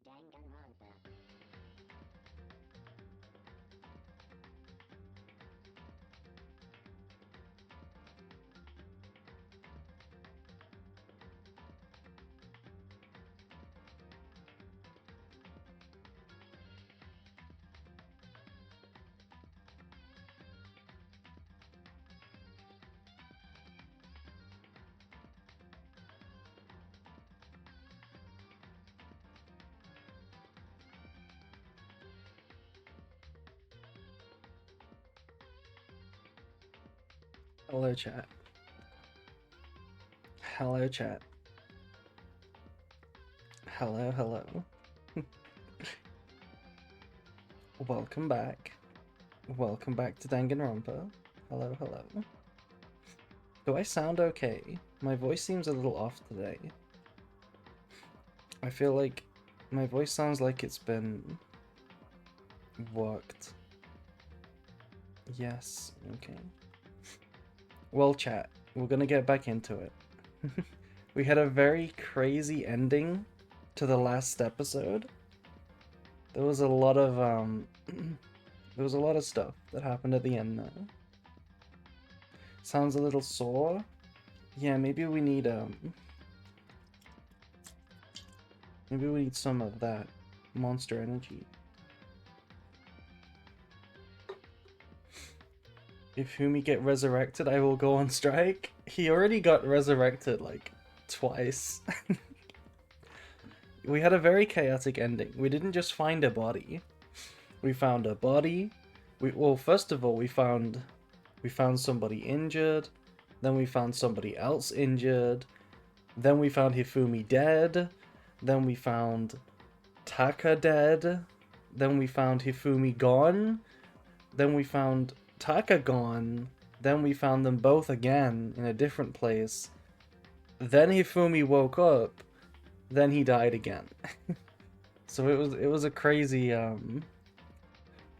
Danganronpa. Hello, chat. Hello, chat. Hello, hello. Welcome back. Welcome back to Danganronpa. Hello, hello. Do I sound okay? My voice seems a little off today. I feel like my voice sounds like it's been worked. Yes, okay. Well, chat, we're gonna get back into it. We had a very crazy ending to the last episode. There was a lot of there was a lot of stuff that happened at the end there. Sounds a little sore. Yeah, maybe we need some of that monster energy. If Humi get resurrected, I will go on strike. He already got resurrected like twice. We had a very chaotic ending. We didn't just find a body. We found a body. Well, first of all, we found somebody injured. Then we found somebody else injured. Then we found Hifumi dead. Then we found Taka dead. Then we found Hifumi gone. Then we found Taka gone. Then we found them both again in a different place. Then Hifumi woke up. Then he died again. So it was a crazy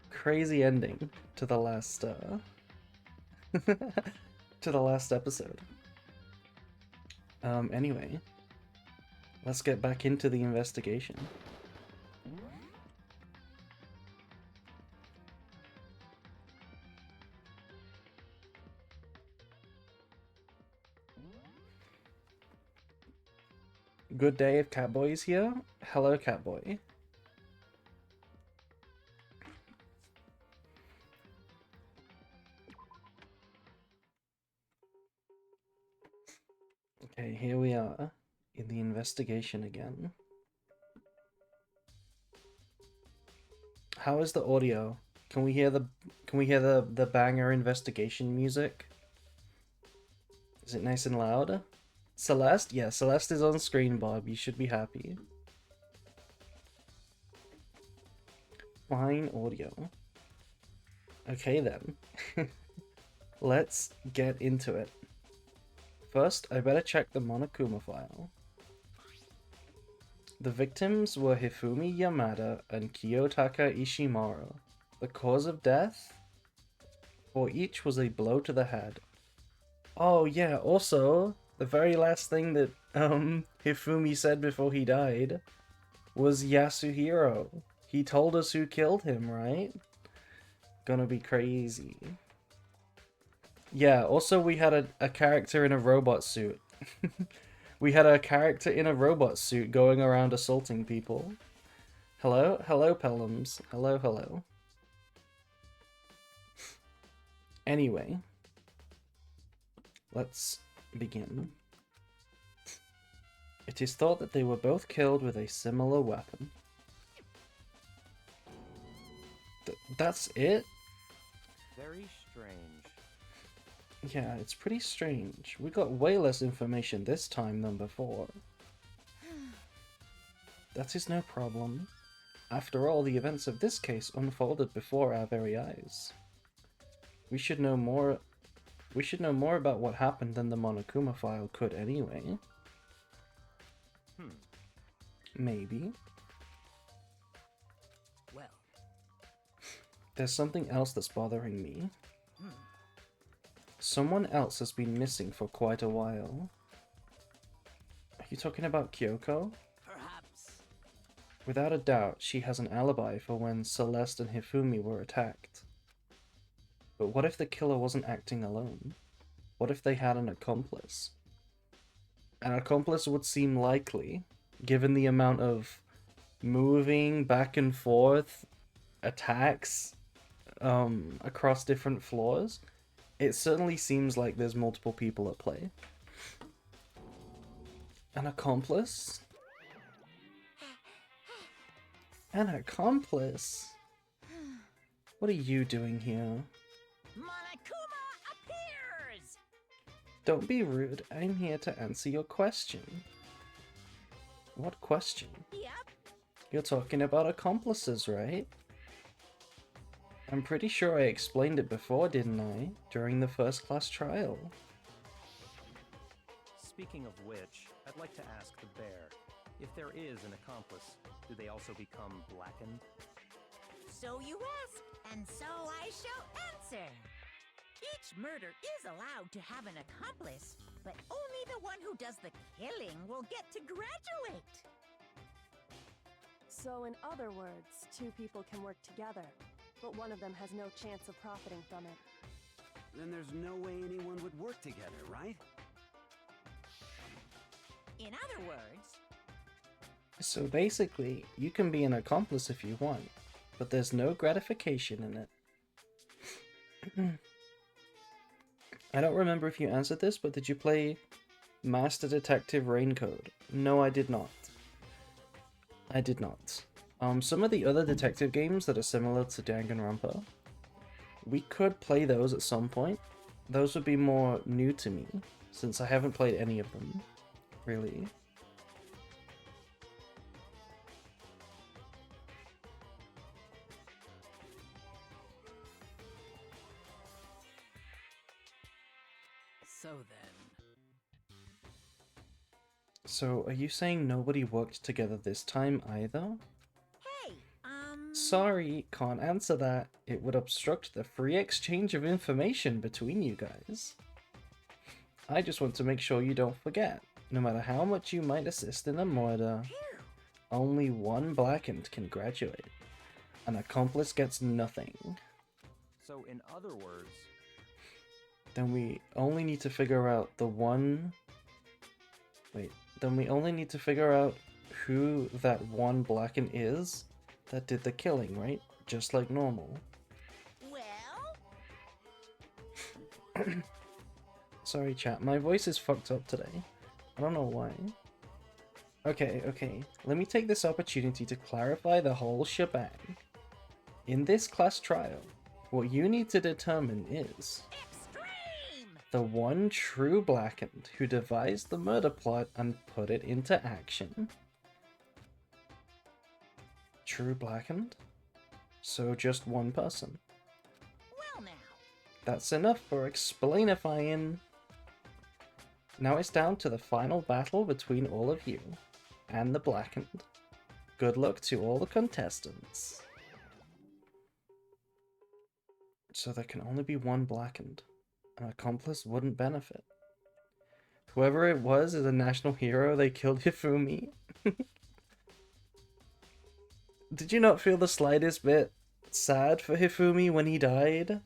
crazy ending to the last to the last episode. Anyway, let's get back into the investigation. Good day if Catboy is here. Hello, Catboy. Okay, here we are in the investigation again. How is the audio? Can we hear the banger investigation music? Is it nice and loud? Celeste? Yeah, Celeste is on screen, Bob. You should be happy. Fine audio. Okay then. Let's get into it. First, I better check the Monokuma file. The victims were Hifumi Yamada and Kiyotaka Ishimura. The cause of death for each was a blow to the head. Oh yeah, also, the very last thing that Hifumi said before he died was Yasuhiro. He told us who killed him, right? Gonna be crazy. Yeah, also we had a character in a robot suit. We had a character in a robot suit going around assaulting people. Hello? Hello, Pelhams. Hello, hello. Anyway, let's begin. It is thought that they were both killed with a similar weapon. That's it? Very strange. Yeah, it's pretty strange. We got way less information this time than before. That is no problem. After all, the events of this case unfolded before our very eyes. We should know more about what happened than the Monokuma file could anyway. Maybe. Well. There's something else that's bothering me. Someone else has been missing for quite a while. Are you talking about Kyoko? Perhaps. Without a doubt, she has an alibi for when Celeste and Hifumi were attacked. But what if the killer wasn't acting alone? What if they had an accomplice? An accomplice would seem likely, given the amount of moving back and forth attacks across different floors. It certainly seems like there's multiple people at play. An accomplice? An accomplice? What are you doing here? Monokuma appears! Don't be rude. I'm here to answer your question. What question? Yep. You're talking about accomplices, right? I'm pretty sure I explained it before, didn't I? During the first class trial. Speaking of which, I'd like to ask the bear, if there is an accomplice, do they also become blackened? So you ask, and so I shall answer. Each murder is allowed to have an accomplice, but only the one who does the killing will get to graduate. So in other words, two people can work together, but one of them has no chance of profiting from it. Then there's no way anyone would work together, right? In other words, So basically, you can be an accomplice if you want, but there's no gratification in it. I don't remember if you answered this, but did you play Master Detective Raincode? No, I did not. I did not. Some of the other detective games that are similar to Danganronpa, we could play those at some point. Those would be more new to me, since I haven't played any of them, really. So then... So, are you saying nobody worked together this time either? hey, Sorry, can't answer that. It would obstruct the free exchange of information between you guys. I just want to make sure you don't forget. No matter how much you might assist in a murder, only one blackened can graduate. An accomplice gets nothing. So in other words... Then we only need to figure out the one... Wait, then we only need to figure out who that one blackened is that did the killing, right? Just like normal. well, Sorry chat, my voice is fucked up today. I don't know why. Okay, let me take this opportunity to clarify the whole shebang. In this class trial, what you need to determine is extreme! the one true blackened who devised the murder plot and put it into action. True blackened? So just one person. Well now, That's enough for explainifying. Now it's down to the final battle between all of you and the blackened. good luck to all the contestants. So there can only be one blackened. An accomplice wouldn't benefit. Whoever it was is a national hero. They killed Hifumi. Did you not feel the slightest bit sad for Hifumi when he died?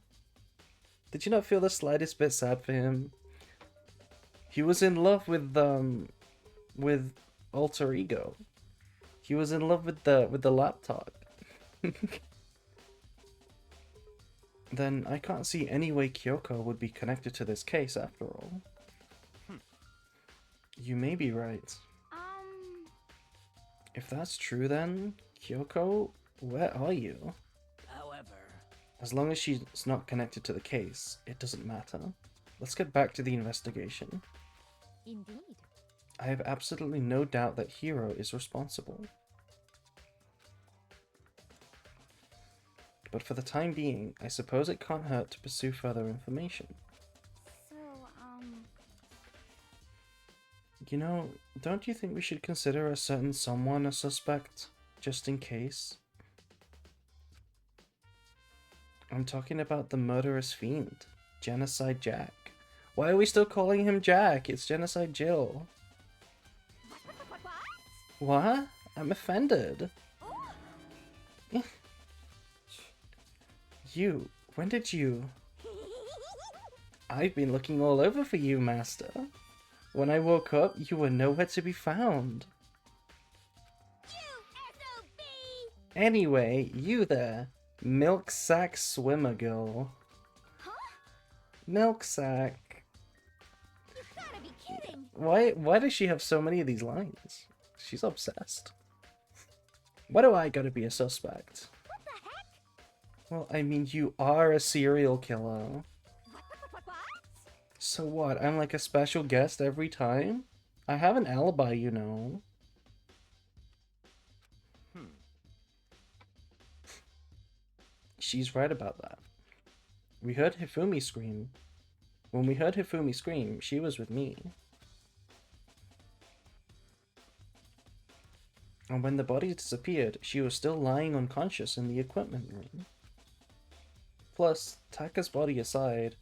Did you not feel the slightest bit sad for him? He was in love with Alter Ego. He was in love with the laptop. Then I can't see any way Kyoko would be connected to this case after all. You may be right. If that's true then, Kyoko, where are you? However, As long as she's not connected to the case, it doesn't matter. Let's get back to the investigation. Indeed. I have absolutely no doubt that Hiro is responsible. But for the time being, I suppose it can't hurt to pursue further information. So, You know, don't you think we should consider a certain someone a suspect, just in case? I'm talking about the murderous fiend, Genocide Jack. Why are we still calling him Jack? It's Genocide Jill. What? I'm offended. You, when did you? I've been looking all over for you, Master. When I woke up, you were nowhere to be found. Anyway, you there, milk sack swimmer girl. Milk sack. You gotta be kidding! Why does she have so many of these lines? She's obsessed. Why do I gotta be a suspect? What the heck? Well, I mean, you are a serial killer. What? So what? I'm like a special guest every time? I have an alibi, you know. She's right about that. We heard Hifumi scream. When we heard Hifumi scream, she was with me. And when the body disappeared, she was still lying unconscious in the equipment room. Plus, Taka's body aside,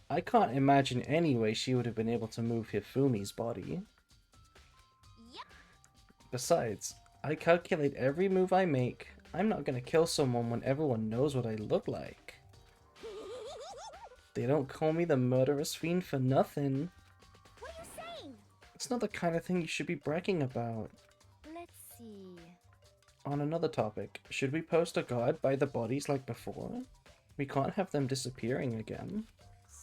I can't imagine any way she would have been able to move Hifumi's body. Yep. Besides, I calculate every move I make. I'm not gonna kill someone when everyone knows what I look like. They don't call me the murderous fiend for nothing. What are you saying? It's not the kind of thing you should be bragging about. Let's see. On another topic, should we post a guard by the bodies like before? We can't have them disappearing again.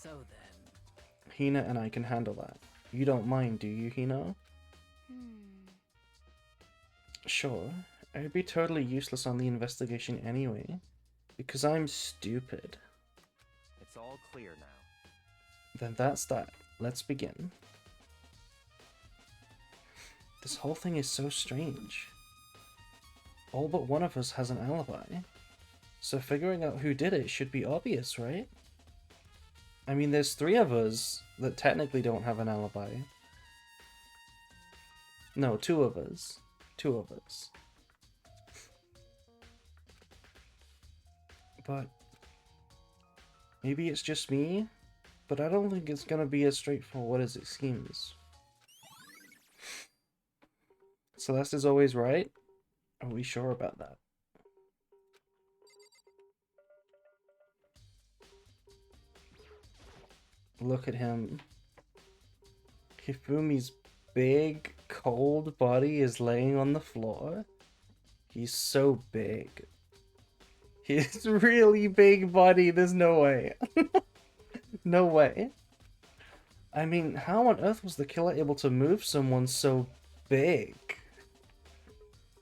so then. Hina and I can handle that. You don't mind, do you, Hina? Sure. I'd be totally useless on the investigation anyway. Because I'm stupid. It's all clear now. Then that's that. Let's begin. This whole thing is so strange. All but one of us has an alibi. So figuring out who did it should be obvious, right? I mean, there's 3 of us that technically don't have an alibi. No, 2 of us. 2 of us. But maybe it's just me, but I don't think it's gonna be as straightforward as it seems. Celeste is always right? Are we sure about that? Look at him. Hifumi's big, cold body is laying on the floor. He's so big. His really big body, there's no way. No way. I mean, how on earth was the killer able to move someone so big?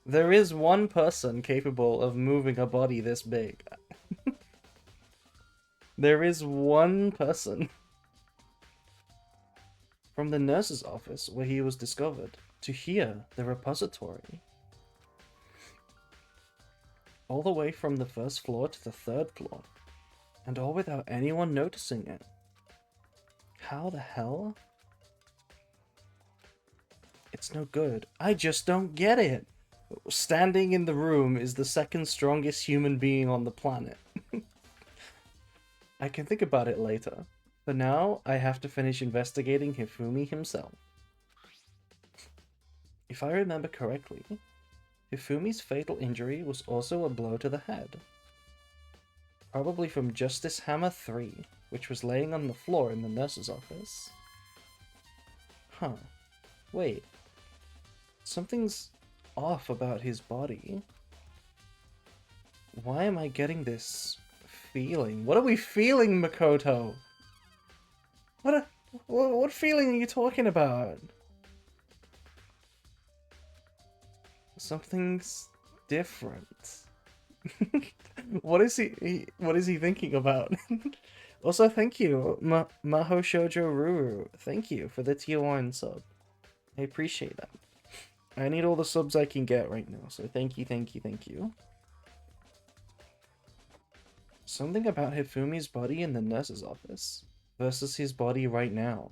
There is one person capable of moving a body this big. There is one person. From the nurse's office, where he was discovered, to here, the repository. All the way from the 1st floor to the 3rd floor. And all without anyone noticing it. How the hell? It's no good. I just don't get it. Standing in the room is the second strongest human being on the planet. I can think about it later. For now, I have to finish investigating Hifumi himself. If I remember correctly, Hifumi's fatal injury was also a blow to the head. Probably from Justice Hammer 3, which was laying on the floor in the nurse's office. Huh. Wait. Something's off about his body. Why am I getting this feeling? What are we feeling, Makoto? What feeling are you talking about? Something's different. What is he thinking about? Also, thank you, Maho Shoujo Ruru. Thank you for the tier 1 sub. I appreciate that. I need all the subs I can get right now, so thank you, thank you, thank you. Something about Hifumi's body in the nurse's office versus his body right now.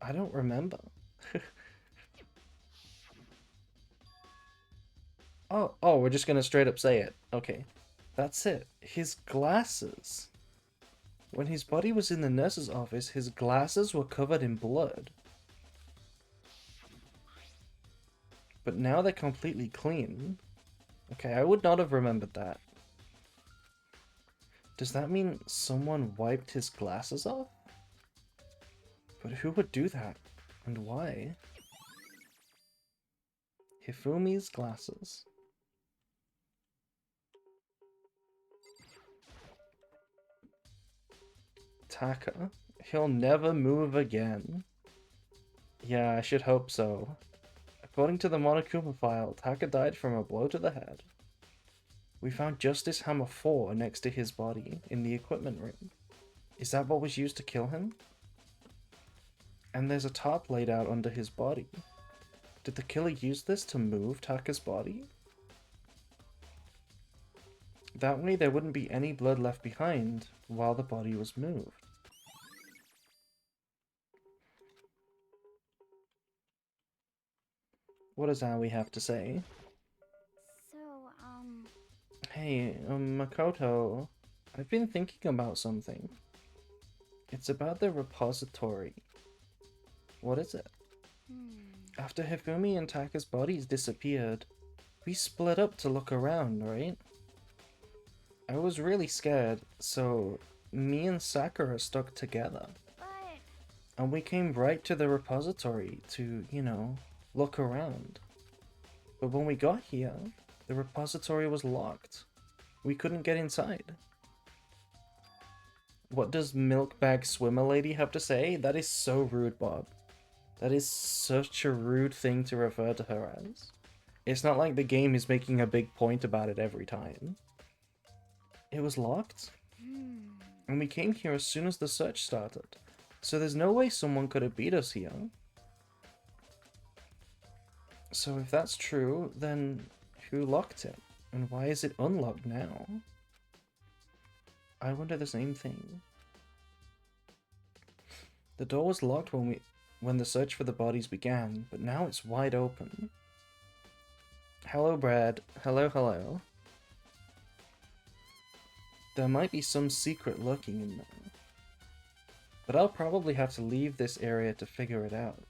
I don't remember. Oh, we're just gonna straight up say it. Okay. That's it. His glasses. When his body was in the nurse's office, his glasses were covered in blood. But now they're completely clean. Okay, I would not have remembered that. Does that mean someone wiped his glasses off? But who would do that? And why? Hifumi's glasses. Taka? He'll never move again. Yeah, I should hope so. According to the Monokuma file, Taka died from a blow to the head. We found Justice Hammer 4 next to his body in the equipment room. Is that what was used to kill him? And there's a tarp laid out under his body. Did the killer use this to move Taka's body? That way there wouldn't be any blood left behind while the body was moved. What does Aoi have to say? So, Hey, Makoto, I've been thinking about something. It's about the repository. What is it? After Hifumi and Taka's bodies disappeared, we split up to look around, right? I was really scared, so me and Sakura stuck together. but... And we came right to the repository to, you know, look around. But when we got here, the repository was locked. We couldn't get inside. What does Milkbag Swimmer Lady have to say? That is so rude, Bob. That is such a rude thing to refer to her as. It's not like the game is making a big point about it every time. It was locked. And we came here as soon as the search started. So there's no way someone could have beat us here. So if that's true, then who locked it? And why is it unlocked now? I wonder the same thing. The door was locked when the search for the bodies began, but now it's wide open. Hello, Brad. Hello, hello. There might be some secret lurking in there. But I'll probably have to leave this area to figure it out.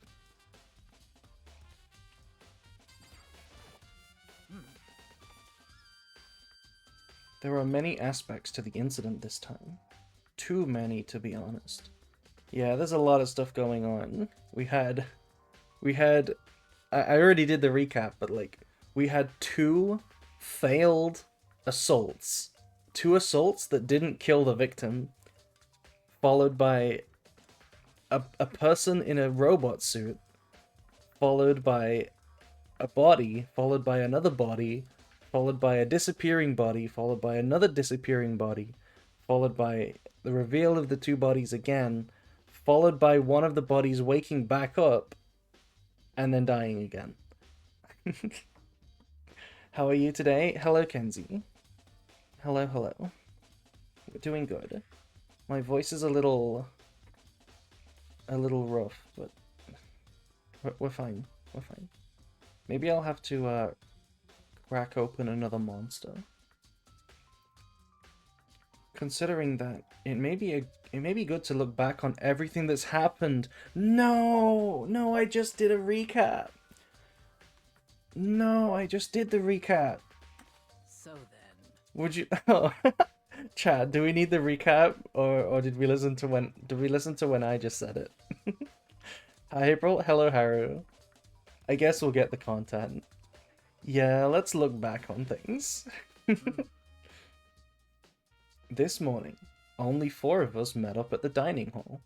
There are many aspects to the incident this time. Too many, to be honest. Yeah, there's a lot of stuff going on. We had... I already did the recap, but like, we had 2 failed assaults. 2 assaults that didn't kill the victim, followed by a person in a robot suit, followed by a body, followed by another body, followed by a disappearing body, followed by another disappearing body, followed by the reveal of the 2 bodies again, followed by one of the bodies waking back up, and then dying again. How are you today? Hello, Kenzie. Hello, hello. We're doing good. My voice is a little rough, but we're fine. We're fine. Maybe I'll have to crack open another monster. Considering that it may be good to look back on everything that's happened. No, I just did a recap. No, I just did the recap. So then, Would you? Oh, Chad, do we need the recap, or did we listen to when I just said it? Hi April, hello Haru. I guess we'll get the content. Yeah, let's look back on things. This morning, only 4 of us met up at the dining hall.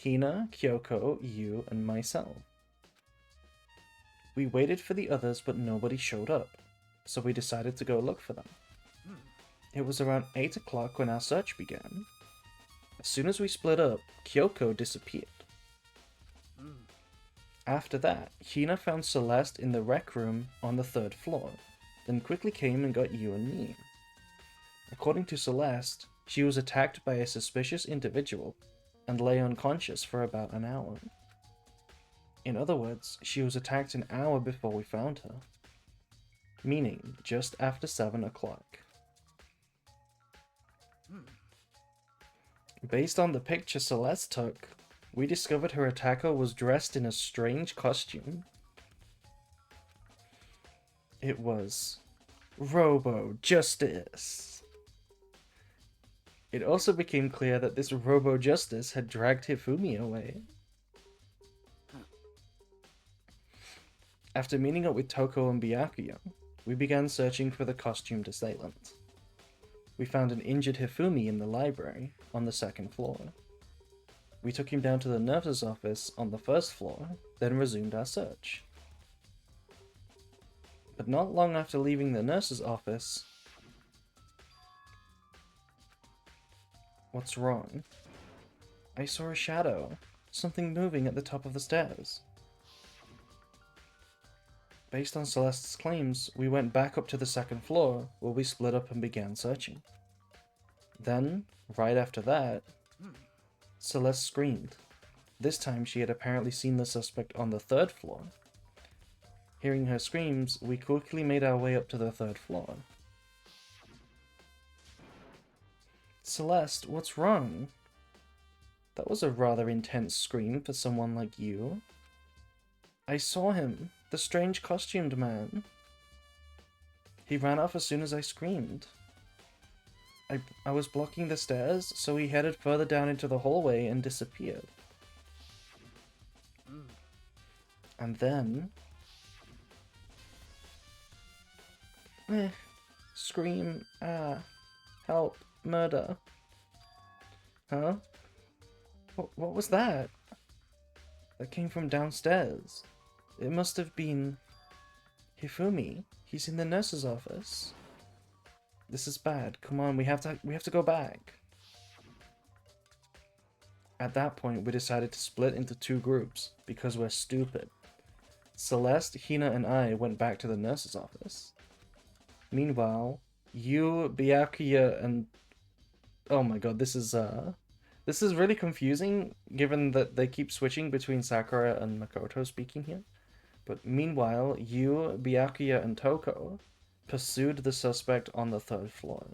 Hina, Kyoko, you, and myself. We waited for the others, but nobody showed up, so we decided to go look for them. It was around 8 o'clock when our search began. As soon as we split up, Kyoko disappeared. After that, Hina found Celeste in the rec room on the 3rd floor, then quickly came and got you and me. According to Celeste, she was attacked by a suspicious individual and lay unconscious for about an hour. In other words, she was attacked an hour before we found her, meaning just after 7 o'clock. Based on the picture Celeste took, we discovered her attacker was dressed in a strange costume. It was Robo Justice. It also became clear that this Robo Justice had dragged Hifumi away. After meeting up with Toko and Byakuya, we began searching for the costumed assailant. We found an injured Hifumi in the library on the 2nd floor. We took him down to the nurse's office on the 1st floor, then resumed our search. But not long after leaving the nurse's office... What's wrong? I saw a shadow. Something moving at the top of the stairs. Based on Celeste's claims, we went back up to the 2nd floor, where we split up and began searching. Then, right after that, Celeste screamed. This time she had apparently seen the suspect on the 3rd floor. Hearing her screams, we quickly made our way up to the 3rd floor. Celeste, what's wrong? That was a rather intense scream for someone like you. I saw him, the strange costumed man. He ran off as soon as I screamed. I was blocking the stairs, so he headed further down into the hallway and disappeared. And then... Scream, help, murder. Huh? What was that? That came from downstairs. It must have been... Hifumi. He's in the nurse's office. This is bad. Come on, we have to go back. At that point, we decided to split into 2 groups, because we're stupid. Celeste, Hina, and I went back to the nurse's office. Meanwhile, you, Byakuya, and... Oh my god, this is really confusing, given that they keep switching between Sakura and Makoto speaking here. But meanwhile, you, Byakuya, and Toko pursued the suspect on the 3rd floor.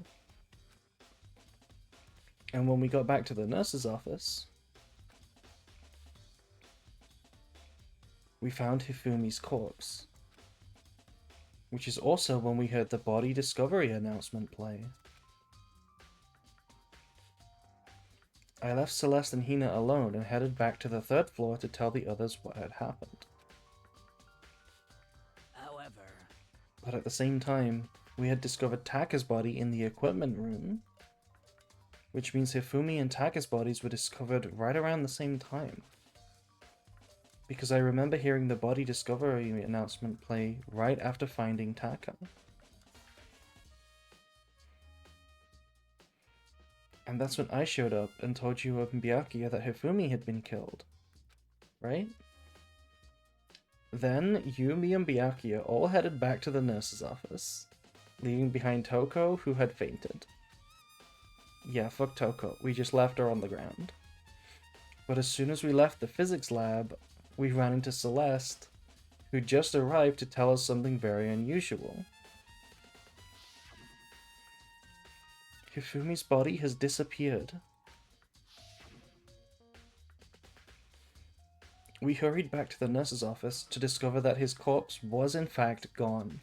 And when we got back to the nurse's office, we found Hifumi's corpse. Which is also when we heard the body discovery announcement play. I left Celeste and Hina alone and headed back to the 3rd floor to tell the others what had happened. however, But at the same time, we had discovered Taka's body in the equipment room, which means Hifumi and Taka's bodies were discovered right around the same time. Because I remember hearing the body discovery announcement play right after finding Taka. And that's when I showed up and told you and Byakuya that Hifumi had been killed. Right? Then, you, me, and Byakuya all headed back to the nurse's office, leaving behind Toko, who had fainted. Yeah, fuck Toko. We just left her on the ground. But as soon as we left the physics lab, we ran into Celeste, who just arrived to tell us something very unusual. Hifumi's body has disappeared. We hurried back to the nurse's office to discover that his corpse was in fact gone.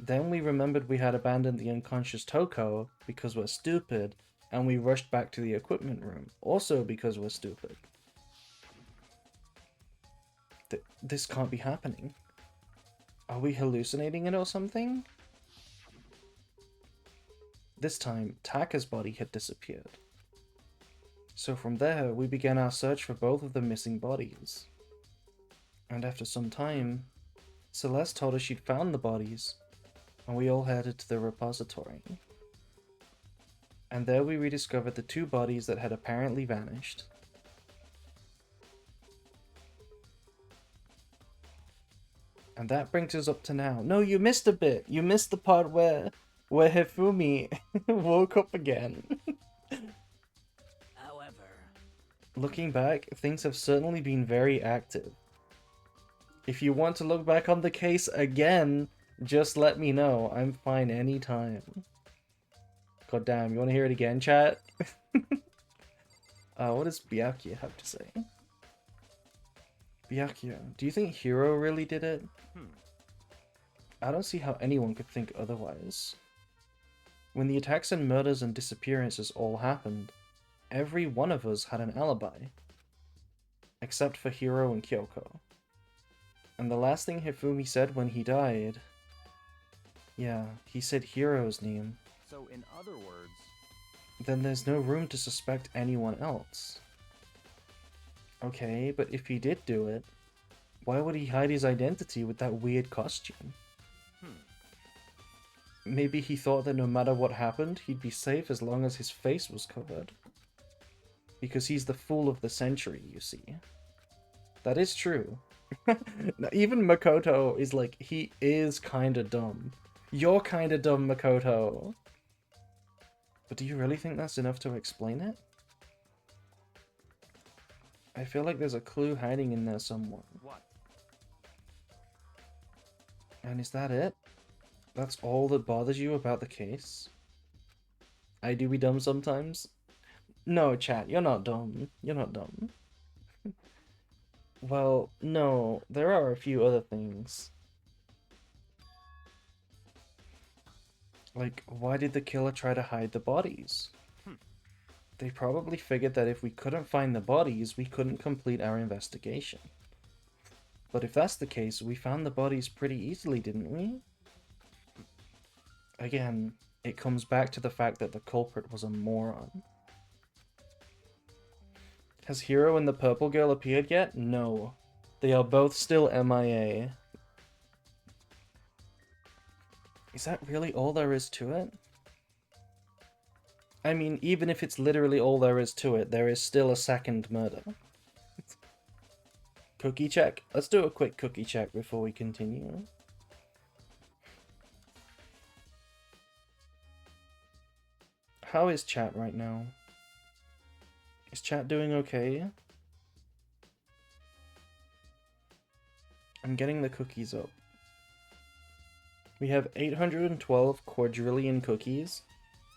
Then we remembered we had abandoned the unconscious Toko because we're stupid, and we rushed back to the equipment room, also because we're stupid. This can't be happening. Are we hallucinating it or something? This time, Taka's body had disappeared. So from there, we began our search for both of the missing bodies. And after some time, Celeste told us she'd found the bodies, and we all headed to the repository. And there we rediscovered the two bodies that had apparently vanished. And that brings us up to now. No, you missed a bit! You missed the part where Hifumi woke up again. However, Looking back, things have certainly been very active. If you want to look back on the case again, just let me know. I'm fine anytime. God damn, you want to hear it again, chat? What does Byakuya have to say? Byakuya, do you think Hiro really did it? I don't see how anyone could think otherwise. When the attacks and murders and disappearances all happened, every one of us had an alibi. Except for Hiro and Kyoko. And the last thing Hifumi said when he died... Yeah, he said Hiro's name. So, in other words, Then there's no room to suspect anyone else. Okay, but if he did do it, why would he hide his identity with that weird costume? Maybe he thought that no matter what happened, he'd be safe as long as his face was covered. Because he's the fool of the century, you see. That is true. Even Makoto is like, he is kinda dumb. You're kinda dumb, Makoto. But do you really think that's enough to explain it? I feel like there's a clue hiding in there somewhere. what? And is that it? That's all that bothers you about the case? I do be dumb sometimes? No, chat, you're not dumb. You're not dumb. Well, no, there are a few other things. Like, why did the killer try to hide the bodies? They probably figured that if we couldn't find the bodies, we couldn't complete our investigation. But if that's the case, we found the bodies pretty easily, didn't we? Again, it comes back to the fact that the culprit was a moron. Has Hiro and the purple girl appeared yet? No. They are both still MIA. Is that really all there is to it? I mean, even if it's literally all there is to it, there is still a second murder. Cookie check? Let's do a quick cookie check before we continue. How is chat right now? Is chat doing okay? I'm getting the cookies up. We have 812 quadrillion cookies,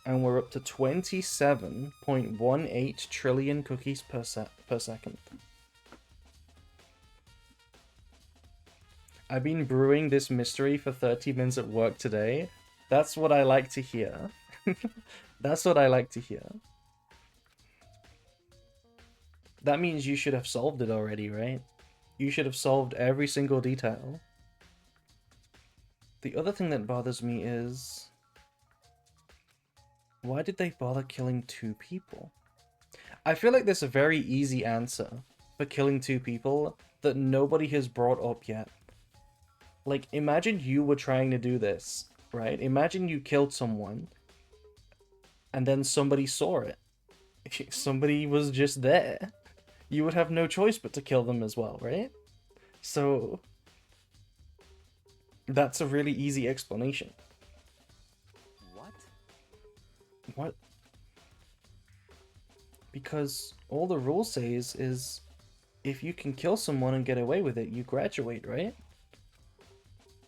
and we're up to 27.18 trillion cookies per second. I've been brewing this mystery for 30 minutes at work today. That's what I like to hear. That's what I like to hear. That means you should have solved it already, right? You should have solved every single detail. The other thing that bothers me is... why did they bother killing two people? I feel like there's a very easy answer for killing two people that nobody has brought up yet. Like, imagine you were trying to do this, right? Imagine you killed someone, and then somebody saw it. Somebody was just there. You would have no choice but to kill them as well, right? So... that's a really easy explanation. What? What? Because all the rule says is if you can kill someone and get away with it, you graduate, right?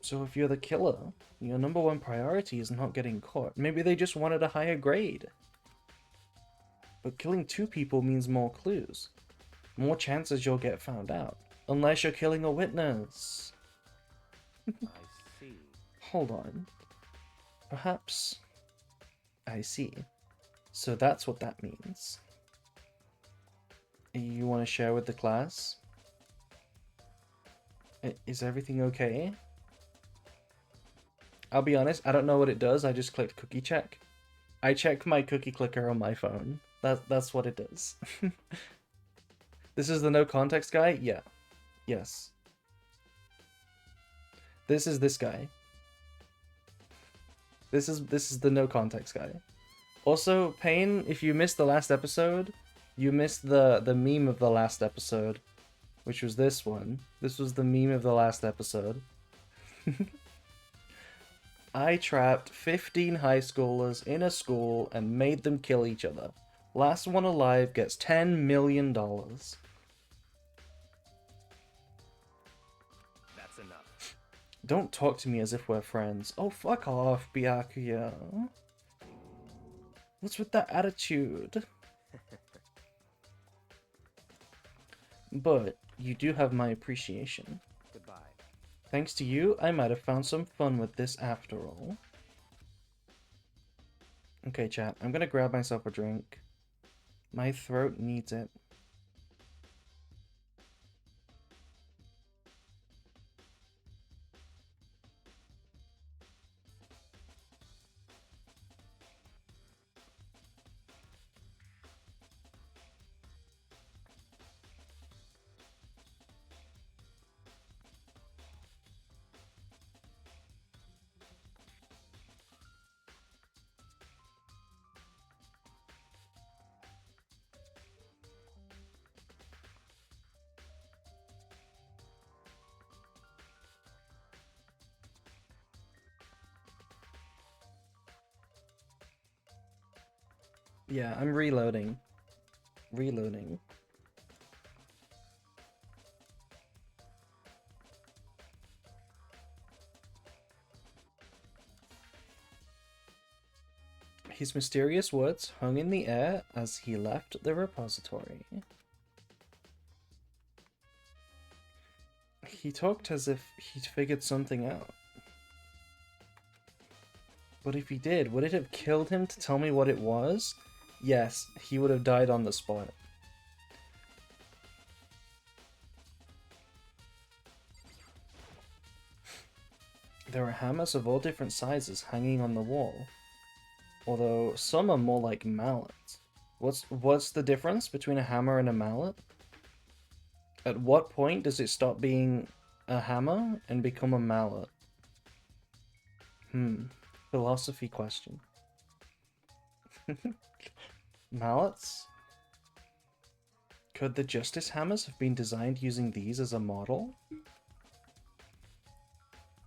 So if you're the killer, your number one priority is not getting caught. Maybe they just wanted a higher grade. But killing 2 people means more clues. More chances you'll get found out. Unless you're killing a witness. I see. Hold on. Perhaps... I see. So that's what that means. You want to share with the class? Is everything okay? I'll be honest, I don't know what it does. I just clicked cookie check. I check my cookie clicker on my phone. That's what it does. This is the no context guy? Yeah. Yes. This is this guy. This is the no context guy. Also, Payne, if you missed the last episode, you missed the meme of the last episode, which was this one. This was the meme of the last episode. I trapped 15 high schoolers in a school and made them kill each other. Last one alive gets $10 million. That's enough. Don't talk to me as if we're friends. Oh, fuck off, Byakuya. What's with that attitude? But you do have my appreciation. Goodbye. Thanks to you, I might have found some fun with this after all. Okay, chat, I'm gonna grab myself a drink. My throat needs it. Yeah, I'm reloading. Reloading. His mysterious words hung in the air as he left the repository. He talked as if he'd figured something out. But if he did, would it have killed him to tell me what it was? Yes, he would have died on the spot. There are hammers of all different sizes hanging on the wall. Although some are more like mallets. What's the difference between a hammer and a mallet? At what point does it stop being a hammer and become a mallet? Philosophy question. Mallets? Could the justice hammers have been designed using these as a model?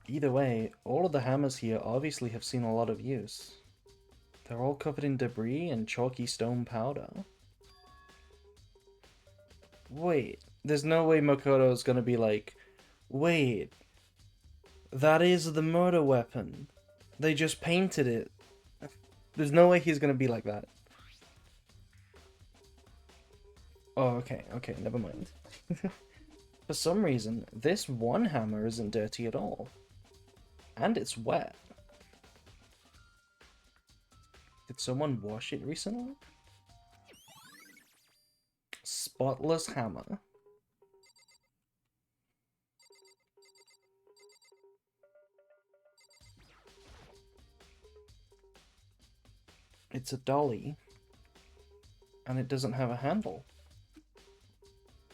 Either way, all of the hammers here obviously have seen a lot of use. They're all covered in debris and chalky stone powder. Wait, there's no way Makoto's gonna be like, wait, that is the murder weapon. They just painted it. There's no way he's gonna be like that. Oh, okay, never mind. For some reason, this one hammer isn't dirty at all. And it's wet. Did someone wash it recently? Spotless hammer. It's a dolly. And it doesn't have a handle.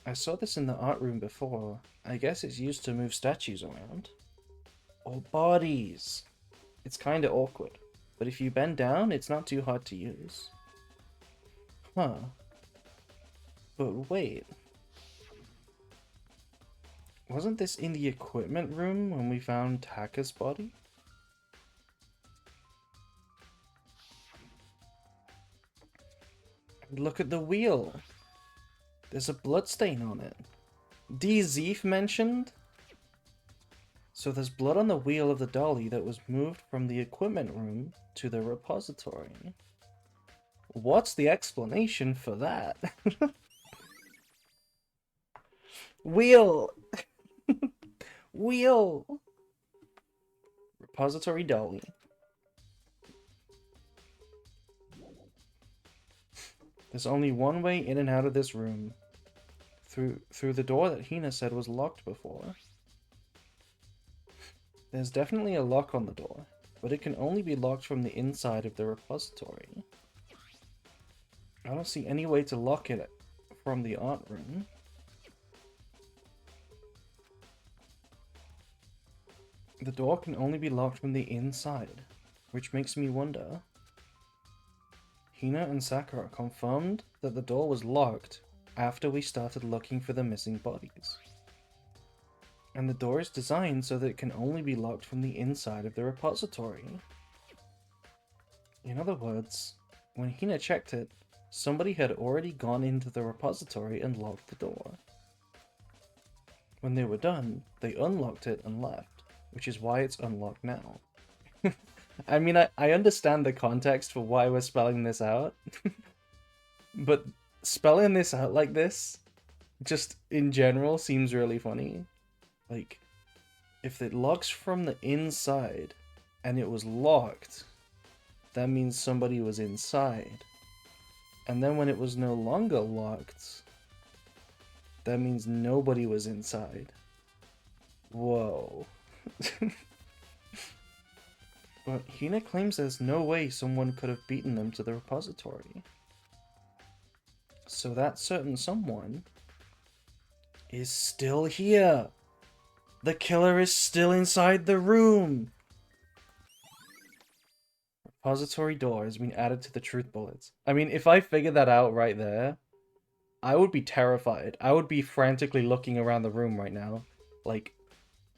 I saw this in the art room before. I guess it's used to move statues around. Or bodies. It's kinda awkward. But if you bend down, it's not too hard to use. Huh. But wait. Wasn't this in the equipment room when we found Taka's body? Look at the wheel. There's a bloodstain on it. D. Zeef mentioned? So there's blood on the wheel of the dolly that was moved from the equipment room to the repository. What's the explanation for that? Wheel! Wheel! Repository dolly. There's only one way in and out of this room. Through the door that Hina said was locked before. There's definitely a lock on the door, but it can only be locked from the inside of the repository. I don't see any way to lock it from the art room. The door can only be locked from the inside, which makes me wonder. Hina and Sakura confirmed that the door was locked after we started looking for the missing bodies. And the door is designed so that it can only be locked from the inside of the repository. In other words, when Hina checked it, somebody had already gone into the repository and locked the door. When they were done, they unlocked it and left, which is why it's unlocked now. I mean, I understand the context for why we're spelling this out, but spelling this out like this, just in general, seems really funny. Like, if it locks from the inside and it was locked, that means somebody was inside. And then when it was no longer locked, that means nobody was inside. Whoa. But Hina claims there's no way someone could have beaten them to the repository. So that certain someone is still here. The killer is still inside the room. Repository door has been added to the truth bullets. I mean, if I figured that out right there, I would be terrified. I would be frantically looking around the room right now. Like,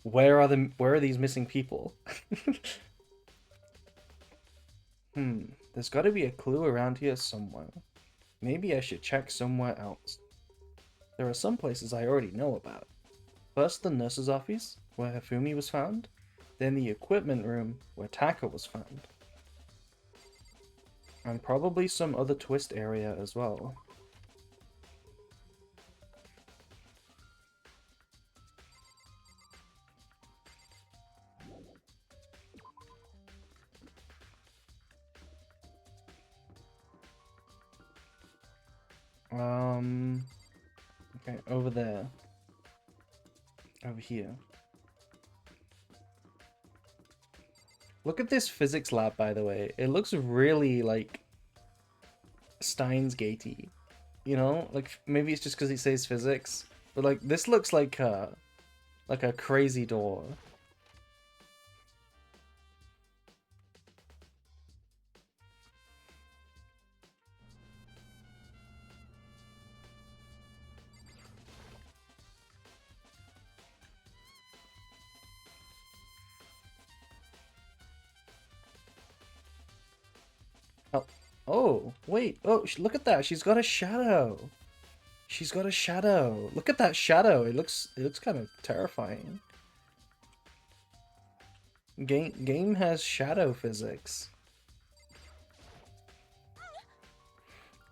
where are these missing people? There's got to be a clue around here somewhere. Maybe I should check somewhere else. There are some places I already know about. First the nurse's office, where Hifumi was found. Then the equipment room, where Taka was found. And probably some other twist area as well. Okay, over there. Over here. Look at this physics lab, by the way. It looks really, like, Steins Gatey. You know? Like, maybe it's just because he says physics. But, like, this looks like a crazy door. Oh, wait. Oh, look at that. She's got a shadow. She's got a shadow. Look at that shadow. It looks kind of terrifying. Game has shadow physics.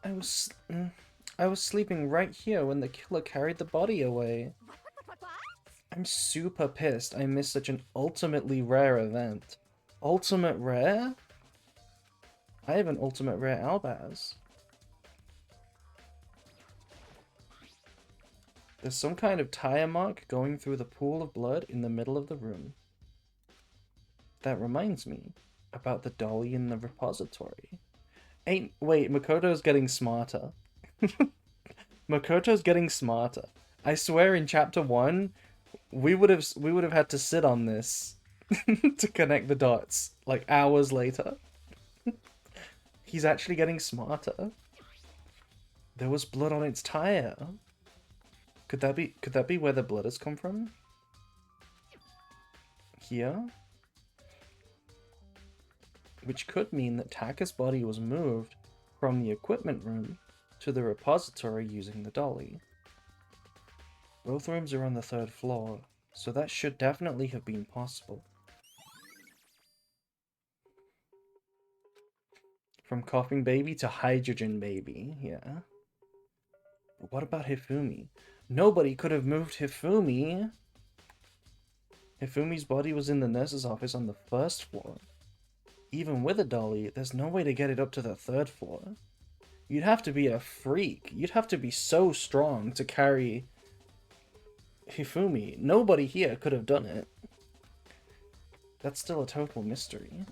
I was sleeping right here when the killer carried the body away. I'm super pissed. I missed such an ultimately rare event. Ultimate rare? I have an ultimate rare Albaz. There's some kind of tire mark going through the pool of blood in the middle of the room. That reminds me about the dolly in the repository. Wait, Makoto's getting smarter. Makoto's getting smarter. I swear in chapter 1, we would have had to sit on this to connect the dots, like hours later. He's actually getting smarter. There was blood on its tire. Could that be where the blood has come from? Here? Which could mean that Taka's body was moved from the equipment room to the repository using the dolly. Both rooms are on the 3rd floor, so that should definitely have been possible. From coughing baby to hydrogen baby, yeah. But what about Hifumi? Nobody could have moved Hifumi. Hifumi's body was in the nurse's office on the 1st floor. Even with a dolly, there's no way to get it up to the 3rd floor. You'd have to be a freak. You'd have to be so strong to carry Hifumi. Nobody here could have done it. That's still a total mystery.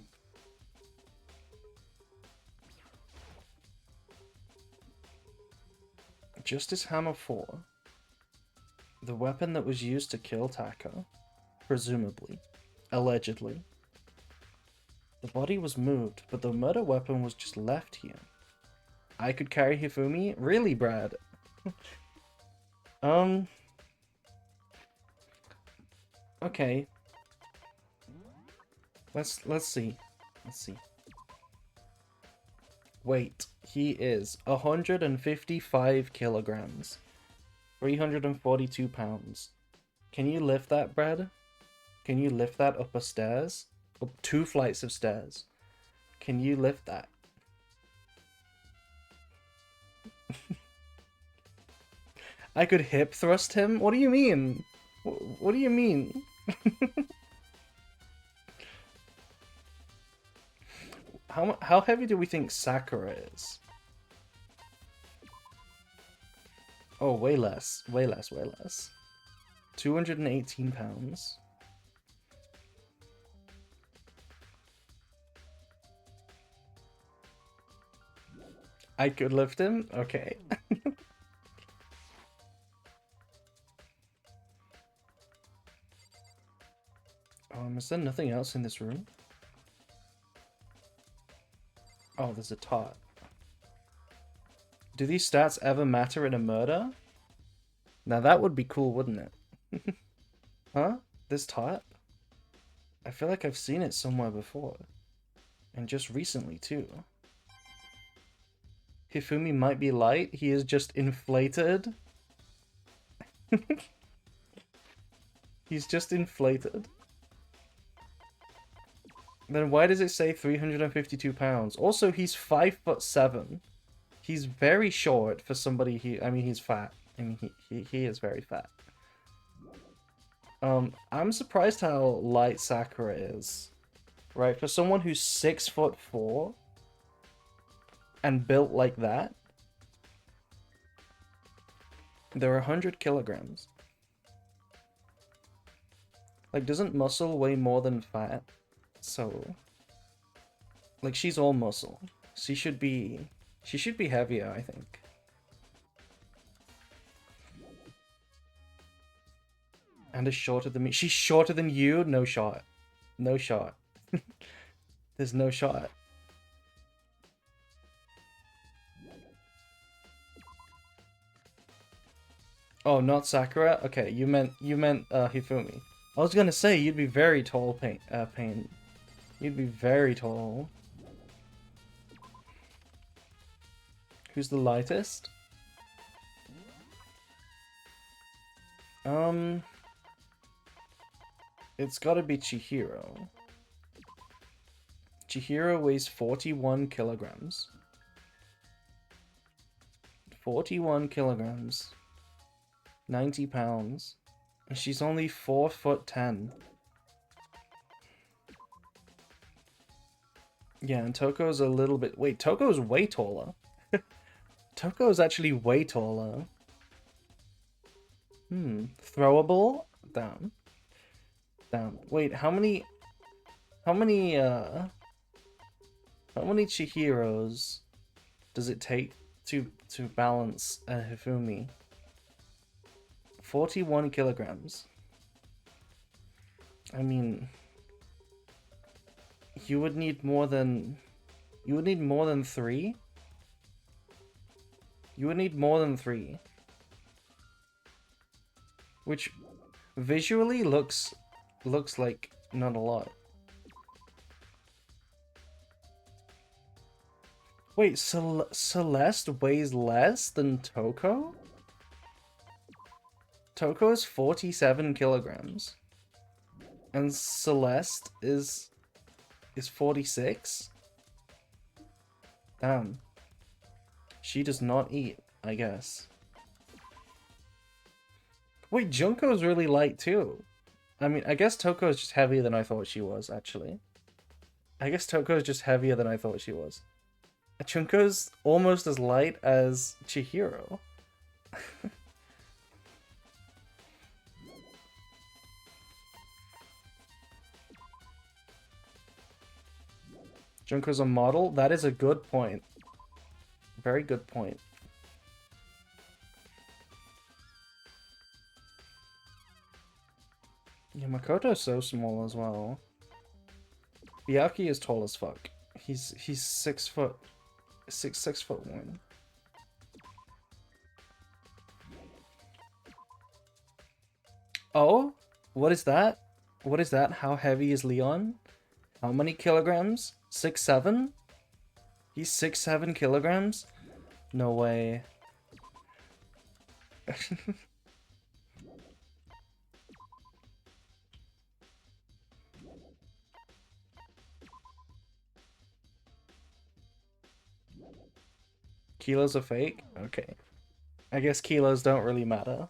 Justice Hammer 4. The weapon that was used to kill Taka. Presumably. Allegedly. The body was moved, but the murder weapon was just left here. I could carry Hifumi? Really, Brad? Okay. Let's see. Let's see. Weight. He is 155 kilograms. 342 pounds. Can you lift that, Brad? Can you lift that up a stairs? Up 2 flights of stairs. Can you lift that? I could hip thrust him? What do you mean? What do you mean? How heavy do we think Sakura is? Oh, way less. Way less, way less. 218 pounds. I could lift him? Okay. Is there nothing else in this room? Oh, there's a tot. Do these stats ever matter in a murder? Now that would be cool, wouldn't it? Huh? This tot? I feel like I've seen it somewhere before. And just recently, too. Hifumi might be light. He is just inflated. He's just inflated. Then why does it say 352 pounds? Also, he's 5'7". He's very short for somebody. I mean, he's fat. I mean, he is very fat. I'm surprised how light Sakura is. Right, for someone who's 6'4" and built like that, they're 100 kilograms. Like, doesn't muscle weigh more than fat? So, like, she's all muscle. She should be heavier, I think. And is shorter than me. She's shorter than you? No shot. No shot. There's no shot. Oh, not Sakura? Okay, you meant Hifumi. I was gonna say you'd be very tall, Pain. You'd be very tall. Who's the lightest? It's gotta be Chihiro. Chihiro weighs 41 kilograms. 41 kilograms. 90 pounds. And she's only 4'10". Yeah, and Toko's a little bit... Wait, Toko's way taller. Toko's actually way taller. Throwable? Down. Down. Wait, how many Chihiros does it take to balance a Hifumi? 41 kilograms. I mean, you would need more than 3. You would need more than 3. Which visually looks like not a lot. Wait, Celeste weighs less than Toko? Toko is 47 kilograms. And Celeste is 46? Damn. She does not eat, I guess. Wait, Junko's really light too. I mean, I guess Toko is just heavier than I thought she was, actually. I guess Toko is just heavier than I thought she was. Junko's almost as light as Chihiro. Junko's a model? That is a good point. Very good point. Yeah, Makoto's so small as well. Byakuya is tall as fuck. He's 6 foot 1. Oh, what is that? What is that? How heavy is Leon? How many kilograms? 6'7"? He's 6'7" kilograms? No way. Kilos are fake? Okay. I guess kilos don't really matter.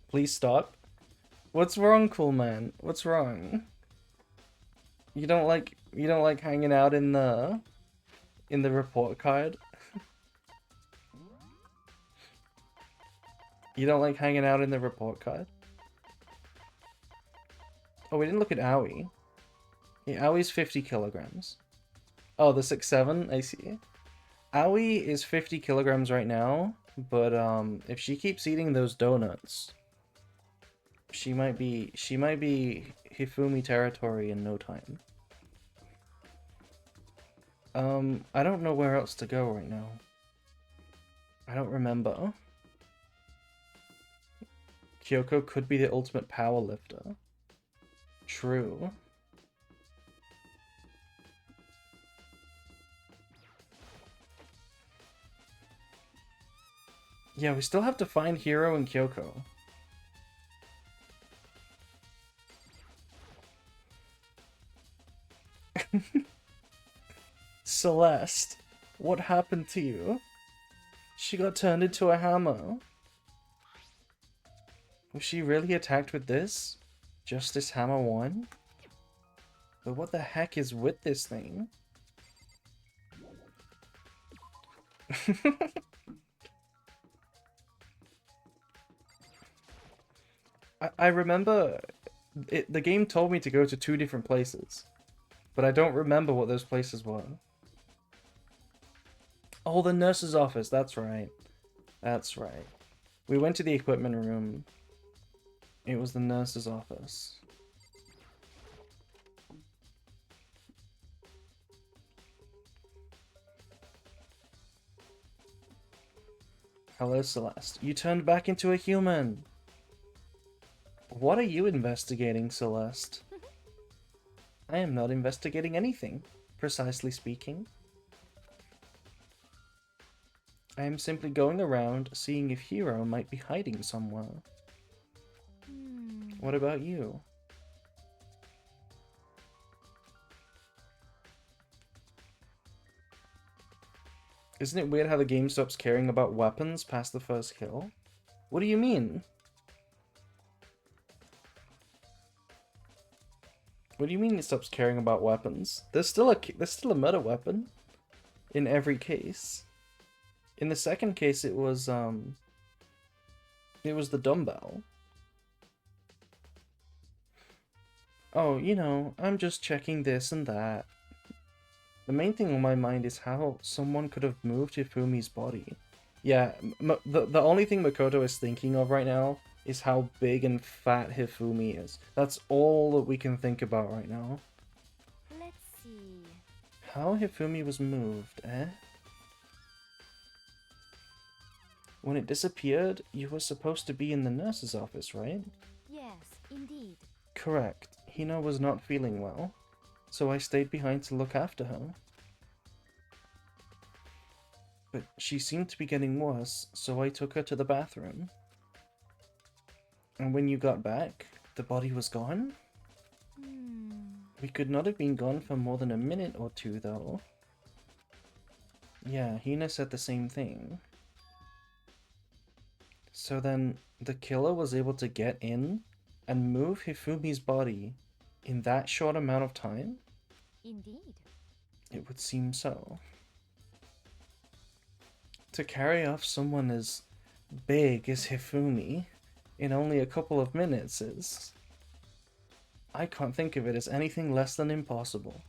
Please stop. What's wrong, cool man? What's wrong? You don't like hanging out in the report card? You don't like hanging out in the report card? Oh, we didn't look at Aoi. Yeah, Aoi's 50 kilograms. Oh, the 6'7"? I see. Aoi is 50 kilograms right now, but if she keeps eating those donuts, she might be Hifumi territory in no time. I don't know where else to go right now. I don't remember. Kyoko could be the ultimate power lifter. True. Yeah, we still have to find Hiro and Kyoko. Celeste, what happened to you? She got turned into a hammer. Was she really attacked with this? Justice Hammer 1? But what the heck is with this thing? I remember the game told me to go to 2 different places, but I don't remember what those places were. Oh, the nurse's office, that's right. That's right. We went to the equipment room. It was the nurse's office. Hello, Celeste. You turned back into a human! What are you investigating, Celeste? I am not investigating anything, precisely speaking. I am simply going around seeing if Hiro might be hiding somewhere. What about you? Isn't it weird how the game stops caring about weapons past the first kill? What do you mean? What do you mean it stops caring about weapons? There's still a murder weapon in every case. In the second case, it was the dumbbell. Oh, you know, I'm just checking this and that. The main thing on my mind is how someone could have moved Hifumi's body. Yeah, the only thing Makoto is thinking of right now is how big and fat Hifumi is. That's all that we can think about right now. Let's see. How Hifumi was moved, eh? When it disappeared, you were supposed to be in the nurse's office, right? Yes, indeed. Correct. Hina was not feeling well, so I stayed behind to look after her. But she seemed to be getting worse, so I took her to the bathroom. And when you got back, the body was gone? We could not have been gone for more than a minute or two, though. Yeah, Hina said the same thing. So then, the killer was able to get in and move Hifumi's body in that short amount of time? Indeed. It would seem so. To carry off someone as big as Hifumi in only a couple of minutes is... I can't think of it as anything less than impossible.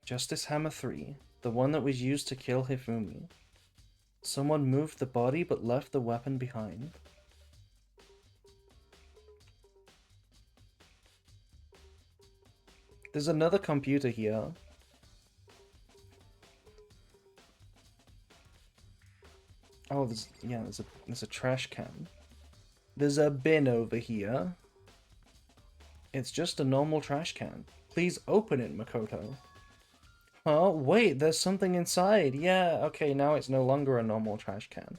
Justice Hammer 3, the one that was used to kill Hifumi. Someone moved the body but left the weapon behind. There's another computer here. Oh, there's a trash can. There's a bin over here. It's just a normal trash can. Please open it, Makoto. Oh, wait, there's something inside. Yeah, okay, now it's no longer a normal trash can.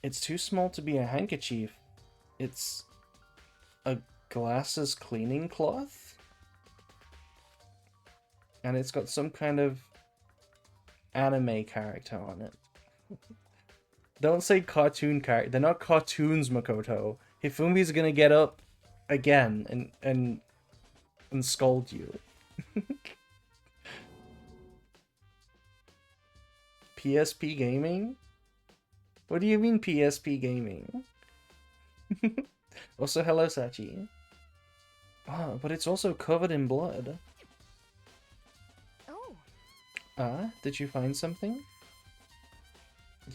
It's too small to be a handkerchief. It's a glasses cleaning cloth? And it's got some kind of anime character on it. Don't say cartoon character. They're not cartoons, Makoto. Hifumi's gonna get up again and scold you. PSP gaming? What do you mean PSP gaming? Also, hello, Sachi. Ah, but it's also covered in blood. Oh, Ah, did you find something?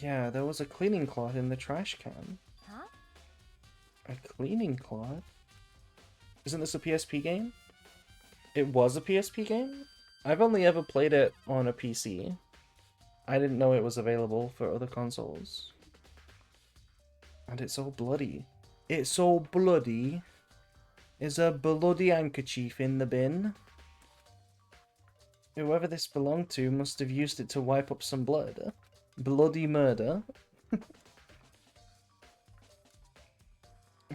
Yeah, there was a cleaning cloth in the trash can. huh? A cleaning cloth? Isn't this a PSP game? It was a PSP game? I've only ever played it on a PC. I didn't know it was available for other consoles. And it's all bloody. It's all bloody. Is a bloody handkerchief in the bin? Whoever this belonged to must have used it to wipe up some blood. Bloody murder.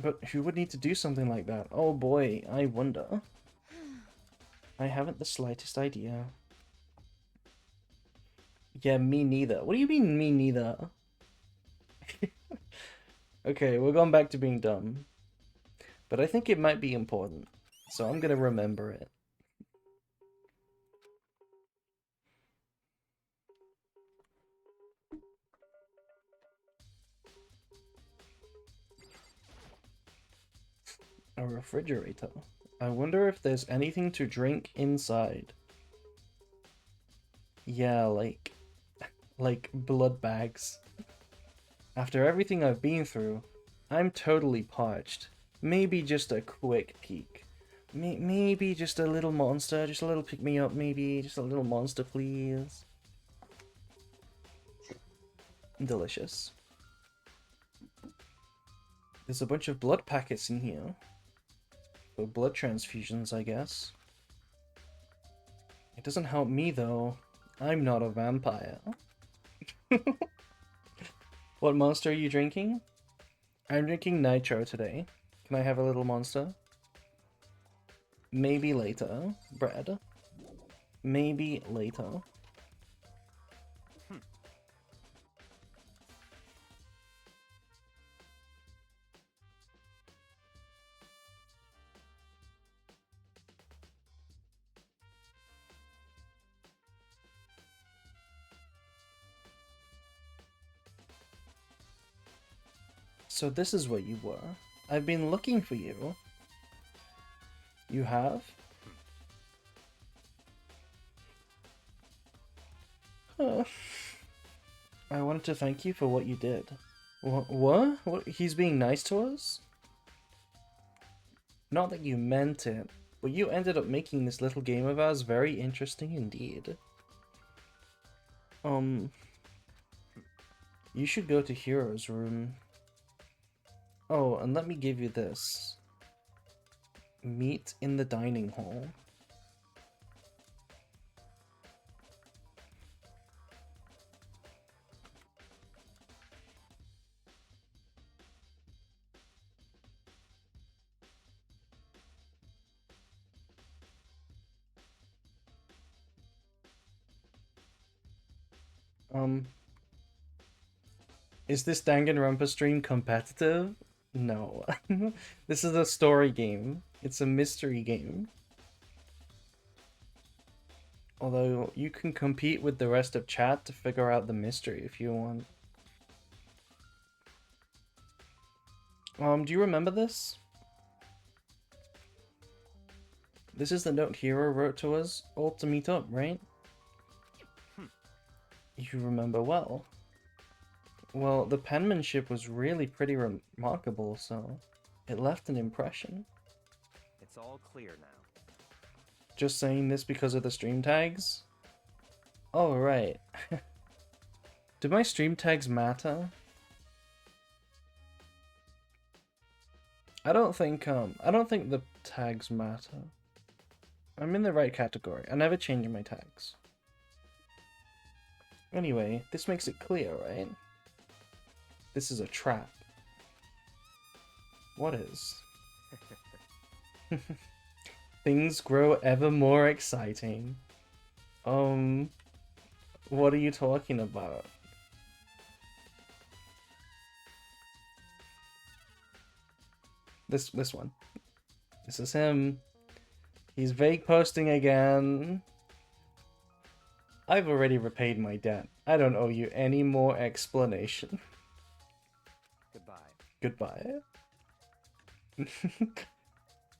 But who would need to do something like that? Oh boy, I wonder. I haven't the slightest idea. Yeah, me neither. What do you mean, me neither? Okay, we're going back to being dumb. But I think it might be important, so I'm gonna remember it. A refrigerator. I wonder if there's anything to drink inside. Yeah, like blood bags. After everything I've been through, I'm totally parched. Maybe just a quick peek. Maybe just a little monster, just a little pick-me-up, maybe. Just a little monster, please. Delicious. There's a bunch of blood packets in here. For blood transfusions, I guess. It doesn't help me, though. I'm not a vampire. What monster are you drinking? I'm drinking Nitro today. Can I have a little monster? Maybe later. Bread. Maybe later. So this is where you were. I've been looking for you. You have? Huh. I wanted to thank you for what you did. What? What? He's being nice to us? Not that you meant it, but you ended up making this little game of ours very interesting indeed. You should go to Hero's room. Oh, and let me give you this. Meet in the dining hall. Is this Danganronpa stream competitive? No. This is a story game. It's a mystery game. Although you can compete with the rest of chat to figure out the mystery if you want. Do you remember this? This is the note Hero wrote to us all to meet up, right? You remember well. Well, the penmanship was really pretty remarkable, so it left an impression. It's all clear now. Just saying this because of the stream tags? Oh, right. Do my stream tags matter? I don't think the tags matter. I'm in the right category. I never change my tags. Anyway, this makes it clear, right? This is a trap. What is? Things grow ever more exciting. What are you talking about? This one. This is him. He's vague posting again. I've already repaid my debt. I don't owe you any more explanation. Goodbye. Goodbye.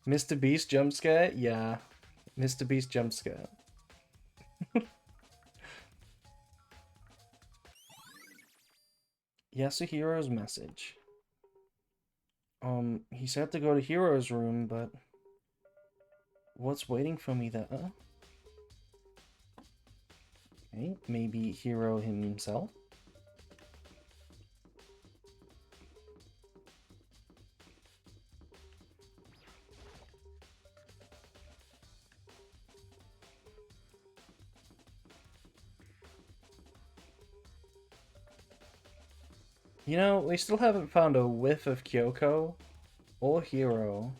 Mr. Beast jump scare? Yeah. Mr. Beast jump scare. Yasuhiro's message. He said to go to Hiro's room, but what's waiting for me there? Okay, maybe Hiro himself? You know, we still haven't found a whiff of Kyoko or Hiro.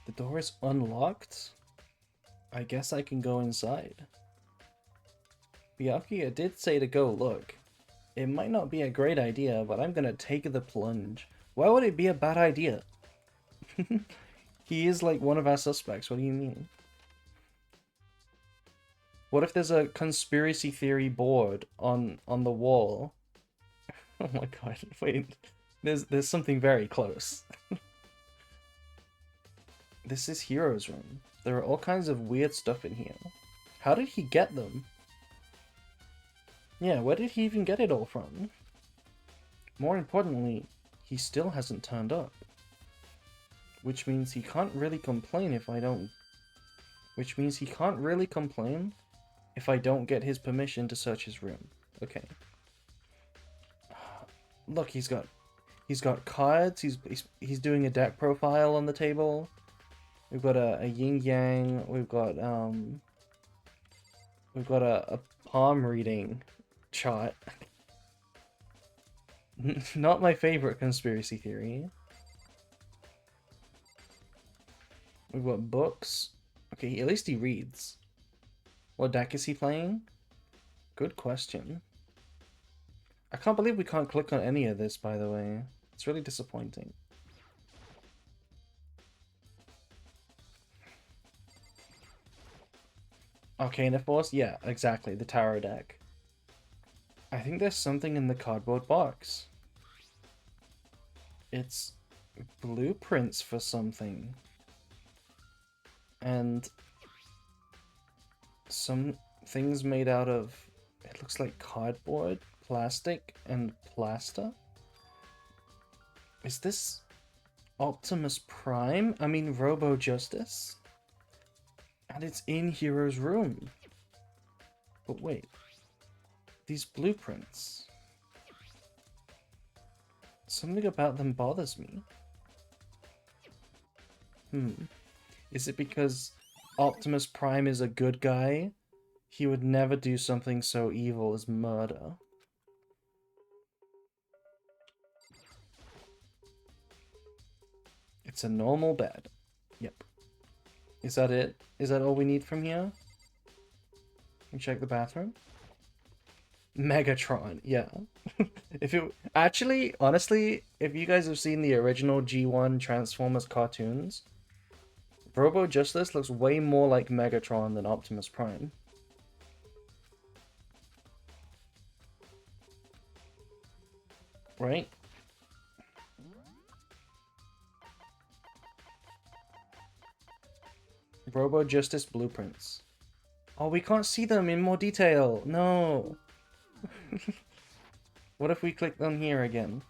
The door is unlocked? I guess I can go inside. Byakuya did say to go look. It might not be a great idea, but I'm gonna take the plunge. Why would it be a bad idea? He is like one of our suspects, what do you mean? What if there's a conspiracy theory board on the wall? Oh my god, wait. There's something very close. This is Hiro's room. There are all kinds of weird stuff in here. How did he get them? Yeah, where did he even get it all from? More importantly, he still hasn't turned up. Which means he can't really complain if I don't... Which means he can't really complain if I don't get his permission to search his room. Okay. Look, he's got cards, he's doing a deck profile on the table. We've got a yin-yang, we've got a palm reading chart. Not my favorite conspiracy theory. We've got books. Okay, at least he reads. What deck is he playing? Good question. I can't believe we can't click on any of this, by the way. It's really disappointing. Arcana Force? Yeah, exactly. The tarot deck. I think there's something in the cardboard box. It's blueprints for something. And some things made out of, it looks like cardboard, plastic, and plaster. Is this Optimus Prime? I mean Robo Justice? And it's in Hero's room. But wait. These blueprints. Something about them bothers me. Is it because Optimus Prime is a good guy? He would never do something so evil as murder. It's a normal bed. Yep. Is that it? Is that all we need from here? Can we check the bathroom? Megatron, yeah. If it actually, honestly, if you guys have seen the original G1 Transformers cartoons, Robo Justice looks way more like Megatron than Optimus Prime. Right? Robo Justice blueprints. Oh, we can't see them in more detail. No. What if we click on here again?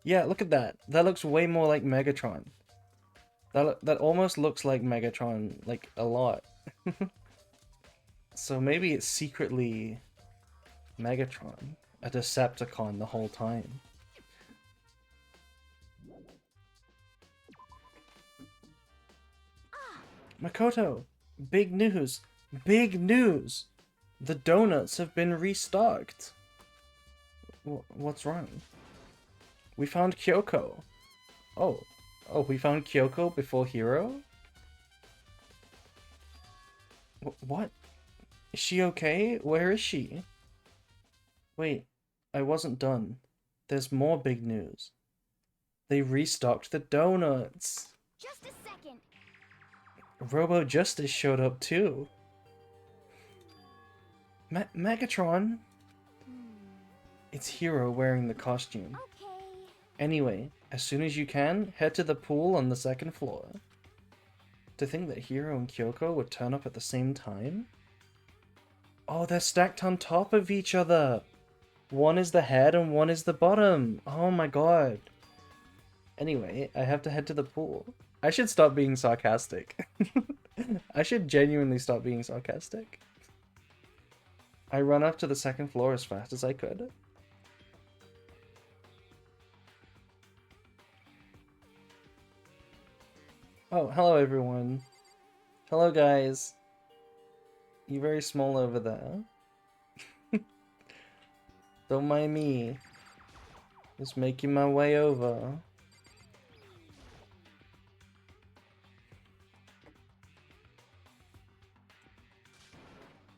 Yeah, look at that. That looks way more like Megatron. That almost looks like Megatron, like, a lot. So maybe it's secretly Megatron, a Decepticon the whole time. Makoto! Big news! Big news! The donuts have been restocked! What's wrong? We found Kyoko. Oh, we found Kyoko before Hero? What? Is she okay? Where is she? Wait, I wasn't done. There's more big news. They restocked the donuts! Just a second. Robo Justice showed up too. Megatron? It's Hero wearing the costume. Okay. Anyway, as soon as you can, head to the pool on the second floor. To think that Hero and Kyoko would turn up at the same time? Oh, they're stacked on top of each other! One is the head and one is the bottom! Oh my god. Anyway, I have to head to the pool. I should stop being sarcastic. I should genuinely stop being sarcastic. I run up to the second floor as fast as I could. Oh, hello everyone. Hello guys. You're very small over there. Don't mind me. Just making my way over.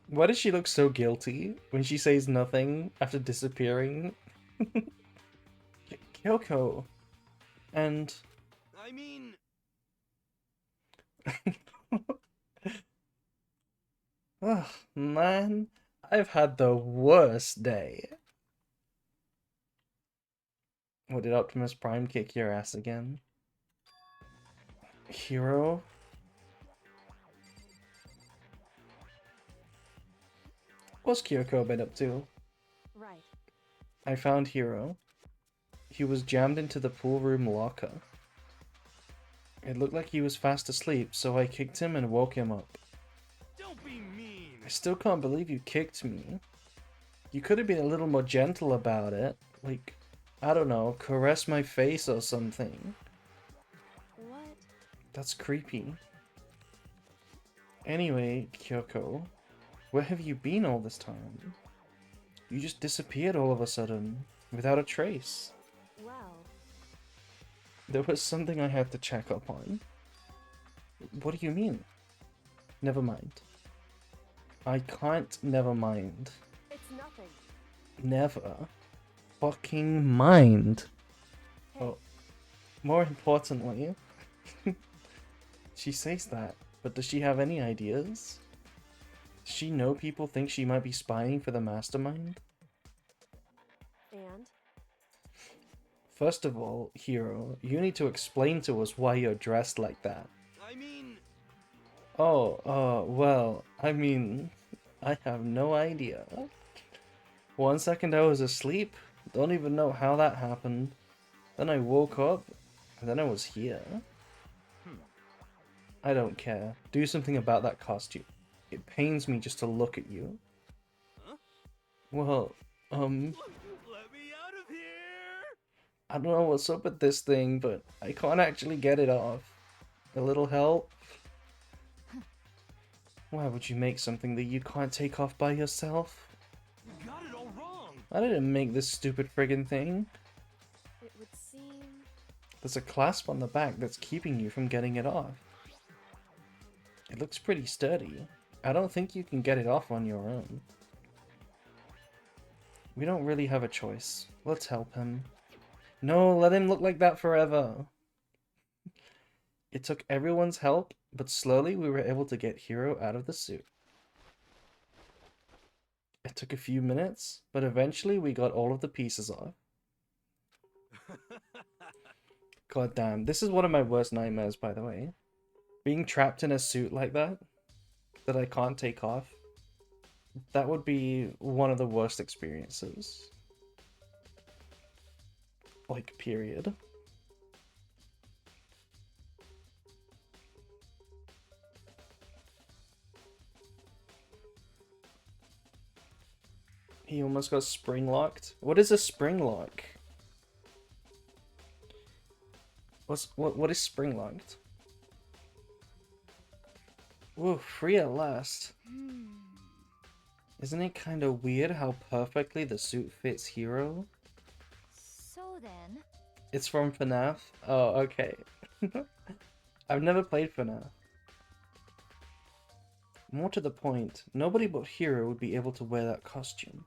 Why does she look so guilty when she says nothing after disappearing? Kyoko. And... I mean... Oh, man. I've had the worst day. What, did Optimus Prime kick your ass again? Hero? What's Kyoko been up to? Right. I found Hero. He was jammed into the pool room locker. It looked like he was fast asleep, so I kicked him and woke him up. Don't be mean. I still can't believe you kicked me. You could have been a little more gentle about it. Like, I don't know, caress my face or something. What? That's creepy. Anyway, Kyoko, where have you been all this time? You just disappeared all of a sudden, without a trace. Well, There was something I had to check up on. What do you mean? Never mind. I can't never mind. it's nothing. Never fucking mind. Hey, Oh, more importantly, she says that, but does she have any ideas? Does she know people think she might be spying for the mastermind? and? First of all, Hero, you need to explain to us why you're dressed like that. I mean... Well, I mean, I have no idea. 1 second I was asleep, don't even know how that happened. Then I woke up, and then I was here. I don't care. Do something about that costume. It pains me just to look at you. Well, Let me out of here! I don't know what's up with this thing, but I can't actually get it off. A little help? Why would you make something that you can't take off by yourself? You got it all wrong. I didn't make this stupid friggin' thing. It would seem... There's a clasp on the back that's keeping you from getting it off. It looks pretty sturdy. I don't think you can get it off on your own. We don't really have a choice. Let's help him. No, let him look like that forever. It took everyone's help, but slowly we were able to get Hiro out of the suit. It took a few minutes, but eventually we got all of the pieces off. God damn, this is one of my worst nightmares, by the way. Being trapped in a suit like that I can't take off. That would be one of the worst experiences. Like, period. He almost got spring locked. What is a spring lock? What is spring locked? Whoa, free at last. Isn't it kind of weird how perfectly the suit fits Hiro? So then, It's from FNAF? Oh, okay. I've never played FNAF. More to the point, nobody but Hiro would be able to wear that costume.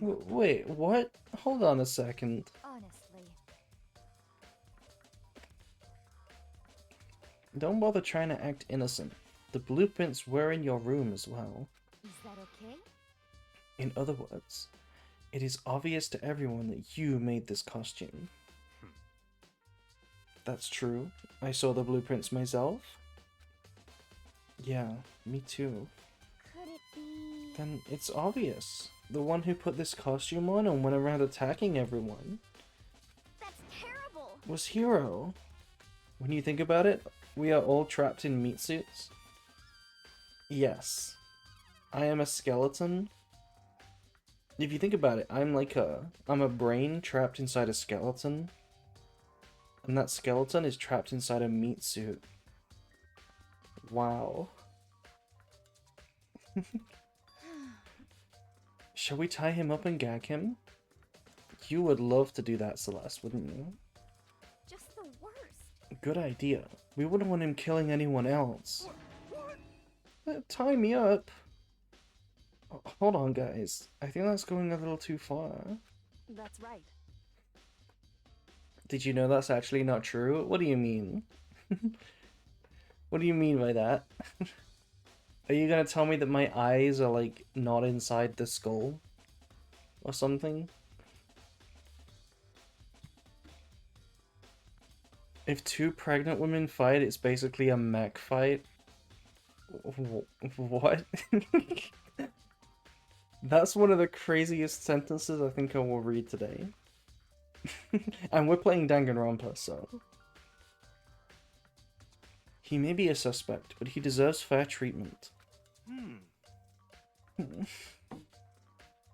Wait, what? Hold on a second. honestly, Don't bother trying to act innocent. The blueprints were in your room as well. is that okay? In other words, it is obvious to everyone that you made this costume. That's true. I saw the blueprints myself. Yeah, me too. Could it be... Then it's obvious. The one who put this costume on and went around attacking everyone That's terrible! was Hiro. When you think about it, we are all trapped in meat suits. Yes. I am a skeleton. If you think about it, I'm a brain trapped inside a skeleton. And that skeleton is trapped inside a meat suit. Wow. Shall we tie him up and gag him? You would love to do that, Celeste, wouldn't you? Just the worst. Good idea. We wouldn't want him killing anyone else. Tie me up. Hold on, guys. I think that's going a little too far. That's right. Did you know that's actually not true? What do you mean? What do you mean by that? Are you gonna tell me that my eyes are, like, not inside the skull? Or something? If two pregnant women fight, it's basically a mech fight. What? That's one of the craziest sentences I think I will read today. And we're playing Danganronpa, so... He may be a suspect, but he deserves fair treatment.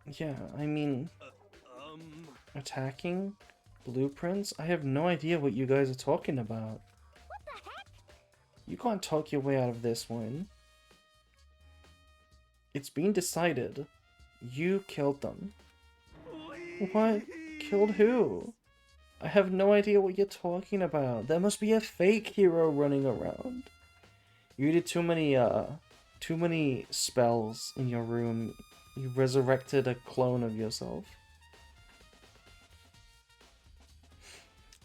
Yeah, I mean... Attacking? Blueprints? I have no idea what you guys are talking about. What the heck? You can't talk your way out of this one. It's been decided. You killed them. What? Killed who? I have no idea what you're talking about. There must be a fake hero running around. You did too many spells in your room. You resurrected a clone of yourself.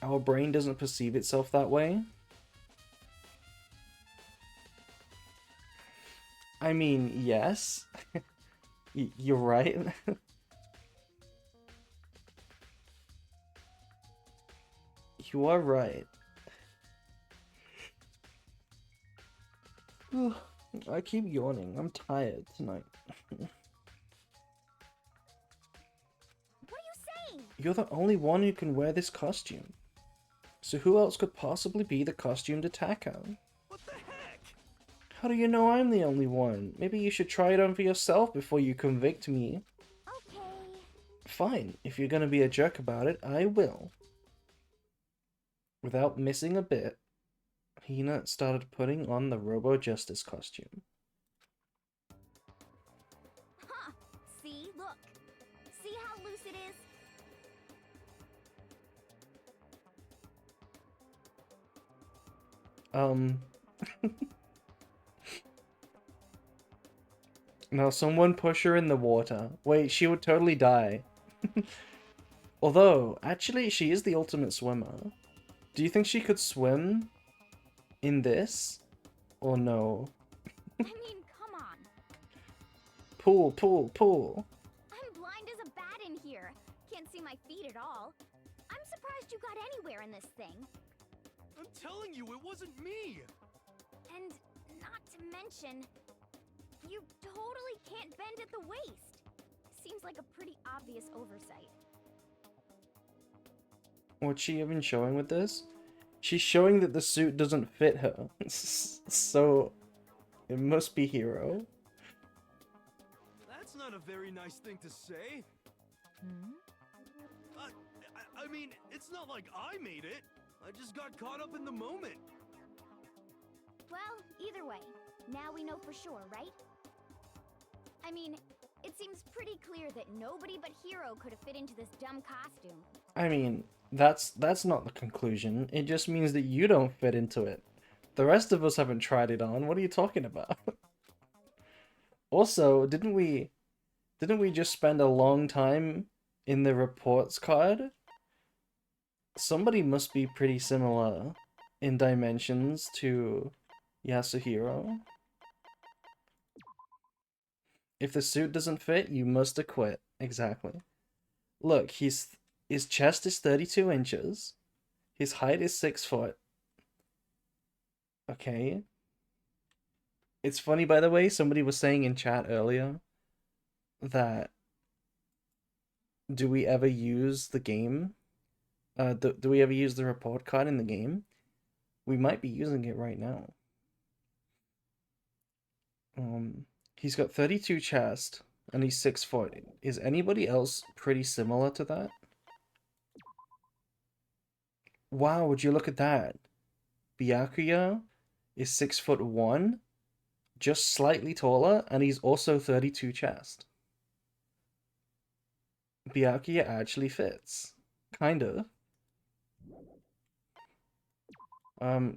Our brain doesn't perceive itself that way. I mean, yes. You're right. You are right. I keep yawning. I'm tired tonight. What are you saying? You're the only one who can wear this costume. So who else could possibly be the costumed attacker? What the heck? How do you know I'm the only one? Maybe you should try it on for yourself before you convict me. Okay. Fine, if you're gonna be a jerk about it, I will. Without missing a bit, Hina started putting on the Robo Justice costume. Huh. See? Look. See how loose it is? Now someone push her in the water. Wait, she would totally die. Although, actually, she is the ultimate swimmer. Do you think she could swim in this? Or no? I mean, come on. Pool, pool, pool. I'm blind as a bat in here. Can't see my feet at all. I'm surprised you got anywhere in this thing. I'm telling you, it wasn't me! And not to mention, you totally can't bend at the waist. Seems like a pretty obvious oversight. What's she even showing with this? She's showing that the suit doesn't fit her. So, it must be Hero. That's not a very nice thing to say. I mean, it's not like I made it. I just got caught up in the moment. Well, either way, now we know for sure, right? I mean, it seems pretty clear that nobody but Hero could have fit into this dumb costume. I mean, that's not the conclusion. It just means that you don't fit into it. The rest of us haven't tried it on. What are you talking about? Also, didn't we just spend a long time in the reports card? Somebody must be pretty similar in dimensions to Yasuhiro. If the suit doesn't fit, you must acquit. Exactly. Look, his chest is 32 inches. His height is 6 foot. Okay. It's funny, by the way, somebody was saying in chat earlier that do we ever use the game? Do we ever use the report card in the game? We might be using it right now. He's got 32 chest and he's 6 foot. Is anybody else pretty similar to that? Wow, would you look at that? Byakuya is 6'1", just slightly taller, and he's also 32 chest. Byakuya actually fits. Kind of.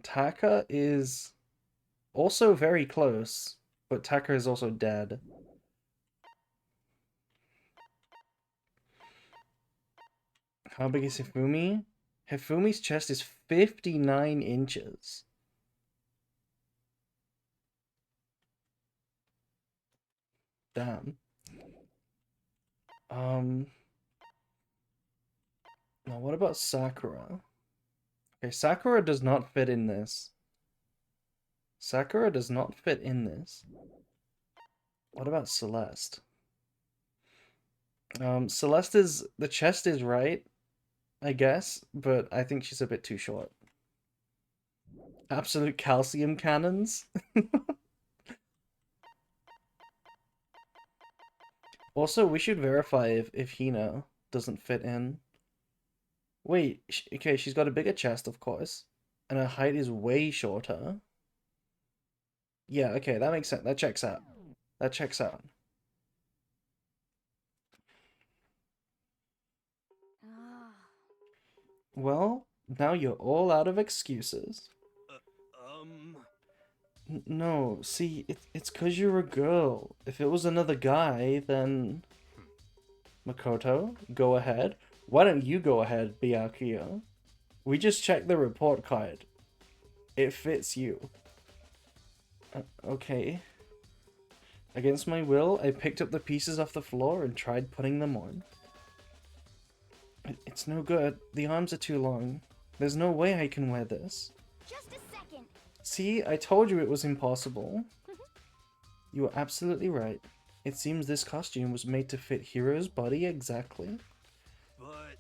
Taka is also very close, but Taka is also dead. How big is Hifumi? Hifumi's chest is 59 inches. Damn. Now what about Sakura? Okay, Sakura does not fit in this. Sakura does not fit in this. What about Celeste? Celeste is... the chest is right, I guess, but I think she's a bit too short. Absolute calcium cannons? Also, we should verify if Hina doesn't fit in. Wait, okay, she's got a bigger chest, of course, and her height is way shorter. Yeah, okay, that makes sense. That checks out. That checks out. Well, now you're all out of excuses. No, see, it's 'cause you're a girl. If it was another guy, then... Makoto, go ahead. Why don't you go ahead, Byakuya? We just checked the report card. It fits you. Okay. Against my will, I picked up the pieces off the floor and tried putting them on. It's no good. The arms are too long. There's no way I can wear this. Just a second. See, I told you it was impossible. You were absolutely right. It seems this costume was made to fit Hiro's body exactly. But...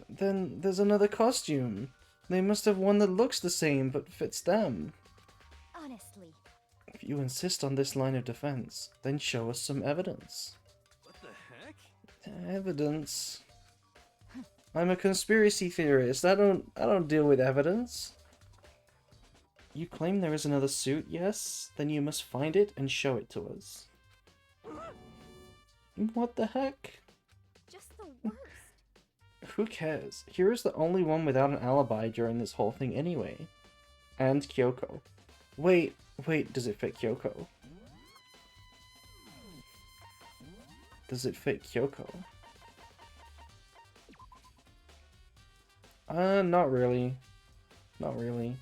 Then there's another costume. They must have one that looks the same but fits them. Honestly. If you insist on this line of defense, then show us some evidence. What the heck? Evidence? I'm a conspiracy theorist. I don't deal with evidence. You claim there is another suit, yes? Then you must find it and show it to us. What the heck? Just the worst. Who cares? Hiro's the only one without an alibi during this whole thing anyway. And Kyoko. Wait, does it fit Kyoko? Does it fit Kyoko? Not really. Not really.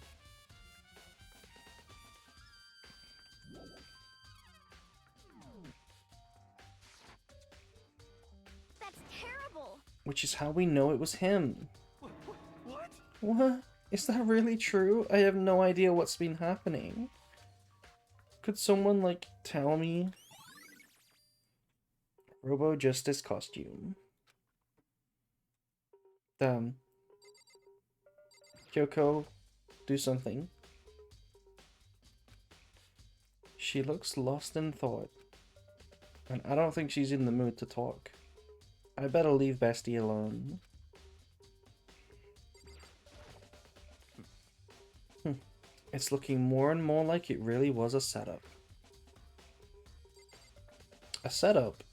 That's terrible. Which is how we know it was him. What? What? Is that really true? I have no idea what's been happening. Could someone, like, tell me? Robo Justice costume. Damn. Kyoko, do something. She looks lost in thought. And I don't think she's in the mood to talk. I better leave Bestie alone. It's looking more and more like it really was a setup. A setup?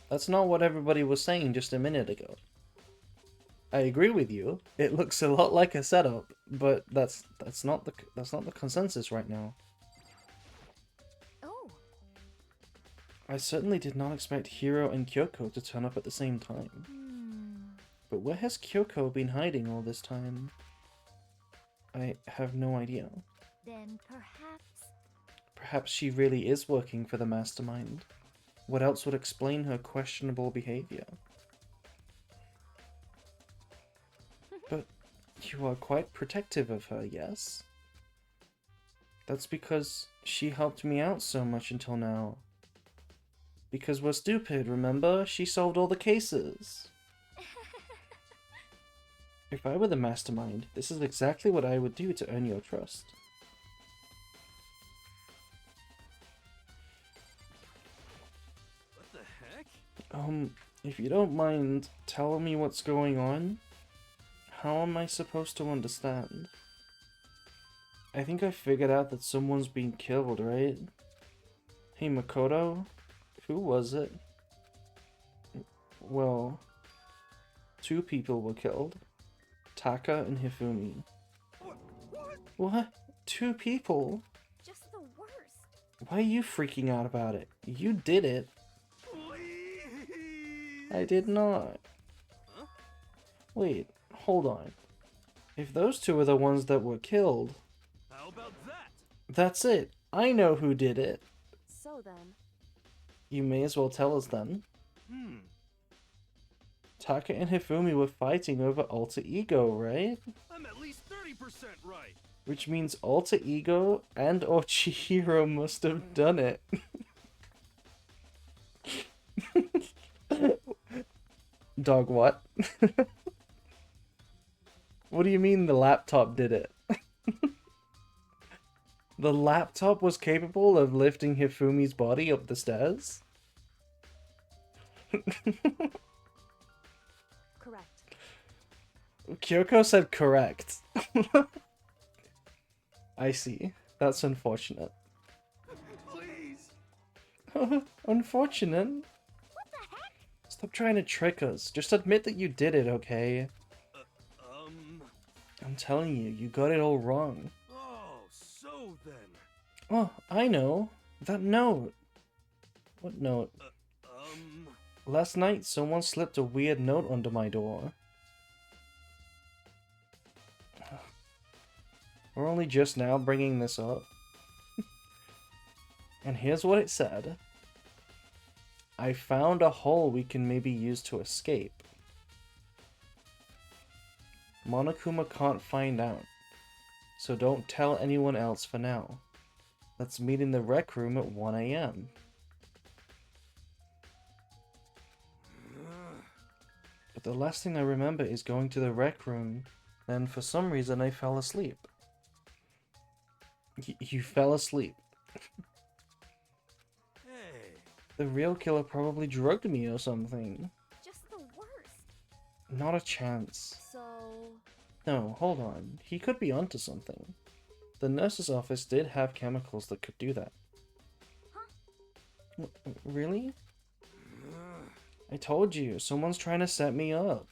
That's not what everybody was saying just a minute ago. I agree with you. It looks a lot like a setup, but that's not the consensus right now. Oh. I certainly did not expect Hiro and Kyoko to turn up at the same time. But where has Kyoko been hiding all this time? I have no idea. Then perhaps... Perhaps she really is working for the mastermind. What else would explain her questionable behavior? But you are quite protective of her, yes? That's because she helped me out so much until now. Because we're stupid, remember? She solved all the cases. If I were the mastermind, this is exactly what I would do to earn your trust. What the heck? If you don't mind telling me what's going on, how am I supposed to understand? I think I figured out that someone's been killed, right? Hey, Makoto? Who was it? Well, 2 people were killed. Taka and Hifumi. What? 2 people? Just the worst. Why are you freaking out about it? You did it. Please. I did not. Huh? Wait, hold on. If those 2 are the ones that were killed, How about that? that's it. I know who did it. So then, You may as well tell us then. Taka and Hifumi were fighting over Alter Ego, right? I'm at least 30% right. Which means Alter Ego and or Chihiro must have done it. Dog, what? What do you mean the laptop did it? The laptop was capable of lifting Hifumi's body up the stairs? correct. Kyoko said correct. I see. That's unfortunate. Please. Unfortunate? What the heck? Stop trying to trick us. Just admit that you did it, okay? I'm telling you, you got it all wrong. Oh, so then. Oh, I know. That note. What note? Last night, someone slipped a weird note under my door. We're only just now bringing this up. And here's what it said. I found a hole we can maybe use to escape. Monokuma can't find out, so don't tell anyone else for now. Let's meet in the rec room at 1 AM. But the last thing I remember is going to the rec room. Then for some reason I fell asleep. You fell asleep. Hey. The real killer probably drugged me or something. Just the worst. Not a chance. So, No, hold on. He could be onto something. The nurse's office did have chemicals that could do that. Huh? Really? I told you, someone's trying to set me up.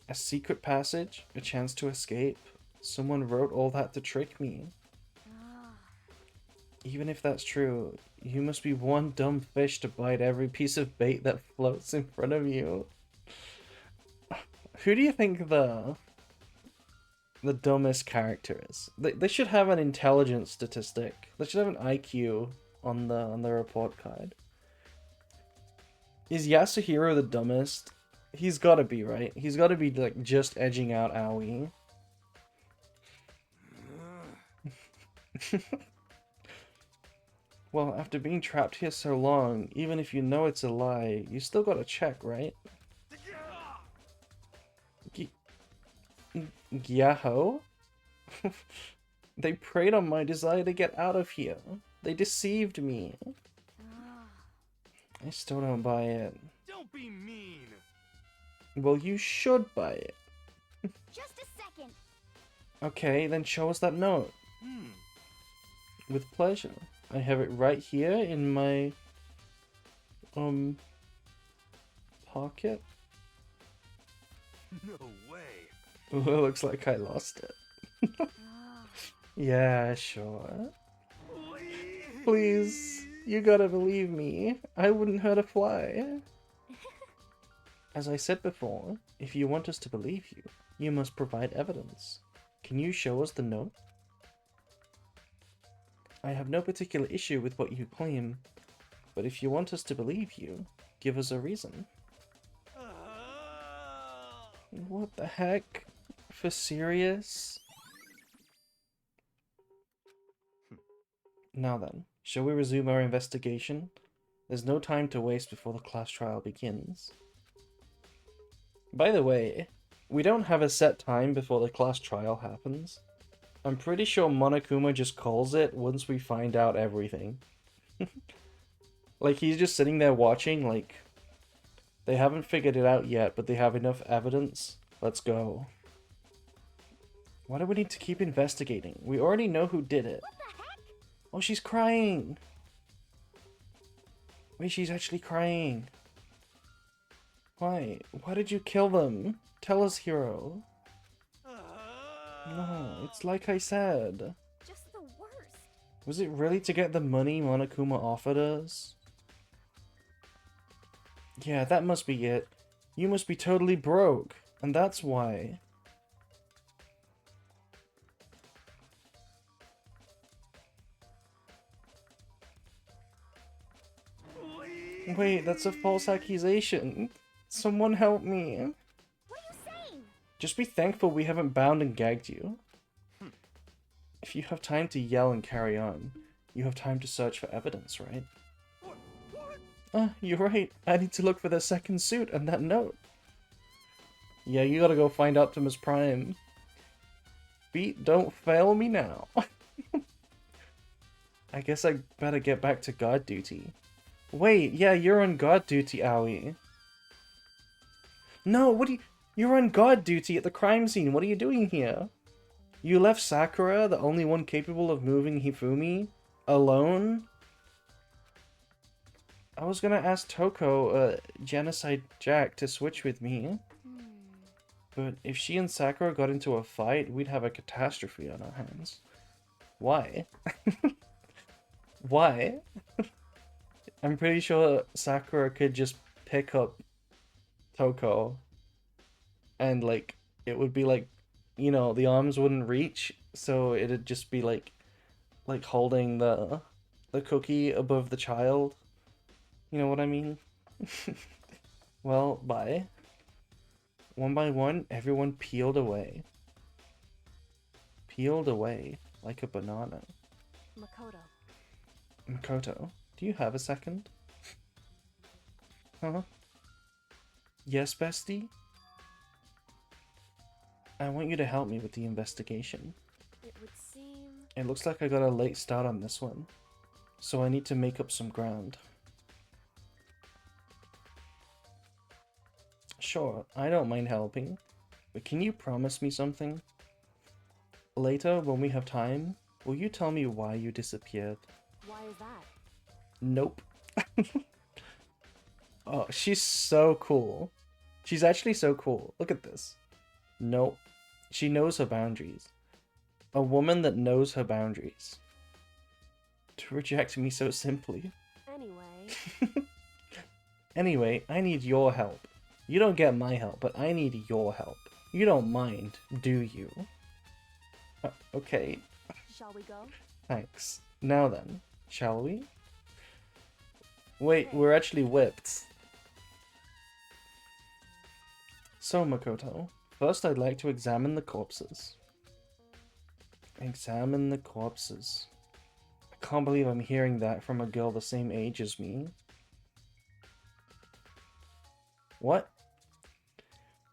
A secret passage, a chance to escape. Someone wrote all that to trick me. Ah. Even if that's true, you must be one dumb fish to bite every piece of bait that floats in front of you. Who do you think the dumbest character is? They should have an intelligence statistic. They should have an IQ on the report card. Is Yasuhiro the dumbest? He's gotta be, right? He's gotta be like just edging out Aoi. Well, after being trapped here so long, even if you know it's a lie, you still gotta check, right? Gyaho? They preyed on my desire to get out of here. They deceived me. Ah. I still don't buy it. Don't be mean. Well, you should buy it. Just a second. Okay, then show us that note. With pleasure. I have it right here in my pocket. No way. Oh, looks like I lost it. Ah. Yeah, sure. Please, you gotta believe me. I wouldn't hurt a fly. As I said before, if you want us to believe you, you must provide evidence. Can you show us the note? I have no particular issue with what you claim, but if you want us to believe you, give us a reason. What the heck? For serious? Now then, shall we resume our investigation? There's no time to waste before the class trial begins. By the way, we don't have a set time before the class trial happens. I'm pretty sure Monokuma just calls it once we find out everything. Like, he's just sitting there watching, like, they haven't figured it out yet, but they have enough evidence. Let's go. Why do we need to keep investigating? We already know who did it. What the heck? Oh, she's crying. Wait, she's actually crying. Why? Why did you kill them? Tell us, Hero. No, it's like I said. Just the worst. Was it really to get the money Monokuma offered us? Yeah, that must be it. You must be totally broke, and that's why. Wait, that's a false accusation. Someone help me. What are you saying? Just be thankful we haven't bound and gagged you. If you have time to yell and carry on, you have time to search for evidence, right? What? You're right. I need to look for the second suit and that note. Yeah, you gotta go find Optimus Prime. Beat, don't fail me now. I guess I better get back to guard duty. Wait, yeah, you're on guard duty, Aoi. No, what are you... You're on guard duty at the crime scene. What are you doing here? You left Sakura, the only one capable of moving Hifumi, alone? I was gonna ask Toko, Genocide Jack, to switch with me. But if she and Sakura got into a fight, we'd have a catastrophe on our hands. Why? Why? I'm pretty sure Sakura could just pick up Toko and, like, it would be like, you know, the arms wouldn't reach, so it'd just be like holding the cookie above the child. You know what I mean? Well, bye. One by one, everyone peeled away. Peeled away like a banana. Makoto. Makoto, do you have a second? Huh? Yes, bestie? I want you to help me with the investigation. It would seem... It looks like I got a late start on this one, so I need to make up some ground. Sure, I don't mind helping, but can you promise me something? Later, when we have time, will you tell me why you disappeared? Why is that? Nope. Oh, she's so cool. She's actually so cool. Look at this. Nope. She knows her boundaries. A woman that knows her boundaries. To reject me so simply. Anyway... Anyway, I need your help. You don't get my help, but I need your help. You don't mind, do you? Okay. Shall we go? Thanks. Now then, shall we? Wait, Okay. we're actually whipped. So, Makoto, first I'd like to examine the corpses. Examine the corpses. I can't believe I'm hearing that from a girl the same age as me. What?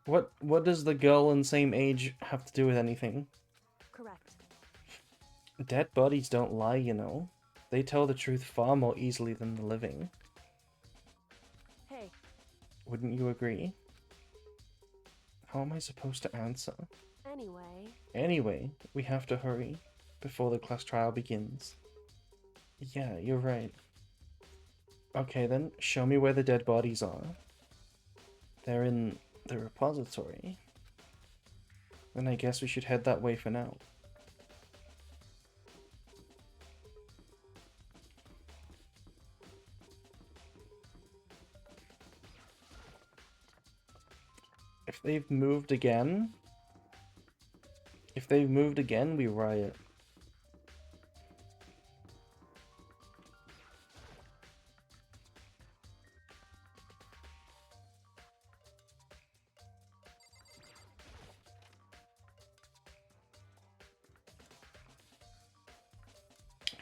What does the girl in the same age have to do with anything? Correct. Dead bodies don't lie, you know. They tell the truth far more easily than the living. Hey, Wouldn't you agree? How am I supposed to answer? anyway... Anyway, we have to hurry before the class trial begins. Yeah, you're right. Okay then, show me where the dead bodies are. They're in the repository. Then I guess we should head that way for now. If they've moved again... If they've moved again, we riot.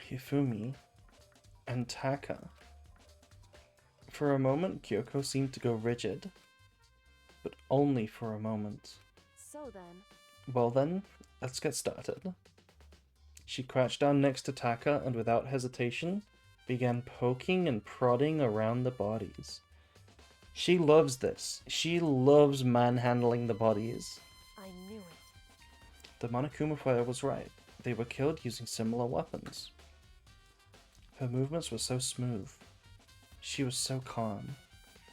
Hifumi and Taka. For a moment, Kyoko seemed to go rigid. But only for a moment. So then... Well then, let's get started. She crouched down next to Taka and without hesitation began poking and prodding around the bodies. She loves this. She loves manhandling the bodies. I knew it. The Monokuma player was right. They were killed using similar weapons. Her movements were so smooth. She was so calm.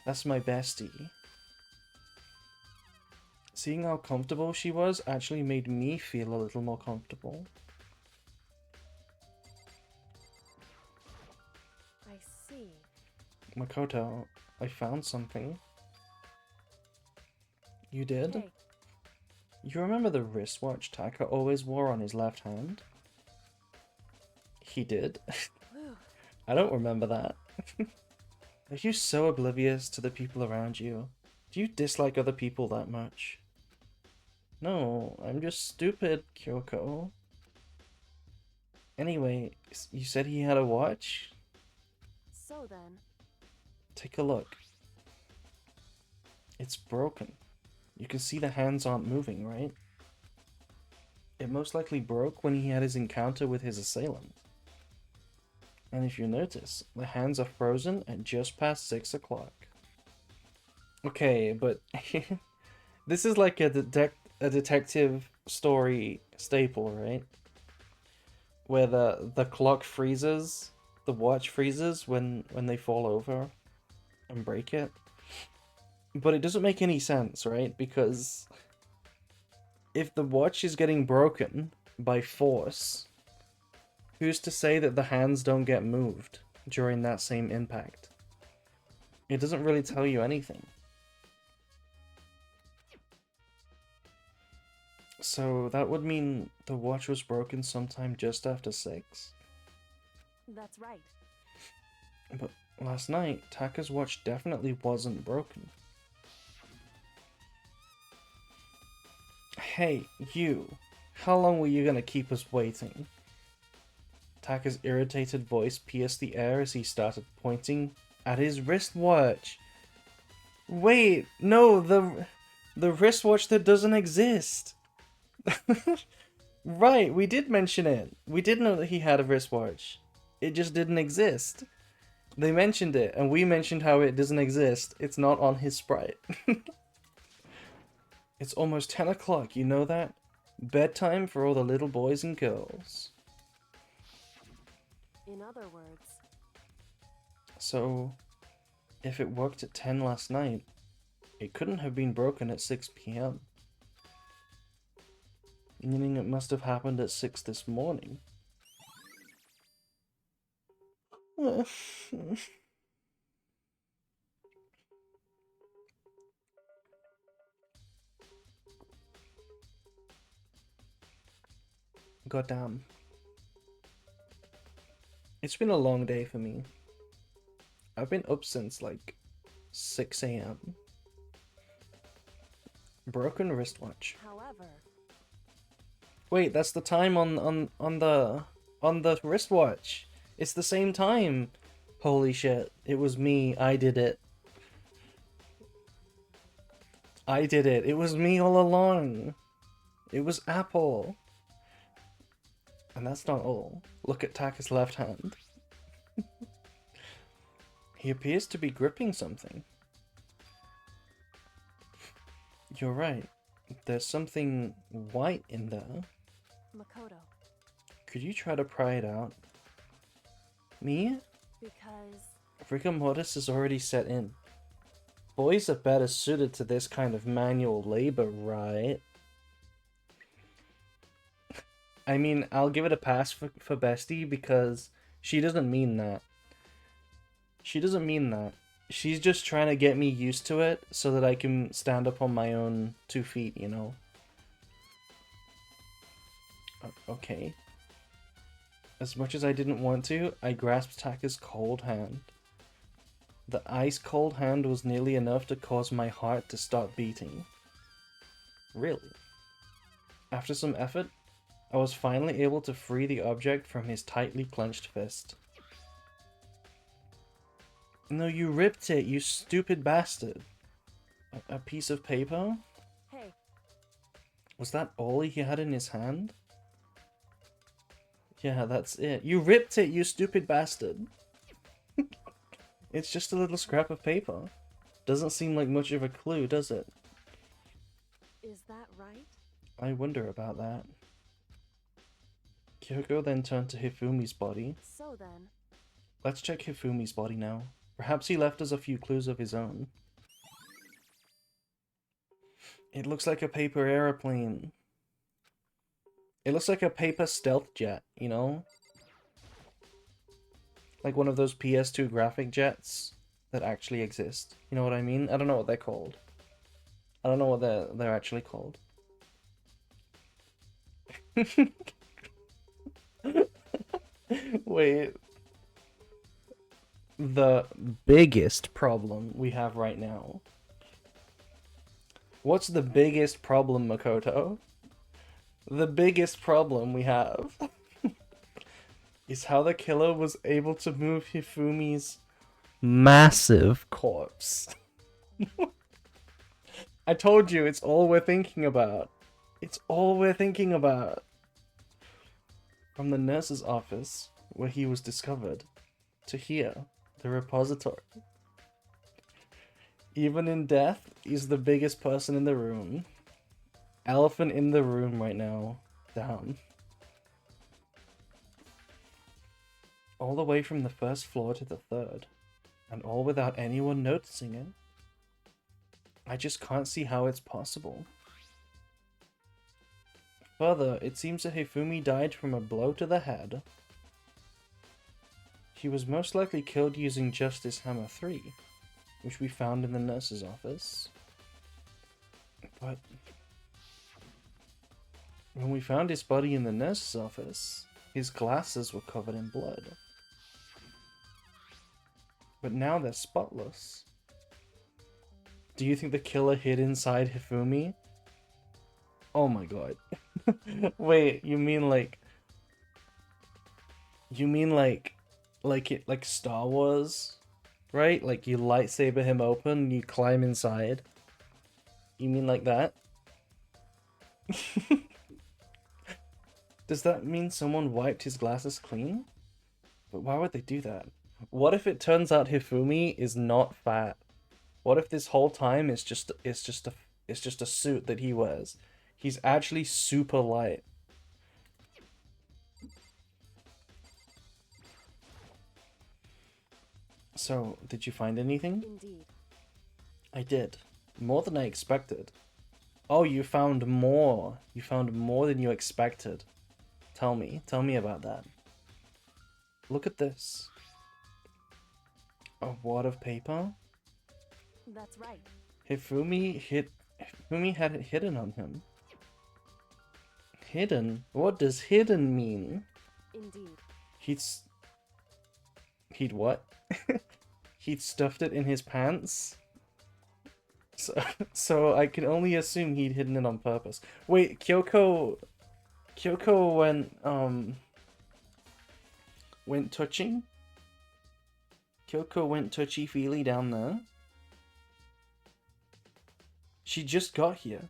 That's my bestie. Seeing how comfortable she was actually made me feel a little more comfortable. I see. Makoto, I found something. You did? Hey, You remember the wristwatch Taka always wore on his left hand? He did. whew. I don't remember that. Are you so oblivious to the people around you? Do you dislike other people that much? No, I'm just stupid, Kyoko. Anyway, you said he had a watch? So then... Take a look. It's broken. You can see the hands aren't moving, right? It most likely broke when he had his encounter with his assailant. And if you notice, the hands are frozen at just past 6 o'clock. Okay, but this is like a detective story staple, right? Where the clock freezes, the watch freezes when they fall over and break it. But it doesn't make any sense, right? Because if the watch is getting broken by force, who's to say that the hands don't get moved during that same impact? It doesn't really tell you anything. So that would mean the watch was broken sometime just after 6? That's right. But last night, Taka's watch definitely wasn't broken. Hey, you! How long were you gonna keep us waiting? Taka's irritated voice pierced the air as he started pointing at his wristwatch. Wait, no, the wristwatch that doesn't exist. Right, we did mention it. We did know that he had a wristwatch. It just didn't exist. They mentioned it, and we mentioned how it doesn't exist. It's not on his sprite. It's almost 10 o'clock, you know that? Bedtime for all the little boys and girls. In other words, So, if it worked at 10 last night, it couldn't have been broken at 6 p.m. Meaning it must have happened at 6 this morning. Goddamn. It's been a long day for me. I've been up since like 6 a.m. Broken wristwatch. however, Wait, that's the time on the wristwatch. It's the same time. Holy shit. It was me. I did it. I did it. It was me all along. It was Apple. And that's not all. Look at Taka's left hand. He appears to be gripping something. You're right. There's something white in there. Makoto, Could you try to pry it out? Me? because Rigor mortis is already set in. Boys are better suited to this kind of manual labor, right? I mean, I'll give it a pass for Bestie because she doesn't mean that. She doesn't mean that. She's just trying to get me used to it so that I can stand up on my own 2 feet, you know? Okay. As much as I didn't want to, I grasped Taka's cold hand. The ice-cold hand was nearly enough to cause my heart to stop beating. Really? After some effort, I was finally able to free the object from his tightly clenched fist. No, you ripped it, you stupid bastard. A piece of paper? hey, Was that all he had in his hand? Yeah, that's it. You ripped it, you stupid bastard. It's just a little scrap of paper. Doesn't seem like much of a clue, does it? is that right? I wonder about that. Kyoko then turned to Hifumi's body. So then, Let's check Hifumi's body now. Perhaps he left us a few clues of his own. It looks like a paper aeroplane. It looks like a paper stealth jet, you know? Like one of those PS2 graphic jets that actually exist. You know what I mean? I don't know what they're called. I don't know what they're actually called. Wait. The biggest problem we have right now. What's the biggest problem, Makoto? The biggest problem we have is how the killer was able to move Hifumi's massive corpse. I told you, it's all we're thinking about. It's all we're thinking about. From the nurse's office, where he was discovered, to here, the repository. Even in death, he's the biggest person in the room. Elephant in the room right now. Down. All the way from the first floor to the third. And all without anyone noticing it. I just can't see how it's possible. Further, it seems that Hifumi died from a blow to the head. He was most likely killed using Justice Hammer 3, which we found in the nurse's office. But when we found his body in the nurse's office, his glasses were covered in blood. But now they're spotless. Do you think the killer hid inside Hifumi? Oh my god. Wait, you mean like... You mean like Star Wars? right? Like you lightsaber him open, you climb inside. You mean like that? Does that mean someone wiped his glasses clean? But why would they do that? What if it turns out Hifumi is not fat? What if this whole time it's just a suit that he wears? He's actually super light. So, did you find anything? Indeed. I did. More than I expected. Oh, you found more. You found more than you expected. Tell me about that. Look at this. A wad of paper? That's right. Hifumi had it hidden on him. Hidden? What does hidden mean? Indeed. He'd what? He'd stuffed it in his pants? So I can only assume he'd hidden it on purpose. Wait, Kyoko went touching? Kyoko went touchy-feely down there? She just got here.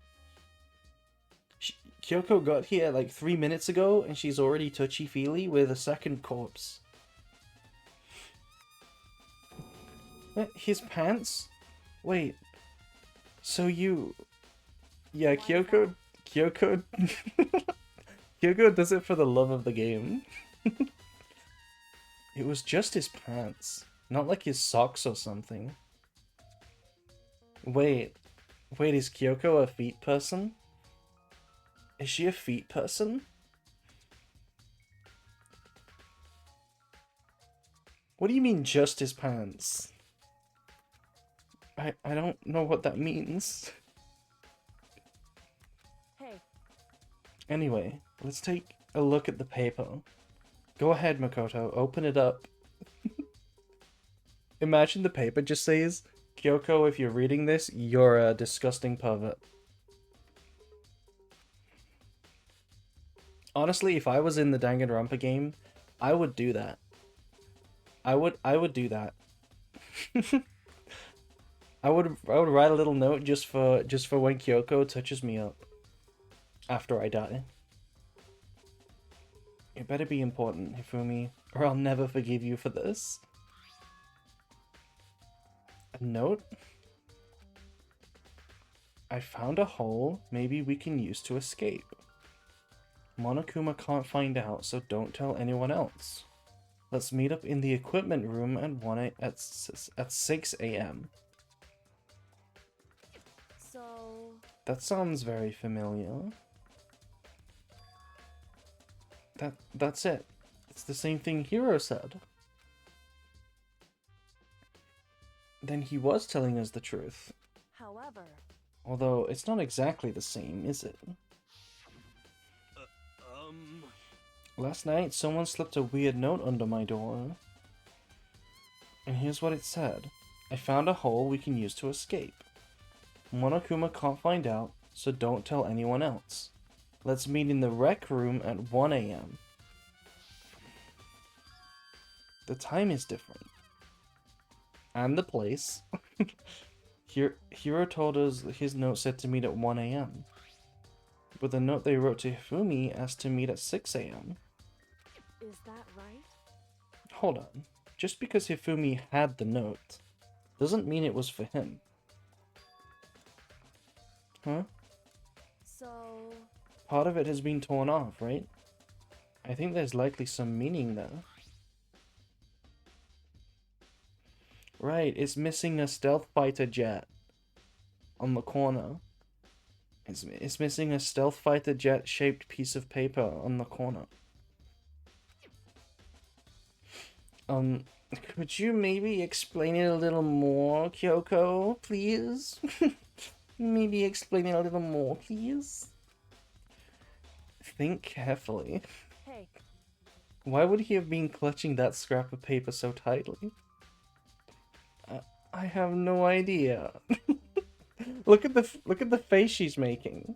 Kyoko got here like 3 minutes ago and she's already touchy-feely with a second corpse. What? His pants? Wait. So you... Yeah, Kyoko... Kyoko does it for the love of the game. It was just his pants. Not like his socks or something. Wait, is Kyoko a feet person? Is she a feet person? What do you mean just his pants? I don't know what that means. Hey. Anyway, let's take a look at the paper. Go ahead, Makoto, open it up. Imagine the paper just says, Kyoko, if you're reading this, you're a disgusting pervert. Honestly, if I was in the Danganronpa game, I would do that. I would do that. I would write a little note just for when Kyoko touches me up after I die. It better be important, Hifumi, or I'll never forgive you for this. A note? I found a hole maybe we can use to escape. Monokuma can't find out, so don't tell anyone else. Let's meet up in the equipment room at 6 a.m. So... That sounds very familiar. That's it. It's the same thing Hiro said. Then he was telling us the truth. However... Although, it's not exactly the same, is it? Last night, someone slipped a weird note under my door. And here's what it said. I found a hole we can use to escape. Monokuma can't find out, so don't tell anyone else. Let's meet in the rec room at 1 a.m. The time is different. And the place. Hiro told us his note said to meet at 1 a.m. But the note they wrote to Hifumi asked to meet at 6 a.m. Is that right? Hold on. Just because Hifumi had the note doesn't mean it was for him. Huh? So... Part of it has been torn off, right? I think there's likely some meaning there. Right, it's missing a stealth fighter jet on the corner. It's missing a stealth fighter jet shaped piece of paper on the corner. Could you maybe explain it a little more, Kyoko, please? Maybe explain it a little more, please? Think carefully. Hey. Why would he have been clutching that scrap of paper so tightly? I have no idea. Look at the face she's making.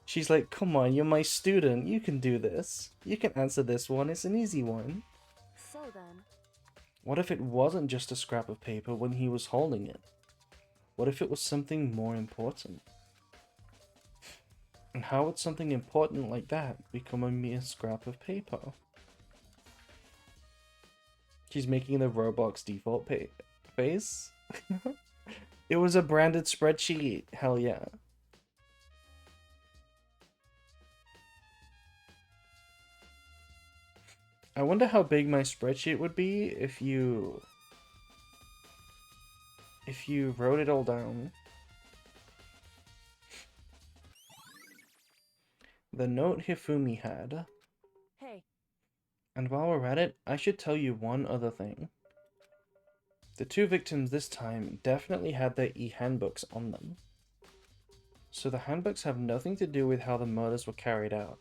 She's like, come on, you're my student. You can do this. You can answer this one. It's an easy one. So then... What if it wasn't just a scrap of paper when he was holding it? What if it was something more important? And how would something important like that become a mere scrap of paper? She's making the Roblox default face. It was a branded spreadsheet. Hell yeah. I wonder how big my spreadsheet would be if you wrote it all down. The note Hifumi had. Hey, And while we're at it, I should tell you one other thing. The two victims this time definitely had their e-handbooks on them. So the handbooks have nothing to do with how the murders were carried out.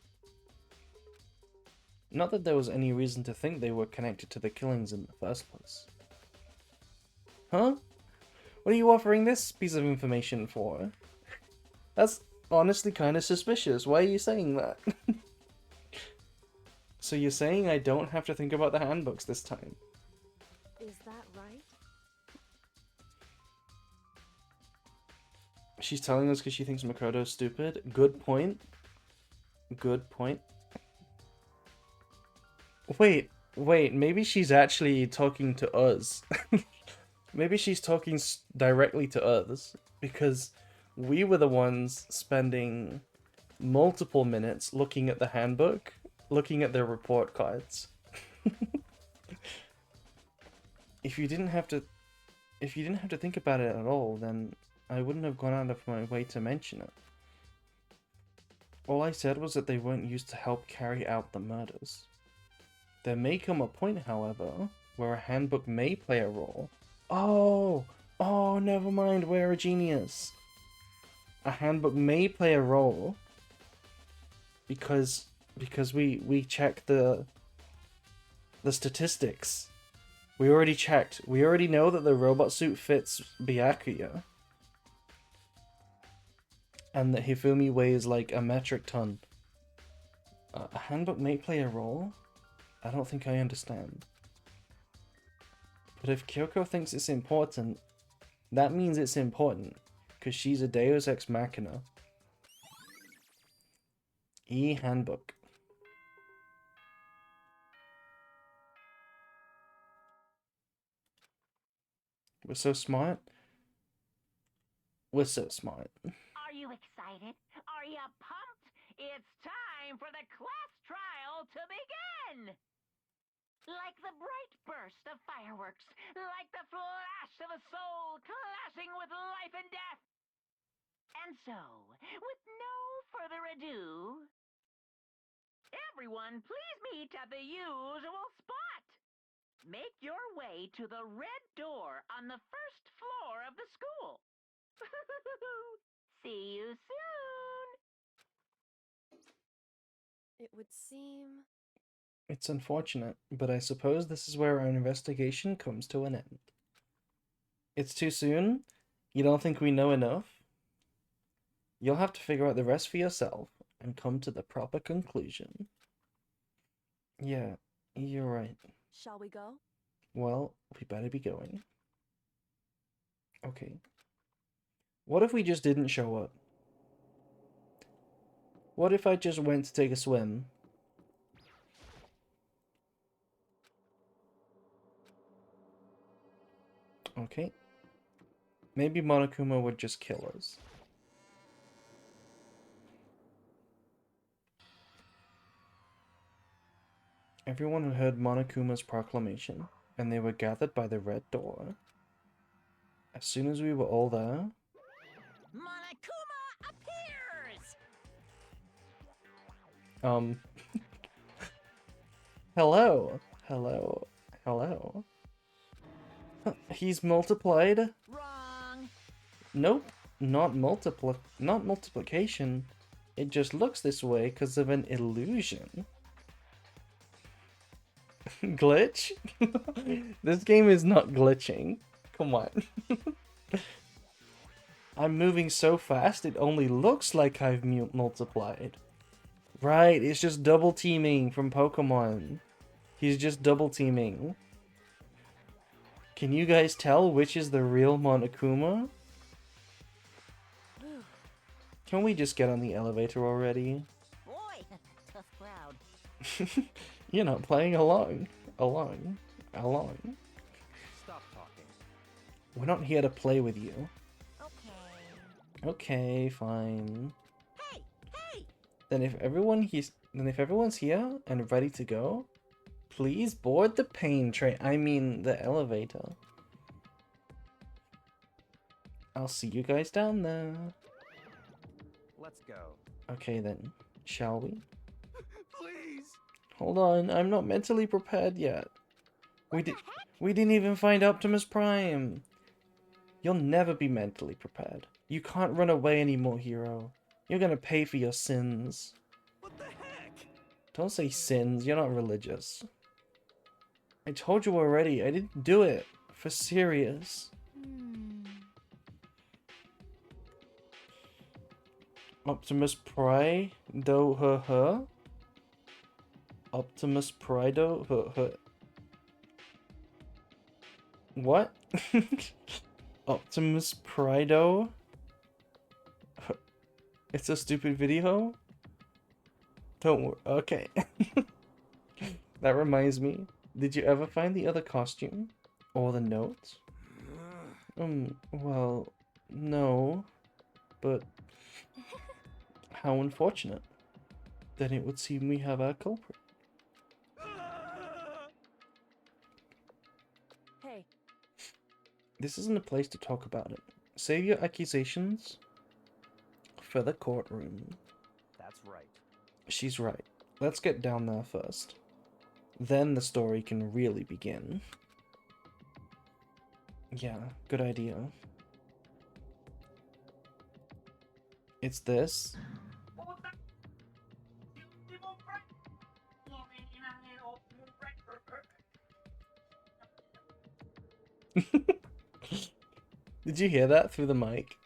Not that there was any reason to think they were connected to the killings in the first place. Huh? What are you offering this piece of information for? That's honestly kind of suspicious. Why are you saying that? So you're saying I don't have to think about the handbooks this time? is that right? She's telling us because she thinks Makoto's stupid. Good point. Good point. Wait, maybe she's actually talking to us. Maybe she's talking directly to us, because we were the ones spending multiple minutes looking at the handbook, looking at their report cards. If you didn't have to think about it at all, then I wouldn't have gone out of my way to mention it. All I said was that they weren't used to help carry out the murders. There may come a point, however, where a handbook may play a role. Oh, never mind, we're a genius. A handbook may play a role because we checked the statistics. We already checked. We already know that the robot suit fits Byakuya. And that Hifumi weighs like a metric ton. A handbook may play a role? I don't think I understand. But if Kyoko thinks it's important, that means it's important, because she's a Deus Ex Machina. E-handbook. We're so smart. We're so smart. Are you excited? Are you pumped? It's time for the class trial to begin! Like the bright burst of fireworks, like the flash of a soul clashing with life and death. And so, with no further ado, everyone please meet at the usual spot. Make your way to the red door on the first floor of the school. See you soon! It would seem... It's unfortunate, but I suppose this is where our investigation comes to an end. It's too soon? You don't think we know enough? You'll have to figure out the rest for yourself and come to the proper conclusion. Yeah, you're right. Shall we go? Well, we better be going. Okay. What if we just didn't show up? What if I just went to take a swim? Okay. Maybe Monokuma would just kill us. Everyone heard Monokuma's proclamation, and they were gathered by the red door. As soon as we were all there... Monokuma appears! Hello. Hello. Hello. He's multiplied? Wrong! Nope. Not multiplication. It just looks this way because of an illusion. Glitch? This game is not glitching. Come on. I'm moving so fast it only looks like I've multiplied. Right, it's just double teaming from Pokemon. He's just double teaming. Can you guys tell which is the real Monokuma? Can we just get on the elevator already? Boy, tough crowd. You're not playing along. Stop talking. We're not here to play with you. Okay. Okay, fine. Hey, hey! Then if everyone's here and ready to go, please board the pain train. I mean the elevator. I'll see you guys down there. Let's go. Okay then, shall we? Please. Hold on, I'm not mentally prepared yet. We didn't even find Optimus Prime. You'll never be mentally prepared. You can't run away anymore, hero. You're gonna pay for your sins. What the heck? Don't say sins, you're not religious. I told you already, I didn't do it. For serious. Optimus Prime, do her. Optimus Prido, her. What? Optimus Prido? It's a stupid video? Don't worry. Okay. That reminds me. Did you ever find the other costume? Or the notes? Well, no. But how unfortunate. Then it would seem we have our culprit. Hey, This isn't a place to talk about it. Save your accusations for the courtroom. That's right. She's right. Let's get down there first. Then the story can really begin. Yeah, good idea. It's this. Did you hear that through the mic?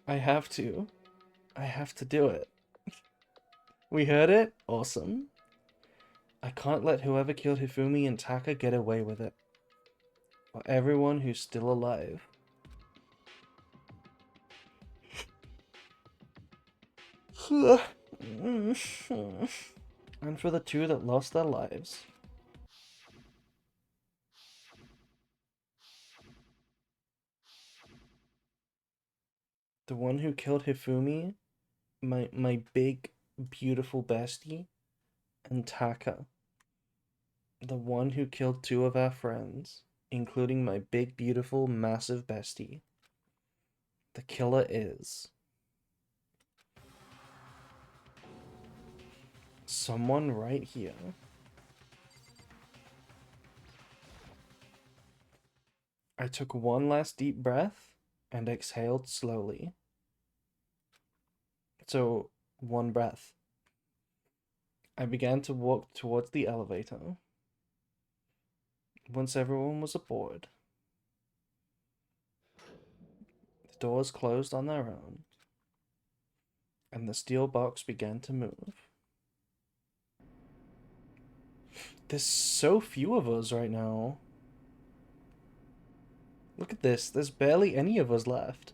I have to. I have to do it. We heard it? Awesome. I can't let whoever killed Hifumi and Taka get away with it. Or everyone who's still alive. And for the two that lost their lives. The one who killed Hifumi, my big, beautiful bestie, and Taka. The one who killed two of our friends, including my big, beautiful, massive bestie. The killer is... someone right here. I took one last deep breath and exhaled slowly. So, one breath. I began to walk towards the elevator. Once everyone was aboard, the doors closed on their own, and the steel box began to move. There's so few of us right now. Look at this, there's barely any of us left.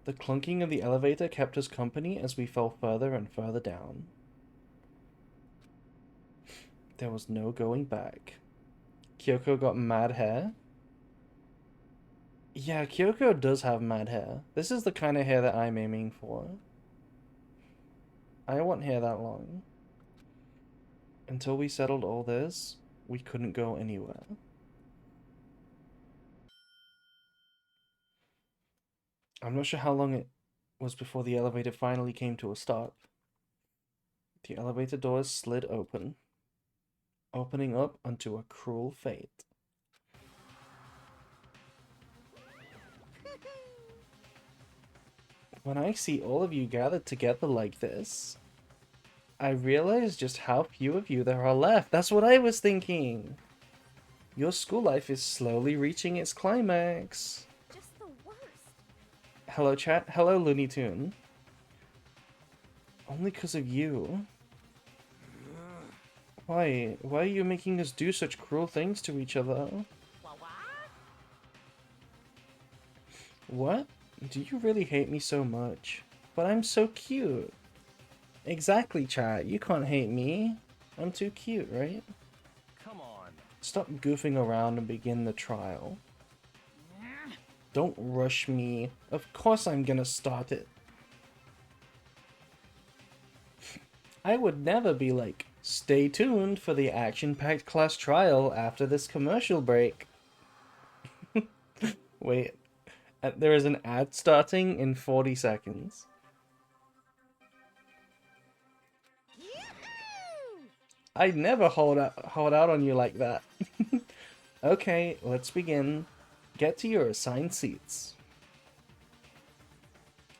The clunking of the elevator kept us company as we fell further and further down. There was no going back. Kyoko got mad hair. Yeah, Kyoko does have mad hair. This is the kind of hair that I'm aiming for. I want hair that long. Until we settled all this, we couldn't go anywhere. I'm not sure how long it was before the elevator finally came to a stop. The elevator doors slid open, opening up onto a cruel fate. When I see all of you gathered together like this, I realize just how few of you there are left. That's what I was thinking. Your school life is slowly reaching its climax. Just the worst. Hello, chat. Hello, Looney Tune. Only because of you. Why? Why are you making us do such cruel things to each other? What? What? Do you really hate me so much? But I'm so cute. Exactly, chat. You can't hate me. I'm too cute, right? Come on. Stop goofing around and begin the trial. Don't rush me. Of course I'm gonna start it. I would never be like, stay tuned for the action-packed class trial after this commercial break. Wait, there is an ad starting in 40 seconds. Yoo-hoo! I'd never hold out on you like that. Okay, let's begin. Get to your assigned seats.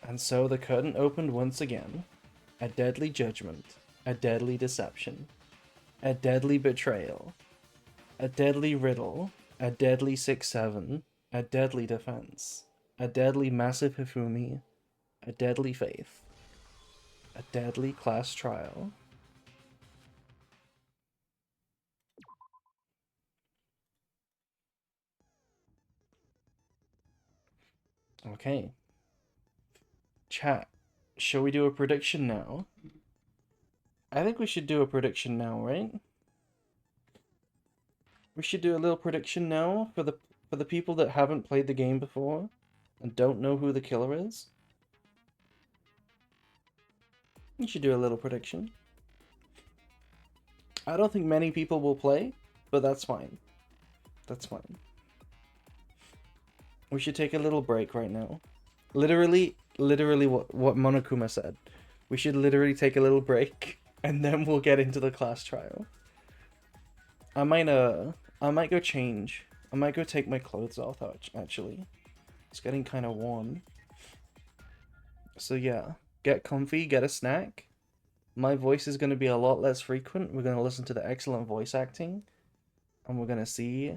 And so the curtain opened once again. A deadly judgment, a deadly deception, a deadly betrayal, a deadly riddle, a deadly 6-7, a deadly defense, a deadly massive Hifumi, a deadly faith, a deadly class trial. Okay. Chat, shall we do a prediction now? I think we should do a prediction now, right? We should do a little prediction now for the people that haven't played the game before and don't know who the killer is. We should do a little prediction. I don't think many people will play, but that's fine. That's fine. We should take a little break right now. Literally what Monokuma said. We should literally take a little break and then we'll get into the class trial. I might go change. I might go take my clothes off actually. It's getting kind of warm. So yeah, get comfy, get a snack. My voice is going to be a lot less frequent. We're going to listen to the excellent voice acting. And we're going to see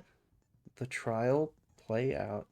the trial play out.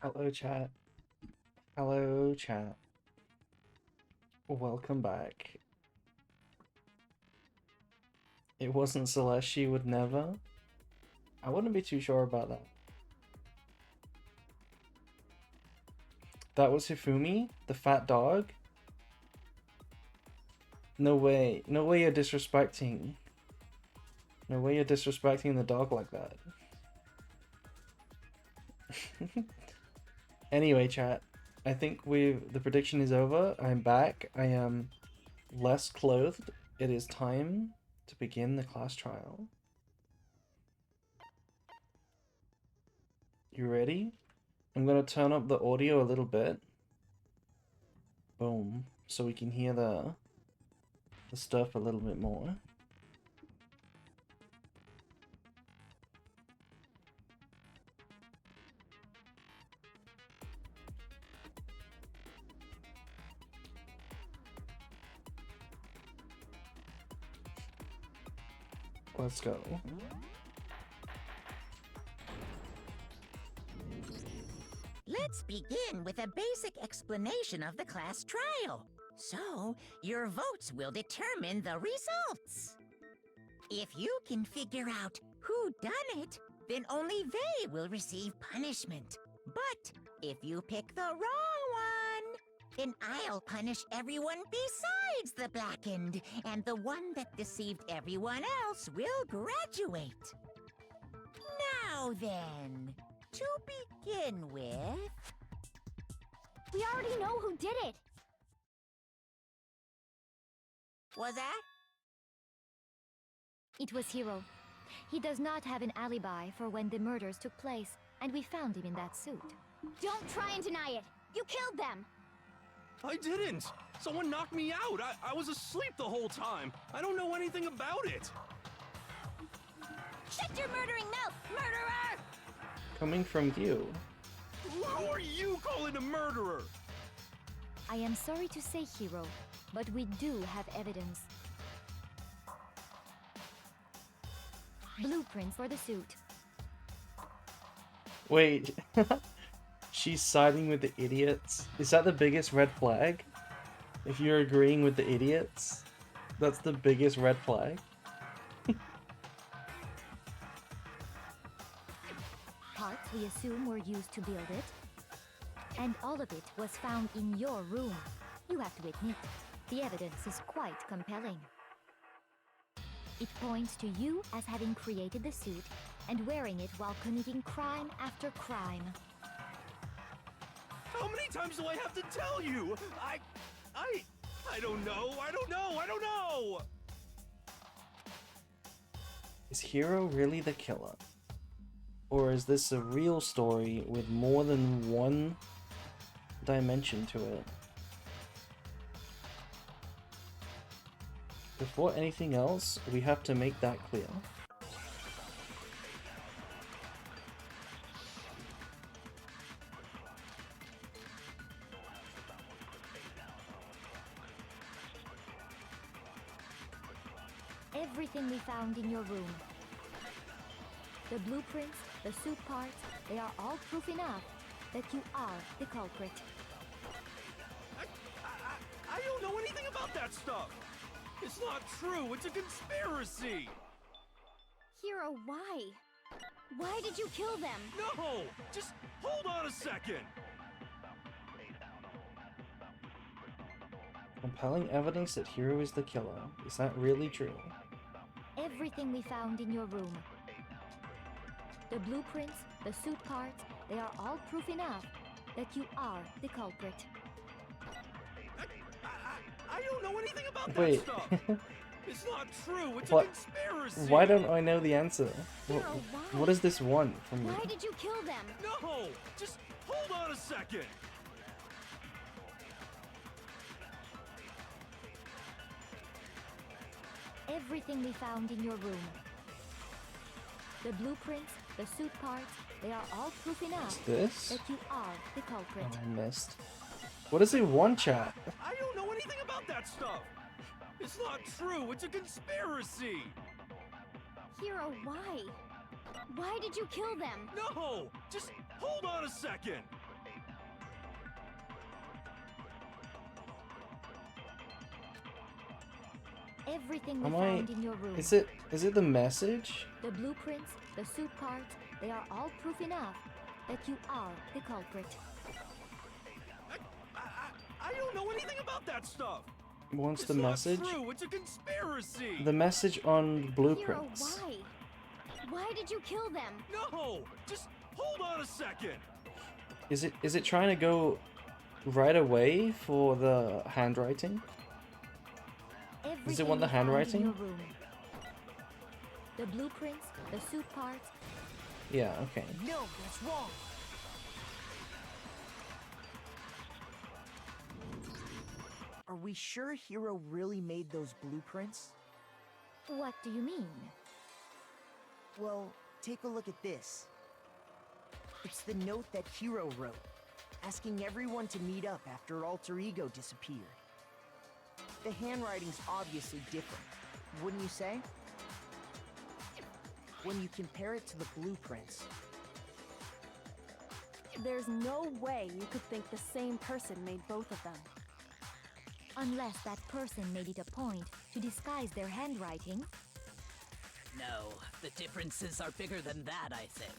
Hello, chat. Hello, chat. Welcome back. It wasn't Celeste, she would never. I wouldn't be too sure about that. That was Hifumi, the fat dog? No way. No way you're disrespecting. No way you're disrespecting the dog like that. Anyway, chat. I think the prediction is over. I'm back. I am less clothed. It is time to begin the class trial. You ready? I'm gonna turn up the audio a little bit. Boom. So we can hear the stuff a little bit more. Let's go. Let's begin with a basic explanation of the class trial. So, your votes will determine the results. If you can figure out who done it, then only they will receive punishment. But if you pick the wrong one, then I'll punish everyone besides the blackened, and the one that deceived everyone else will graduate. Now then, to begin with... We already know who did it! Was that? It was Hiro. He does not have an alibi for when the murders took place, and we found him in that suit. Don't try and deny it! You killed them! I didn't! Someone knocked me out! I was asleep the whole time! I don't know anything about it! Shut your murdering mouth, murderer! Coming from you. Who are you calling a murderer? I am sorry to say, Hiro, but we do have evidence. Blueprints for the suit. Wait. She's siding with the idiots? Is that the biggest red flag? If you're agreeing with the idiots, that's the biggest red flag? Parts we assume were used to build it. And all of it was found in your room. You have to admit, the evidence is quite compelling. It points to you as having created the suit and wearing it while committing crime after crime. How many times do I have to tell you? I don't know, I don't know! Is Hiro really the killer? Or is this a real story with more than one dimension to it? Before anything else, we have to make that clear. Everything we found in your room. The blueprints, the suit parts, they are all proof enough that you are the culprit. I don't know anything about that stuff! It's not true, it's a conspiracy! Hiro, why? Why did you kill them? No! Just hold on a second! Compelling evidence that Hiro is the killer. Is that really true? Everything we found in your room. The blueprints, the suit parts, they are all proof enough that you are the culprit. I don't know anything about Wait. that stuff! It's not true, it's What? a conspiracy! Why don't I know the answer? Hiro, What, why? what does this want from me? Why did you kill them? No! Just hold on a second! Everything we found in your room. The blueprints, the suit parts, they are all proof enough This? that you are the culprit. Oh, I missed. What does it want, chat? I don't know anything about that stuff! It's not true, it's a conspiracy! Hiro, why? Why did you kill them? No! Just hold on a second! Everything we Am found in your room. Is it the message? The blueprints, the suit parts, they are all proof enough that you are the culprit. I don't know anything about that stuff. What's It's the not message? true. It's a conspiracy. The message on Hero, blueprints. why? Why did you kill them? No, just hold on a second. Is it trying to go right away for the handwriting? Everything Does it want the we found in handwriting? your room. The blueprints, the suit parts, Yeah, okay. No, that's wrong. Are we sure Hero really made those blueprints? what do you mean? Well, take a look at this. It's the note that Hero wrote, asking everyone to meet up after Alter Ego disappeared. The handwriting's obviously different, wouldn't you say? When you compare it to the blueprints. There's no way you could think the same person made both of them. Unless that person made it a point to disguise their handwriting. No, the differences are bigger than that, I think.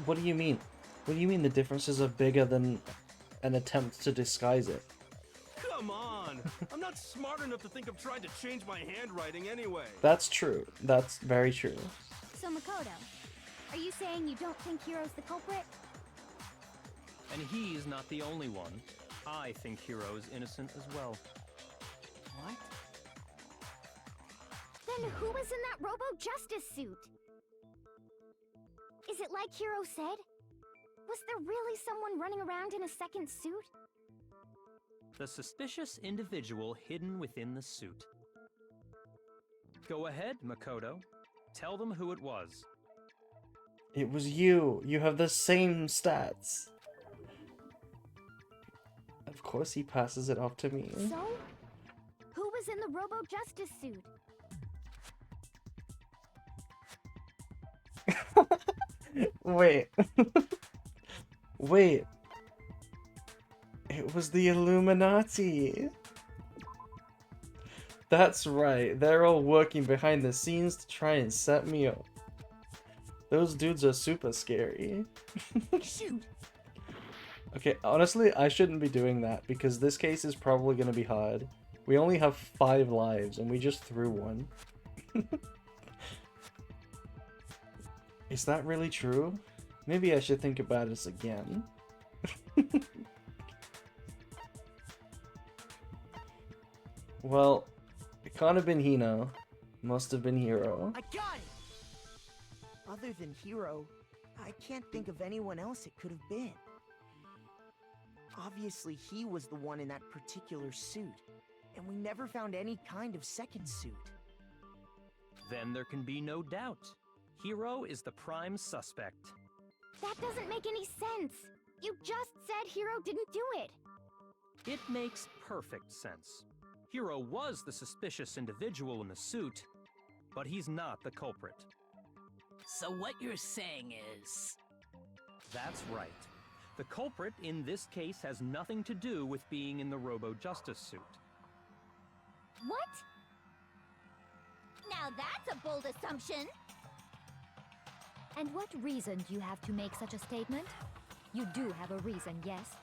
What do you mean? What do you mean the differences are bigger than an attempt to disguise it? Come on. I'm not smart enough to think of trying to change my handwriting anyway. That's true. That's very true. So Makoto, are you saying you don't think Hero's the culprit? And he's not the only one. I think Hero is innocent as well. What? Then who was in that Robo-Justice suit? Is it like Hero said? Was there really someone running around in a second suit? The suspicious individual hidden within the suit. Go ahead, Makoto. Tell them who it was. It was you. You have the same stats. Of course he passes it off to me. So? Who was in the Robo-Justice suit? Wait. Wait. It was the Illuminati. That's right. They're all working behind the scenes to try and set me up. Those dudes are super scary. Shoot! Okay, honestly, I shouldn't be doing that because this case is probably going to be hard. We only have 5 lives and we just threw one. Is that really true? Maybe I should think about this again. Well, it can't have been Hino. Must have been Hero. I got it! Other than Hero, I can't think of anyone else it could have been. Obviously, he was the one in that particular suit, and we never found any kind of second suit. Then there can be no doubt. Hero is the prime suspect. That doesn't make any sense. You just said Hero didn't do it. It makes perfect sense. Hero was the suspicious individual in the suit, but he's not the culprit. So what you're saying is... That's right. The culprit in this case has nothing to do with being in the Robo-Justice suit. What? Now that's a bold assumption. And what reason do you have to make such a statement? You do have a reason, yes?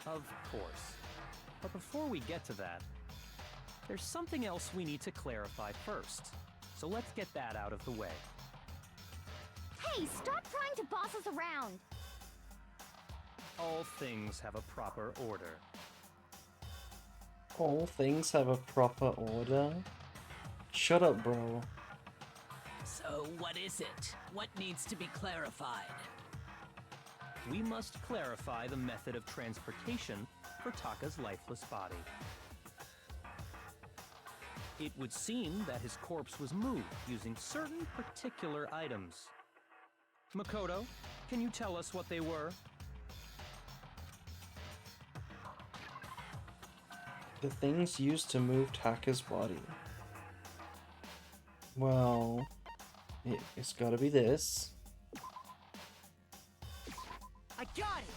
Of course. But before we get to that, there's something else we need to clarify first. So let's get that out of the way. Hey, stop trying to boss us around. All things have a proper order. All things have a proper order? Shut up, bro. So what is it? What needs to be clarified? We must clarify the method of transportation for Taka's lifeless body. It would seem that his corpse was moved using certain particular items. Makoto, can you tell us what they were? The things used to move Taka's body. Well, it's gotta be this. I got it!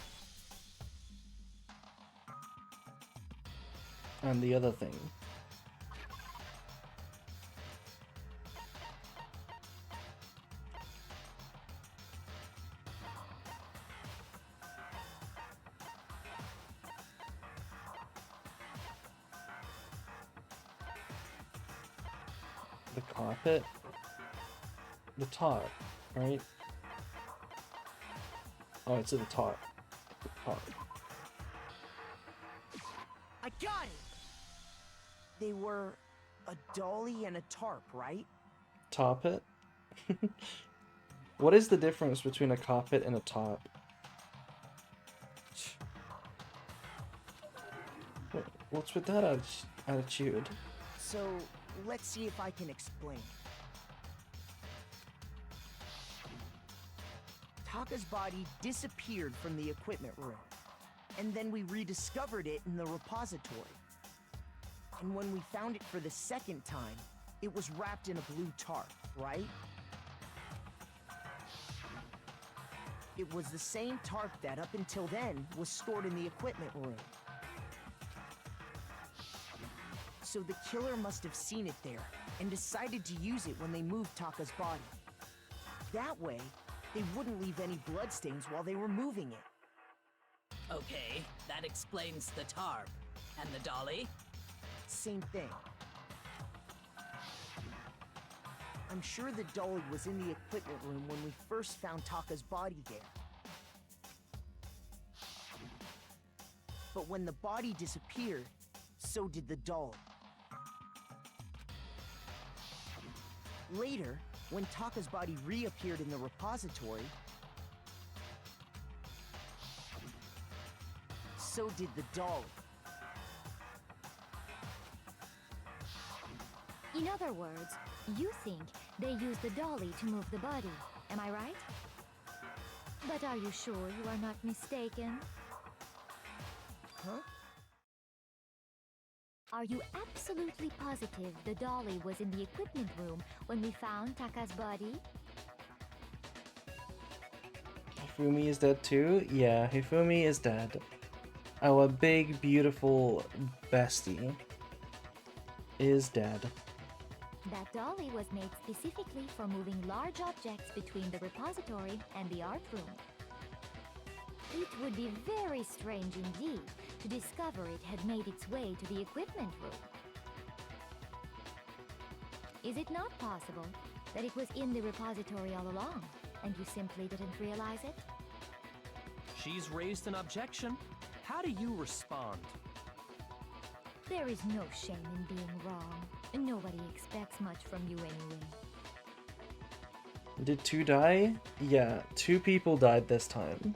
And the other thing. The carpet? The top, right? Oh, it's at the top. The top. I got it! They were a dolly and a tarp, right? Top it? What is the difference between a carpet and a top? What's with that attitude? So, let's see if I can explain. Taka's body disappeared from the equipment room, and then we rediscovered it in the repository. And when we found it for the second time, it was wrapped in a blue tarp, right? It was the same tarp that, up until then, was stored in the equipment room. So the killer must have seen it there, and decided to use it when they moved Taka's body. That way, they wouldn't leave any bloodstains while they were moving it. Okay, that explains the tarp. And the dolly? Same thing. I'm sure the dolly was in the equipment room when we first found Taka's body there. But when the body disappeared, so did the dolly. Later, when Taka's body reappeared in the repository, so did the dolly. In other words, you think they used the dolly to move the body, am I right? But are you sure you are not mistaken? Huh? Are you absolutely positive the dolly was in the equipment room when we found Taka's body? Hifumi is dead too? Yeah, Hifumi is dead. Our big, beautiful bestie is dead. That dolly was made specifically for moving large objects between the repository and the art room. It would be very strange indeed to discover it had made its way to the equipment room. Is it not possible that it was in the repository all along, and you simply didn't realize it? She's raised an objection. How do you respond? There is no shame in being wrong. Nobody expects much from you anyway. Did 2 die? Yeah, 2 people died this time.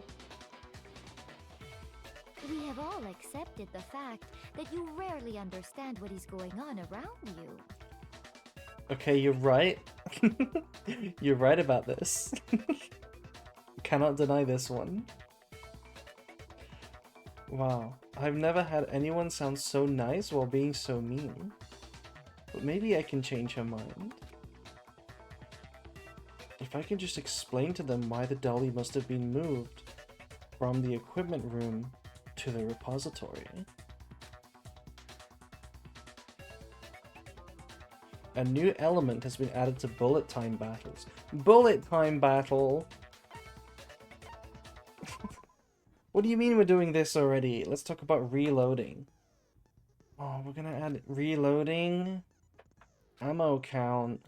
We have all accepted the fact that you rarely understand what is going on around you. Okay, you're right. You're right about this. Cannot deny this one. Wow, I've never had anyone sound so nice while being so mean. But maybe I can change her mind. If I can just explain to them why the dolly must have been moved from the equipment room to the repository. A new element has been added to bullet time battles. Bullet time battle! What do you mean we're doing this already? Let's talk about reloading. Oh, we're gonna add reloading? Ammo count.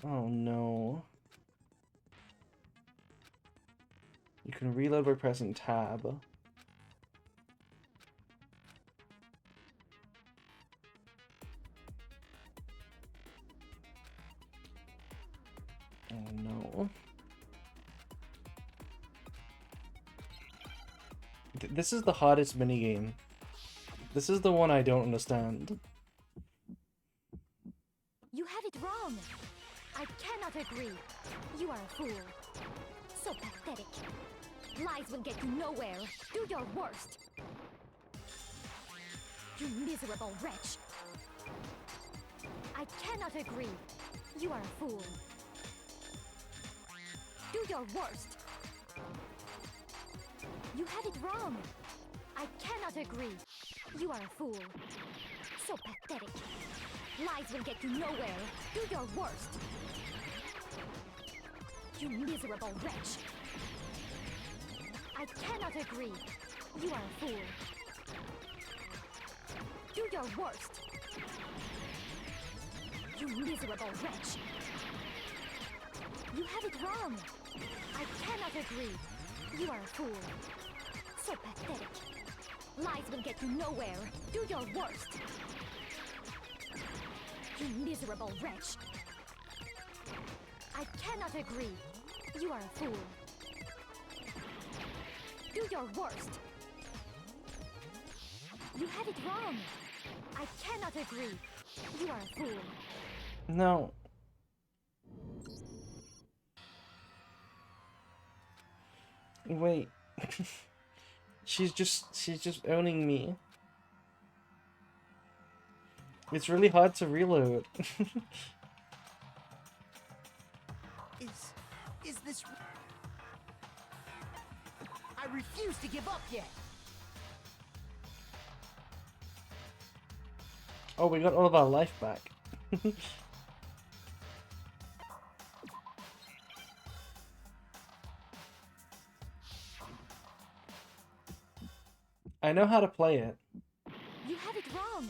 Oh no. You can reload by pressing tab. Oh no. This is the hardest minigame. This is the one I don't understand. You have it wrong. I cannot agree. You are a fool. So pathetic. Lies will get you nowhere. Do your worst. You miserable wretch. I cannot agree. You are a fool. Do your worst. You have it wrong. I cannot agree. You are a fool. So pathetic. Lies will get you nowhere. Do your worst. You miserable wretch. I cannot agree. You are a fool. Do your worst. You miserable wretch! You have it wrong! I cannot agree! You are a fool! So pathetic! Lies will get you nowhere! Do your worst! You miserable wretch! I cannot agree! You are a fool! Do your worst! You have it wrong! I cannot agree! You are a fool! No. Wait. she's just owning me. It's really hard to reload. Is this... I refuse to give up yet! Oh, we got all of our life back. I know how to play it. You have it wrong!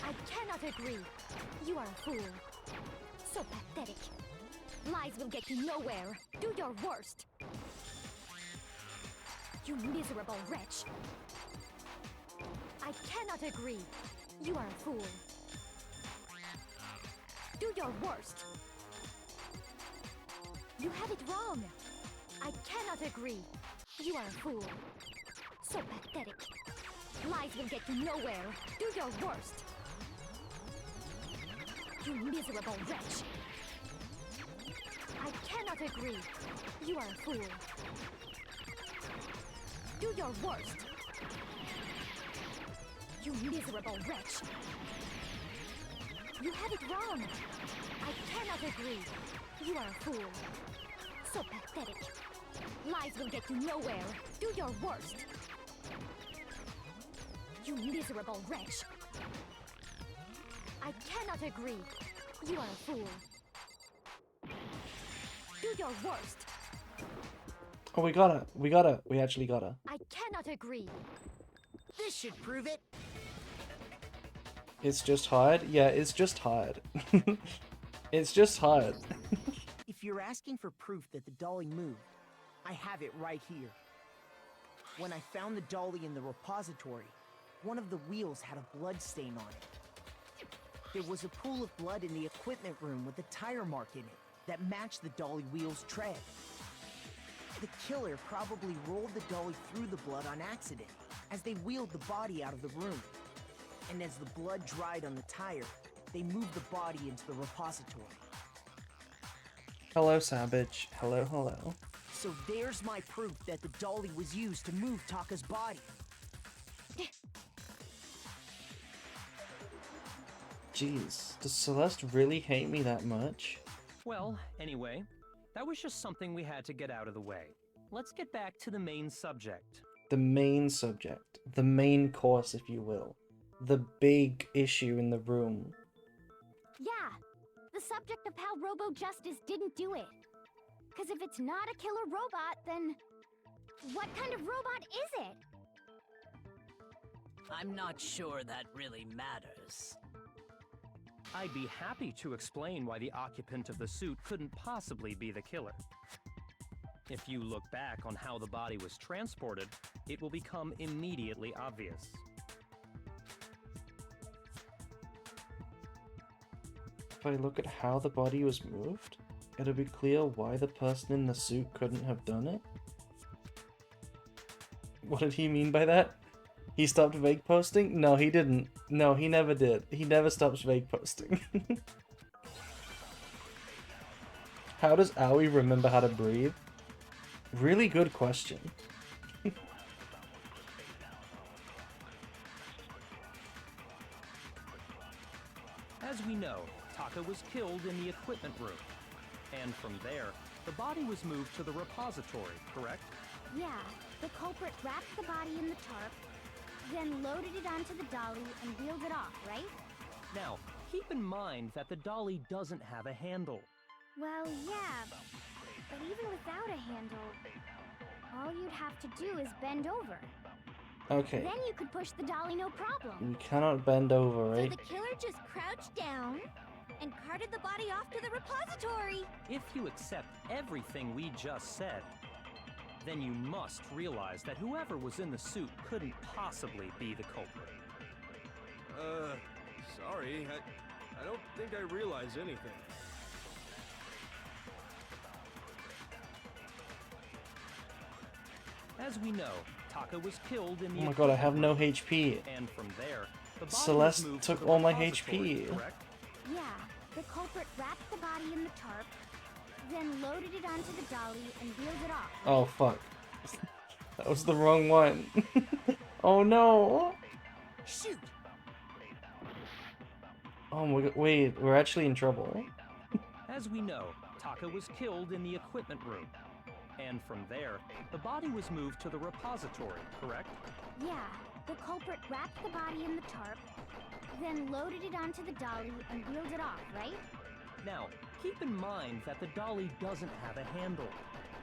I cannot agree! You are a fool! So pathetic! Lies will get you nowhere! Do your worst! You miserable wretch! I cannot agree! You are a fool! Do your worst! You have it wrong! I cannot agree! You are a fool! So pathetic! Lies will get you nowhere! Do your worst! You miserable wretch! I cannot agree! You are a fool! Do your worst! You miserable wretch! You have it wrong! I cannot agree! You are a fool! So pathetic! Lies will get you nowhere! Do your worst! You miserable wretch! I cannot agree! You are a fool! Do your worst! Oh, we got her. We got her. We actually got her. I cannot agree! This should prove it! It's just hard? Yeah, it's just hard. It's just hard. If you're asking for proof that the dolly moved, I have it right here. When I found the dolly in the repository, one of the wheels had a blood stain on it. There was a pool of blood in the equipment room with a tire mark in it that matched the dolly wheel's tread. The killer probably rolled the dolly through the blood on accident as they wheeled the body out of the room. And as the blood dried on the tire, they moved the body into the repository. Hello, Savage. Hello, hello. So there's my proof that the dolly was used to move Taka's body. Jeez, does Celeste really hate me that much? Well, anyway, that was just something we had to get out of the way. Let's get back to the main subject. The main subject. The main course, if you will. The big issue in the room. Yeah, the subject of how Robo Justice didn't do it. Because if it's not a killer robot, then what kind of robot is it? I'm not sure that really matters. I'd be happy to explain why the occupant of the suit couldn't possibly be the killer. If you look back on how the body was transported, it will become immediately obvious. If I look at how the body was moved, it'll be clear why the person in the suit couldn't have done it. What did he mean by that? He stopped vague posting? No, he didn't. No, he never did. He never stops vague posting. How does Aoi remember how to breathe? Really good question. As we know, Taka was killed in the equipment room. And from there, the body was moved to the repository, correct? Yeah, the culprit wrapped the body in the tarp, then loaded it onto the dolly and wheeled it off, right? Now, keep in mind that the dolly doesn't have a handle. Well, yeah, but even without a handle, all you'd have to do is bend over. Okay. Then you could push the dolly no problem. We cannot bend over, So right? the killer just crouched down, and carted the body off to the repository. If you accept everything we just said, then you must realize that whoever was in the suit couldn't possibly be the culprit. Sorry. I don't think I realize anything. As we know, Taka was killed in the Oh my god, I have no equipment HP. room, and from there, the body Celeste was moved took to the all my repository, HP. correct? Yeah, the culprit wrapped the body in the tarp, then loaded it onto the dolly and wheeled it off. Oh fuck. That was the wrong one. Oh no. Shoot! Oh my god, wait, we're actually in trouble. As we know, Taka was killed in the equipment room, and from there, the body was moved to the repository, correct? Yeah, the culprit wrapped the body in the tarp, then loaded it onto the dolly and wheeled it off, right? Now, keep in mind that the dolly doesn't have a handle.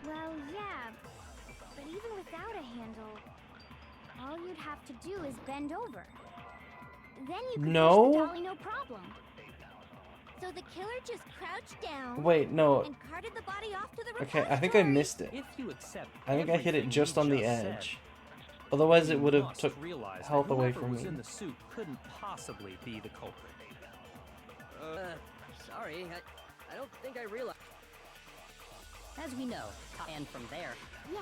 Well, yeah, but even without a handle, all you'd have to do is bend over. Then you could No. push the dolly no problem. So the killer just crouched down Wait, no. and carted the body off to the Okay, repository. I think I missed it. If you accept I think I hit it everything just we on the just edge. said, Otherwise you it would have must took realize health that away whoever from was me. in the suit couldn't possibly be the culprit. Sorry, I don't think I realized. As we know, and from there. Yeah,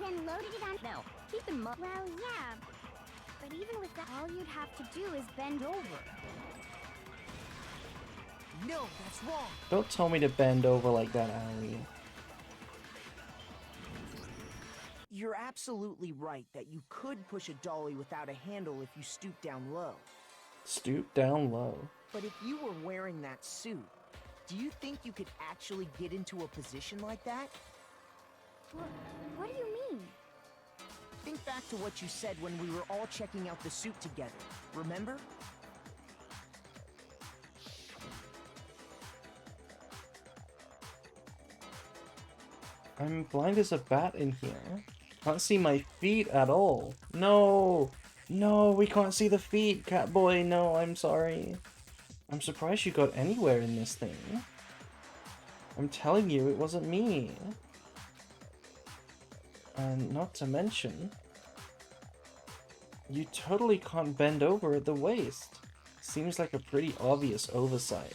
then loaded it on. Now, keep in mind. Well, yeah, but even with that, all you'd have to do is bend over. No, that's wrong. Don't tell me to bend over like that, Ali. You're absolutely right that you could push a dolly without a handle if you stoop down low. Stoop down low. But if you were wearing that suit, do you think you could actually get into a position like that? What do you mean? Think back to what you said when we were all checking out the suit together, remember? I'm blind as a bat in here. Can't see my feet at all. No! No, we can't see the feet, Catboy. No, I'm sorry. I'm surprised you got anywhere in this thing. I'm telling you, it wasn't me. And not to mention, you totally can't bend over at the waist. Seems like a pretty obvious oversight.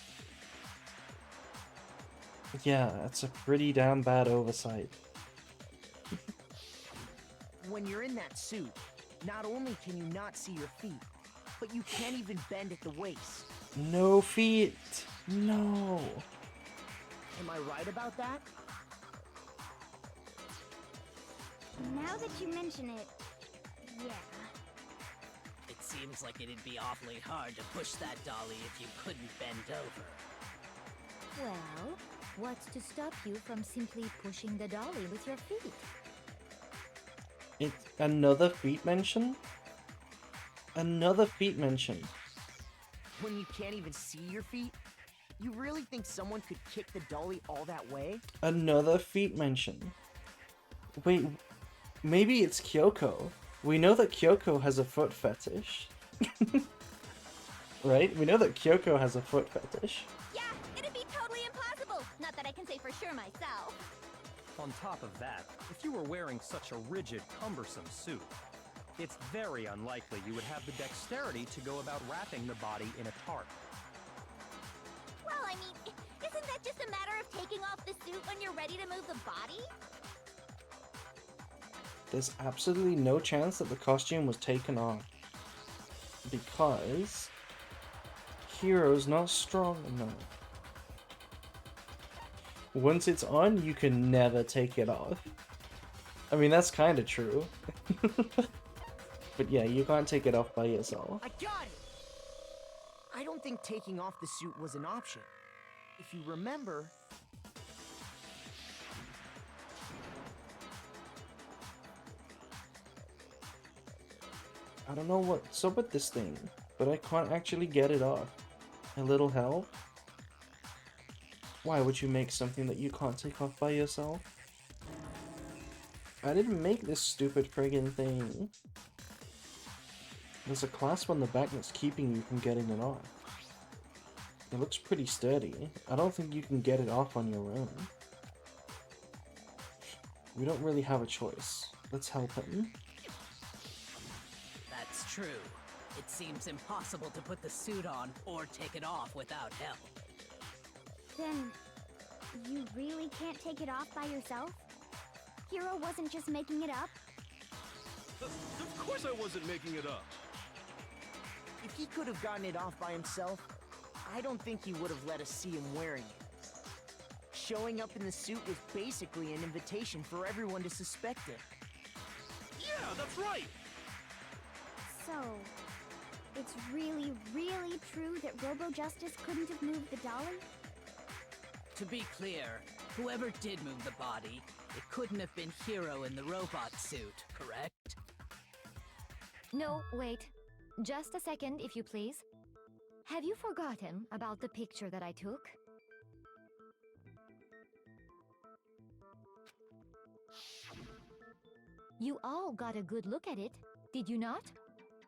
Yeah, that's a pretty damn bad oversight. When you're in that suit, not only can you not see your feet, but you can't even bend at the waist. No feet! No! Am I right about that? Now that you mention it, yeah. It seems like it'd be awfully hard to push that dolly if you couldn't bend over. Well, what's to stop you from simply pushing the dolly with your feet? It's another feet mention? Another feet mention. When you can't even see your feet? You really think someone could kick the dolly all that way? Another feet mention. Wait, maybe it's Kyoko. We know that Kyoko has a foot fetish. Right? We know that Kyoko has a foot fetish. Yeah, it'd be totally impossible. Not that I can say for sure myself. On top of that, if you were wearing such a rigid, cumbersome suit, it's very unlikely you would have the dexterity to go about wrapping the body in a tarp. Well, I mean, isn't that just a matter of taking off the suit when you're ready to move the body? There's absolutely no chance that the costume was taken off. Because Hero's not strong enough. Once it's on, you can never take it off. I mean, that's kind of true. But yeah, you can't take it off by yourself. I got it! I don't think taking off the suit was an option. If you remember... I don't know what's up with this thing, but I can't actually get it off. A little help? Why would you make something that you can't take off by yourself? I didn't make this stupid friggin' thing. There's a clasp on the back that's keeping you from getting it off. It looks pretty sturdy. I don't think you can get it off on your own. We don't really have a choice. Let's help him. That's true. It seems impossible to put the suit on or take it off without help. Then, you really can't take it off by yourself? Hero wasn't just making it up? Of course I wasn't making it up. If he could have gotten it off by himself, I don't think he would have let us see him wearing it. Showing up in the suit was basically an invitation for everyone to suspect him. Yeah, that's right. So, it's really, really true that Robo-Justice couldn't have moved the dolly? To be clear, whoever did move the body, it couldn't have been Hero in the robot suit, correct? No, wait. Just a second, if you please. Have you forgotten about the picture that I took? You all got a good look at it, did you not?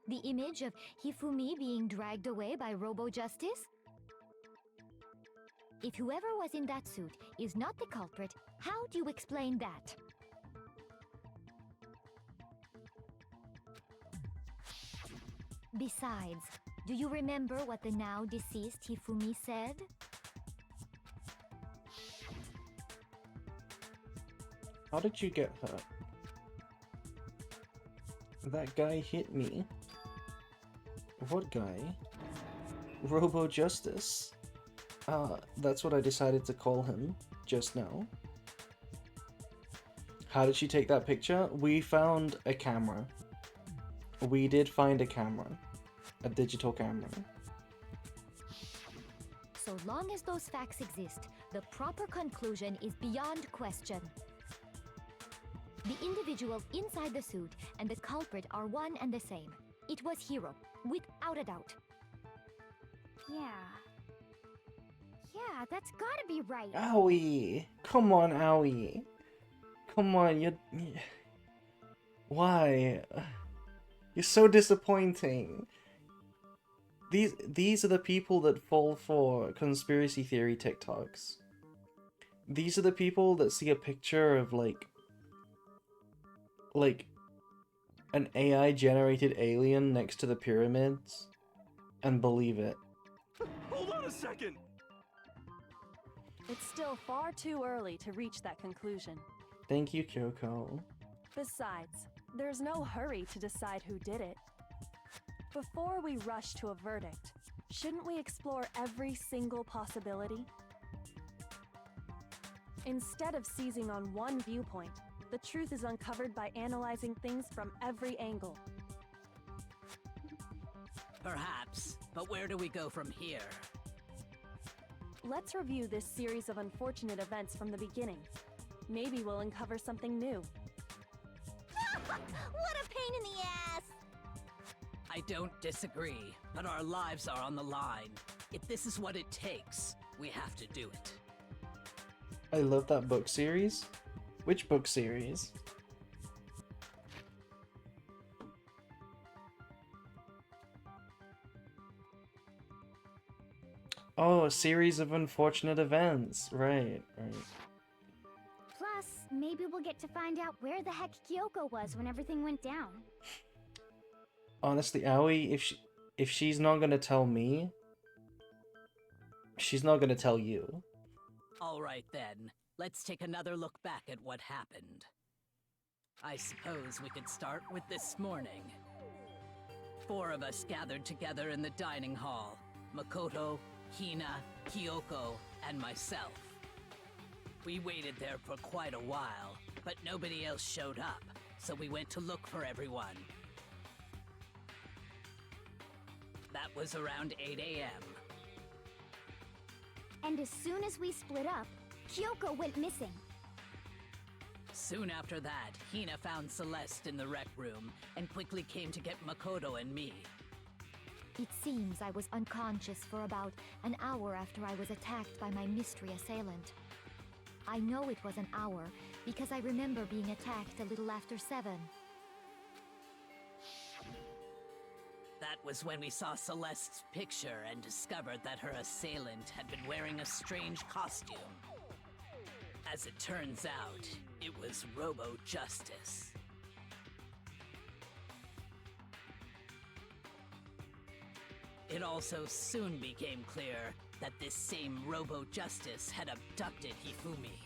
The image of Hifumi being dragged away by Robo-Justice? If whoever was in that suit is not the culprit, how do you explain that? Besides, do you remember what the now deceased Hifumi said? How did you get hurt? That guy hit me. What guy? Robo Justice. That's what I decided to call him just now. How did she take that picture? We found a camera. We did find a camera. A digital camera. So long as those facts exist, the proper conclusion is beyond question. The individual inside the suit and the culprit are one and the same. It was Hero, without a doubt. Yeah, that's gotta be right. Owie! Come on, Owie! Come on, you're... Why? You're so disappointing. These are the people that fall for conspiracy theory TikToks. These are the people that see a picture of like an AI generated alien next to the pyramids and believe it. Hold on a second. It's still far too early to reach that conclusion. Thank you, Kyoko. Besides, there's no hurry to decide who did it. Before we rush to a verdict, shouldn't we explore every single possibility? Instead of seizing on one viewpoint, the truth is uncovered by analyzing things from every angle. Perhaps, but where do we go from here? Let's review this series of unfortunate events from the beginning. Maybe we'll uncover something new. What a pain in the ass! I don't disagree, but our lives are on the line. If this is what it takes, we have to do it. I love that book series. Which book series? Oh, a series of unfortunate events. Right. Plus, maybe we'll get to find out where the heck Kyoko was when everything went down. Honestly, Aoi, if she's not gonna tell me, she's not gonna tell you. Alright then, let's take another look back at what happened. I suppose we could start with this morning. 4 of us gathered together in the dining hall. Makoto, Hina, Kyoko, and myself. We waited there for quite a while, but nobody else showed up, so we went to look for everyone. That was around 8 a.m. And as soon as we split up, Kyoko went missing. Soon after that, Hina found Celeste in the rec room and quickly came to get Makoto and me. It seems I was unconscious for about an hour after I was attacked by my mystery assailant. I know it was an hour because I remember being attacked a little after 7. That was when we saw Celeste's picture and discovered that her assailant had been wearing a strange costume. As it turns out, it was Robo-Justice. It also soon became clear that this same Robo-Justice had abducted Hifumi.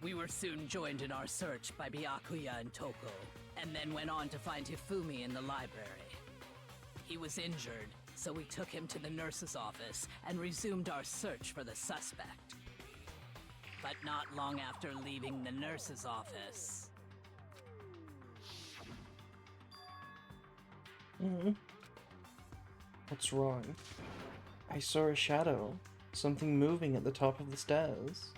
We were soon joined in our search by Byakuya and Toko, and then went on to find Hifumi in the library. He was injured, so we took him to the nurse's office and resumed our search for the suspect. But not long after leaving the nurse's office... What's wrong? I saw a shadow. Something moving at the top of the stairs.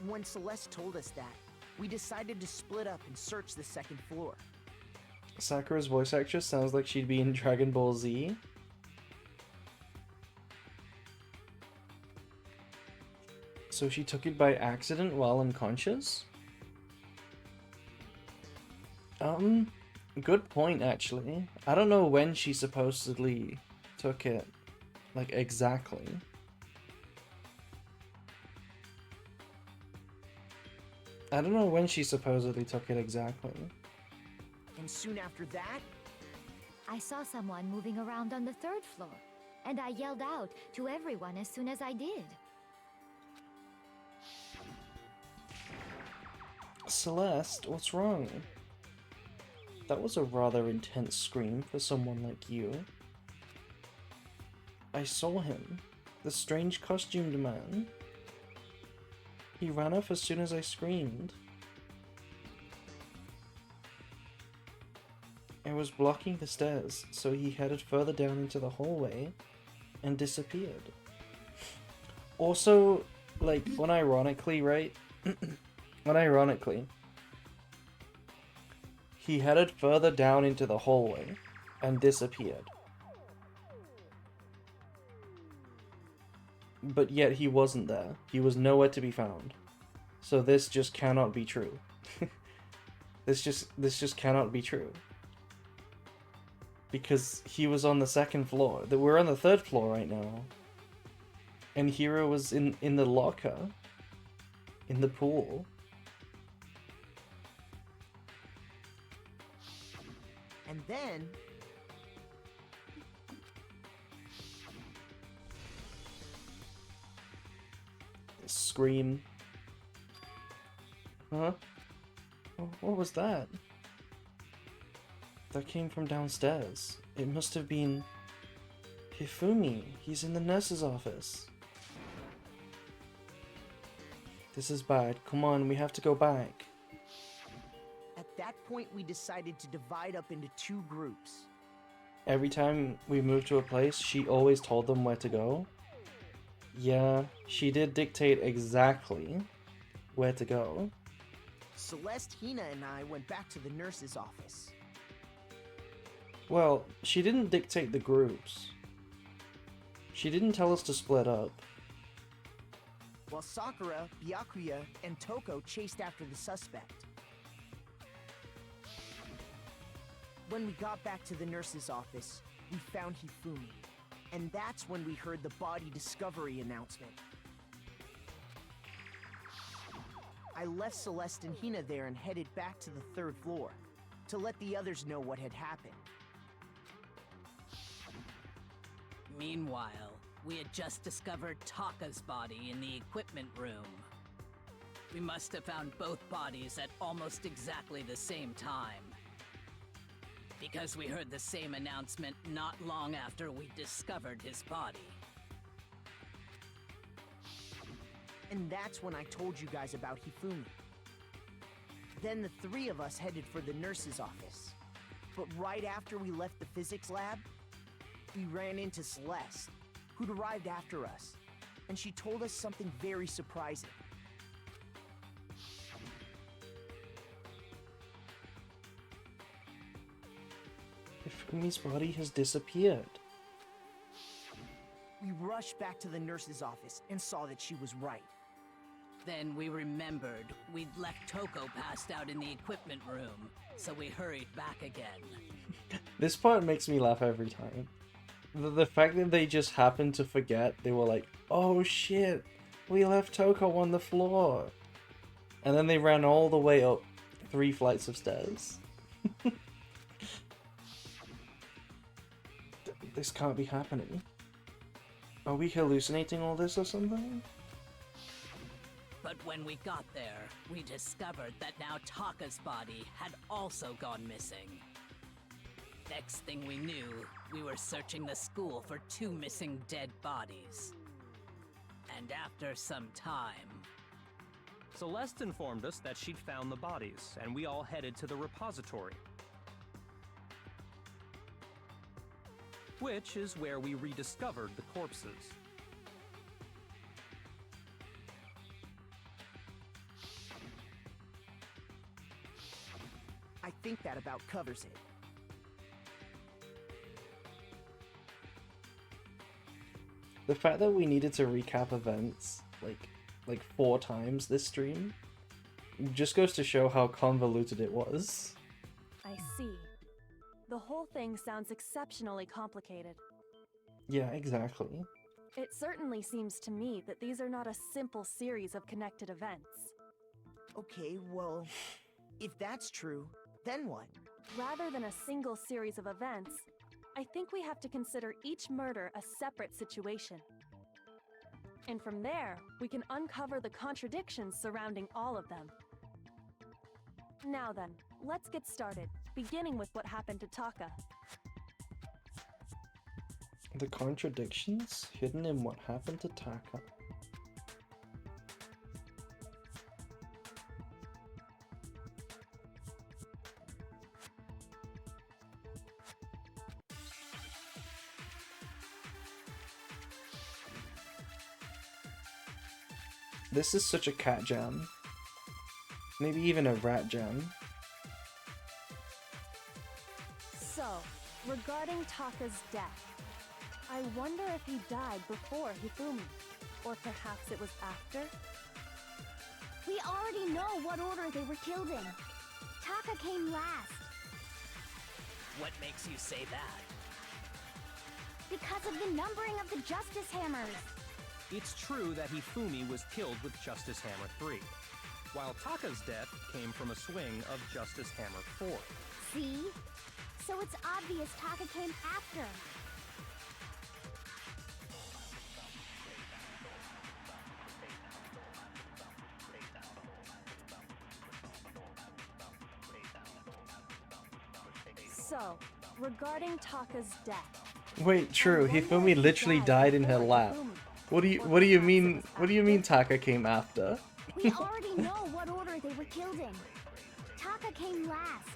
When Celeste told us that, we decided to split up and search the second floor. Sakura's voice actress sounds like she'd be in Dragon Ball Z. So she took it by accident while unconscious? Good point, actually. I don't know when she supposedly took it, like, exactly. I don't know when she supposedly took it exactly. And soon after that... I saw someone moving around on the 3rd floor, and I yelled out to everyone as soon as I did. Celeste, what's wrong? That was a rather intense scream for someone like you. I saw him, the strange costumed man. He ran off as soon as I screamed. I was blocking the stairs, so he headed further down into the hallway and disappeared. Also, like, unironically, right? Unironically, he headed further down into the hallway and disappeared. But yet he wasn't there. He was nowhere to be found. So this just cannot be true. This just cannot be true. Because he was on the 2nd floor. We're on the 3rd floor right now. And Hiro was in the locker. In the pool. And then... Scream. Huh? What was that? That came from downstairs. It must have been... Hifumi. He's in the nurse's office. This is bad. Come on, we have to go back. At that point, we decided to divide up into 2 groups. Every time we moved to a place, she always told them where to go. Yeah, she did dictate exactly where to go. Celeste, Hina, and I went back to the nurse's office. Well, she didn't dictate the groups. She didn't tell us to split up. While Sakura, Byakuya, and Toko chased after the suspect. When we got back to the nurse's office, we found Hifumi. And that's when we heard the body discovery announcement. I left Celeste and Hina there and headed back to the 3rd floor to let the others know what had happened. Meanwhile, we had just discovered Taka's body in the equipment room. We must have found both bodies at almost exactly the same time. Because we heard the same announcement not long after we discovered his body. And that's when I told you guys about Hifumi. Then the 3 of us headed for the nurse's office. But right after we left the physics lab, we ran into Celeste, who'd arrived after us, and she told us something very surprising. Hifumi's body has disappeared. We rushed back to the nurse's office and saw that she was right. Then we remembered we'd left Toko passed out in the equipment room, so we hurried back again. This part makes me laugh every time. The fact that they just happened to forget, they were like, oh shit, we left Toko on the floor. And then they ran all the way up 3 flights of stairs. This can't be happening. Are we hallucinating all this or something? But when we got there, we discovered that now Taka's body had also gone missing. Next thing we knew, we were searching the school for 2 missing dead bodies. And after some time... Celeste informed us that she'd found the bodies, and we all headed to the repository. Which is where we rediscovered the corpses. I think that about covers it. The fact that we needed to recap events like 4 times this stream just goes to show how convoluted it was. I see. The whole thing sounds exceptionally complicated. Yeah, exactly. It certainly seems to me that these are not a simple series of connected events. Okay, well, if that's true, then what? Rather than a single series of events, I think we have to consider each murder a separate situation. And from there, we can uncover the contradictions surrounding all of them. Now then, let's get started, beginning with what happened to Taka. The contradictions hidden in what happened to Taka. This is such a cat jam. Maybe even a rat jam. So, regarding Taka's death, I wonder if he died before Hifumi, or perhaps it was after? We already know what order they were killed in. Taka came last. What makes you say that? Because of the numbering of the Justice Hammers. It's true that Hifumi was killed with Justice Hammer 3, while Taka's death came from a swing of Justice Hammer 4. See? So it's obvious Taka came after. So, regarding Taka's death... Wait, true. Hifumi literally died in her lap. What do you mean Taka came after? We already know what order they were killed in. Taka came last.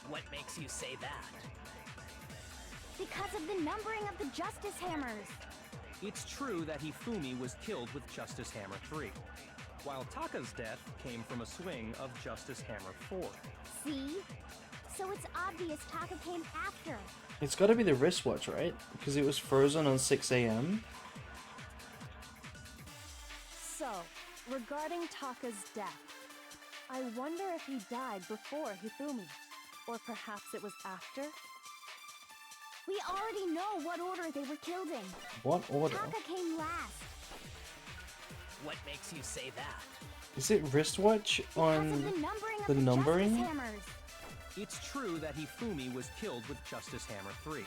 What makes you say that? Because of the numbering of the Justice Hammers. It's true that Hifumi was killed with Justice Hammer 3, while Taka's death came from a swing of Justice Hammer 4. See? So it's obvious Taka came after. It's gotta be the wristwatch, right? Because it was frozen on 6 AM. So, regarding Taka's death, I wonder if he died before Hifumi, or perhaps it was after? We already know what order they were killed in. What order? Taka came last. What makes you say that? Is it wristwatch on Because of the numbering? Justice Hammers. It's true that Hifumi was killed with Justice Hammer 3,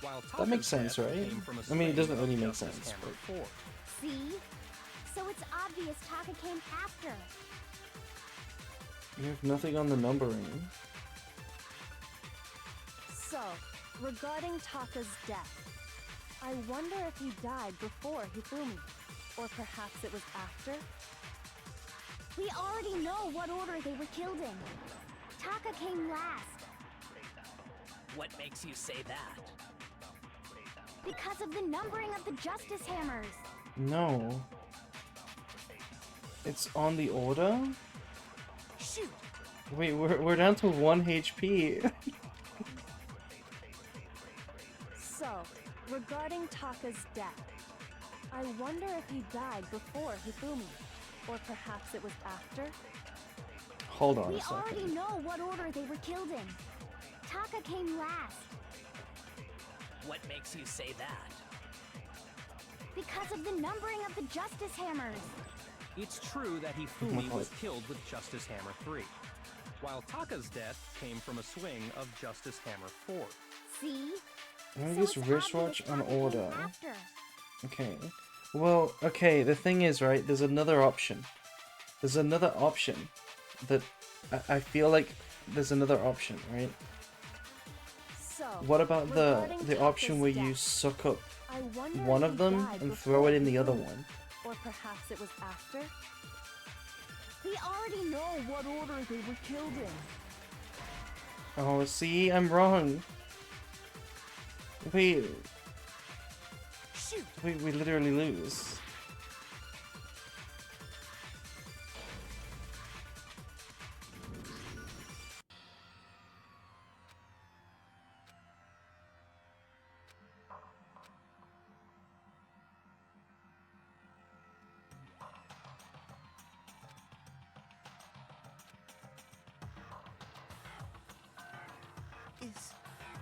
while Taka's That makes sense, death right? came from a I mean, it swing doesn't of really make Justice sense, Hammer but- 4. See? So it's obvious Taka came after. You have nothing on the numbering. So, regarding Taka's death, I wonder if he died before Hifumi, or perhaps it was after? We already know what order they were killed in. Taka came last. What makes you say that? Because of the numbering of the Justice Hammers. No. It's on the order? Shoot! Wait, we're down to 1 HP. So, regarding Taka's death, I wonder if he died before Hifumi. Or perhaps it was after? Hold on We a second. already know what order they were killed in. Taka came last. What makes you say that? Because of the numbering of the Justice Hammers. It's true that Hifumi was killed with Justice Hammer 3, while Taka's death came from a swing of Justice Hammer 4. See? Let me So just it's wristwatch obvious on Taka came order. after. Okay. Well, okay, the thing is, right, there's another option. There's another option that I feel like there's another option, right? So, What about the regarding option Taka's where you death, suck up I wonder one if of he them died and before throw it in the other Hifumi. one? Or perhaps it was after? We already know what order they were killed in. Oh, see, I'm wrong. Wait, Shoot! we literally lose.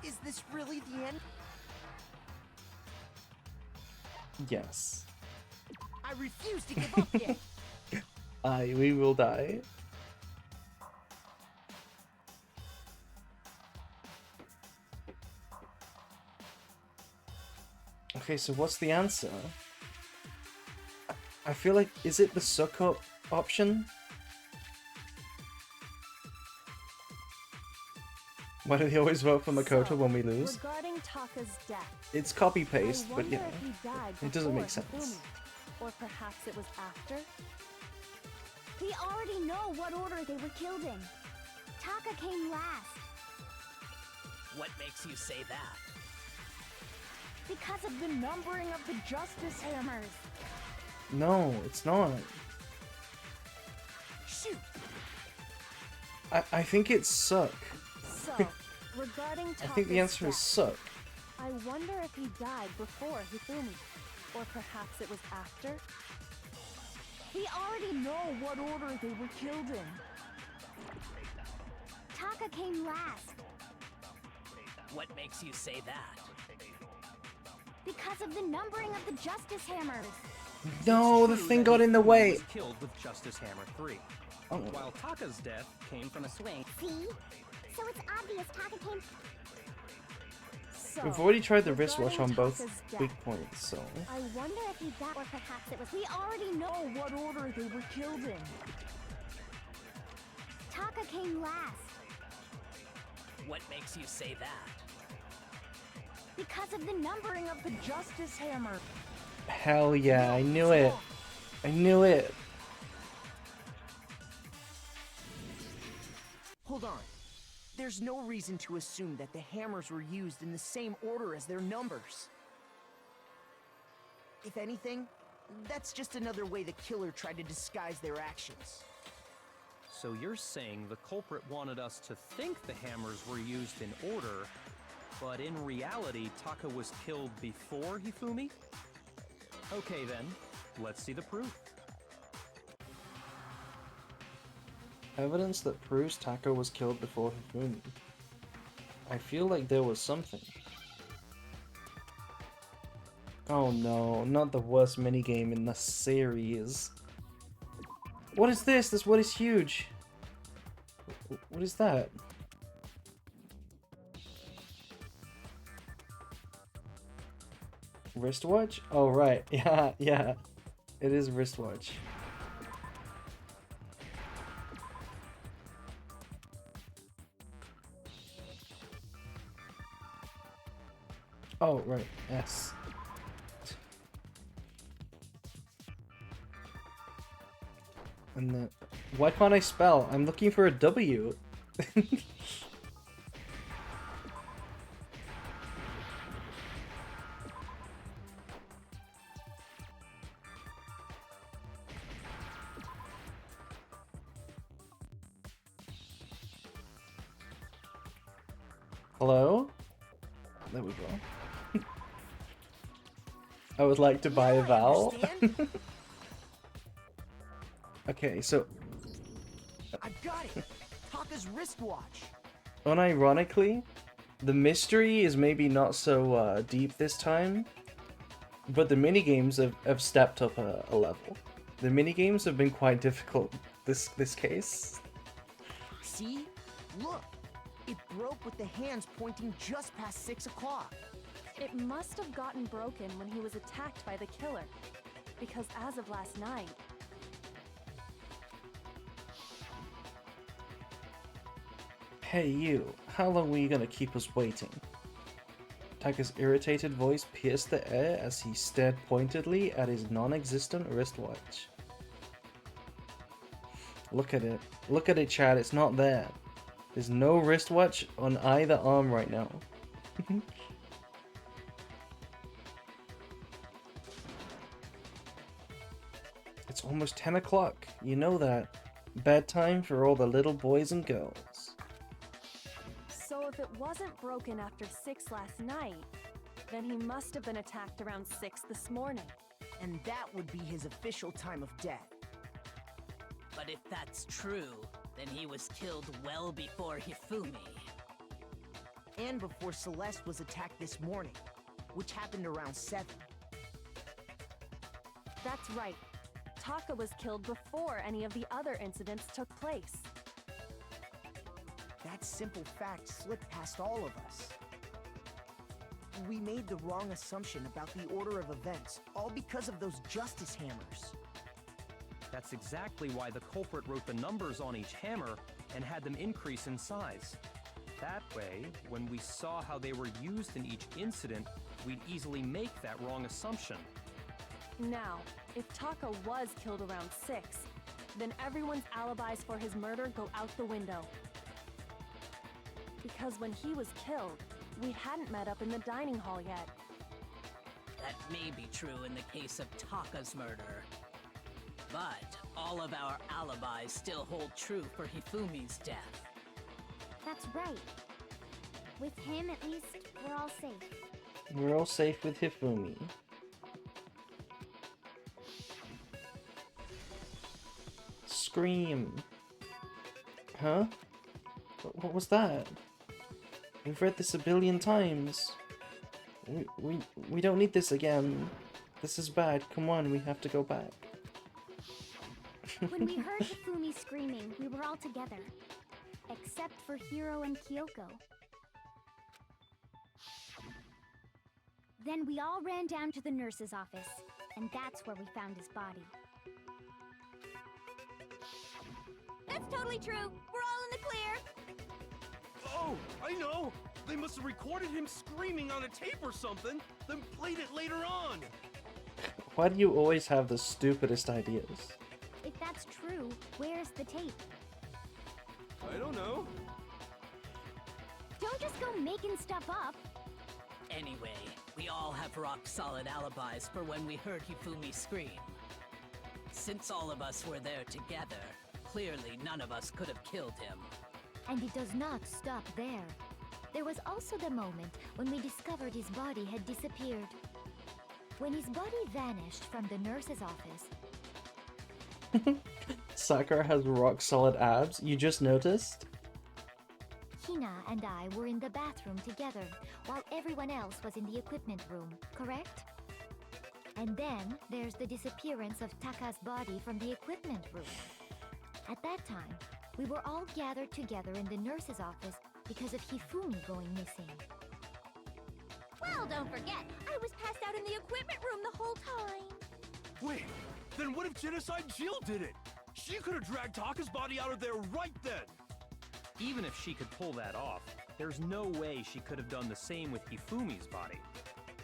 Is this really the end? Yes. I refuse to give up yet. We will die. Okay, so what's the answer? I feel like, is it the suck up option? Why do they always vote for Makoto So, when we lose? Regarding Taka's death, It's copy paste, I but you wonder know, if he died it doesn't before make sense. Hifumi. Or perhaps it was after? We already know what order they were killed in. Taka came last. What makes you say that? Because of the numbering of the Justice Hammers. No, it's not. Shoot! I think it's suck. So, regarding Taka's I think the answer is death, suck. I wonder if he died before Hifumi. Or perhaps it was after? We already know what order they were killed in. Taka came last. What makes you say that? Because of the numbering of the Justice Hammers. No, the True thing that got in the Hifumi way. was killed with Justice Hammer 3, Oh. while Taka's death came from a swing. See? So it's obvious Taka came... So, We've already tried the wristwatch regarding on both Taka's death, big points, so... I wonder if he died, or perhaps it was... We already know what order they were killed in. Taka came last. What makes you say that? Because of the numbering of the Justice Hammer. Hell yeah, I knew it. I knew it. Hold on. There's no reason to assume that the hammers were used in the same order as their numbers. If anything, that's just another way the killer tried to disguise their actions. So you're saying the culprit wanted us to think the hammers were used in order, but in reality, Taka was killed before Hifumi? Okay then, let's see the proof. Evidence that proves Taka was killed before Hifumi. I feel like there was something. Oh no, not the worst minigame in the series. What is this? This wood is huge. What is that? Wristwatch? Oh right, yeah, yeah. It is wristwatch. Oh right, S. And then, why can't I spell? I'm looking for a W. Hello? There we go. I would like to buy a Now I vowel. understand. Okay, so I've got it. Taka's wristwatch. unironically, the mystery is maybe not so deep this time, but the minigames have stepped up a level. The minigames have been quite difficult this case. See? Look. It broke with the hands pointing just past 6 o'clock. It must have gotten broken when he was attacked by the killer. Because as of last night, Hey you, how long were you gonna keep us waiting? Taka's irritated voice pierced the air as he stared pointedly at his non-existent wristwatch. Look at it. Look at it, Chad. It's not there. There's no wristwatch on either arm right now. It's almost 10 o'clock. You know that. Bedtime for all the little boys and girls. so if it wasn't broken after 6 last night, then he must have been attacked around 6 this morning. And that would be his official time of death. But if that's true, then he was killed well before Hifumi. And before Celeste was attacked this morning, which happened around 7. That's right. Taka was killed before any of the other incidents took place. That simple fact slipped past all of us. We made the wrong assumption about the order of events, all because of those justice hammers. That's exactly why the culprit wrote the numbers on each hammer and had them increase in size. That way, when we saw how they were used in each incident, we'd easily make that wrong assumption. Now, if Taka was killed around 6, then everyone's alibis for his murder go out the window. Because when he was killed, we hadn't met up in the dining hall yet. That may be true in the case of Taka's murder. But all of our alibis still hold true for Hifumi's death. That's right. With him, at least, we're all safe. We're all safe with Hifumi. Scream. Huh? What was that? We've read this a billion times. We don't need this again. This is bad. Come on, we have to go back. When we heard Hifumi screaming, we were all together. Except for Hiro and Kyoko. Then we all ran down to the nurse's office, and that's where we found his body. That's totally true! We're all in the clear! Oh, I know! They must have recorded him screaming on a tape or something, then played it later on! Why do you always have the stupidest ideas? If that's true, where's the tape? I don't know. Don't just go making stuff up! Anyway, we all have rock-solid alibis for when we heard Hifumi scream. Since all of us were there together, clearly none of us could have killed him. And it does not stop there. There was also the moment when we discovered his body had disappeared. When his body vanished from the nurse's office. Sakura has rock solid abs. You just noticed? Hina and I were in the bathroom together, while everyone else was in the equipment room, correct? And then there's the disappearance of Taka's body from the equipment room. At that time, we were all gathered together in the nurse's office because of Hifumi going missing. Well, don't forget, I was passed out in the equipment room the whole time! Wait, then what if Genocide Jill did it? She could have dragged Taka's body out of there right then! Even if she could pull that off, there's no way she could have done the same with Hifumi's body.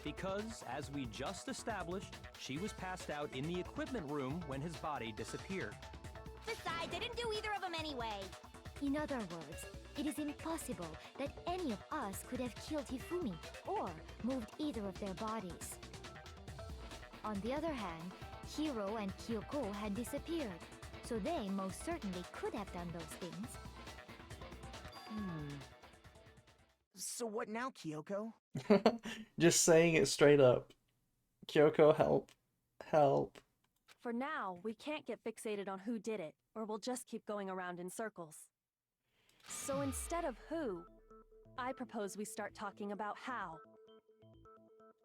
Because, as we just established, she was passed out in the equipment room when his body disappeared. Besides, I didn't do either of them anyway! In other words, it is impossible that any of us could have killed Hifumi or moved either of their bodies. On the other hand, Hiro and Kyoko had disappeared, so they most certainly could have done those things. So what now, Kyoko? Just saying it straight up. Kyoko, help. Help. For now, we can't get fixated on who did it, or we'll just keep going around in circles. So instead of who, I propose we start talking about how.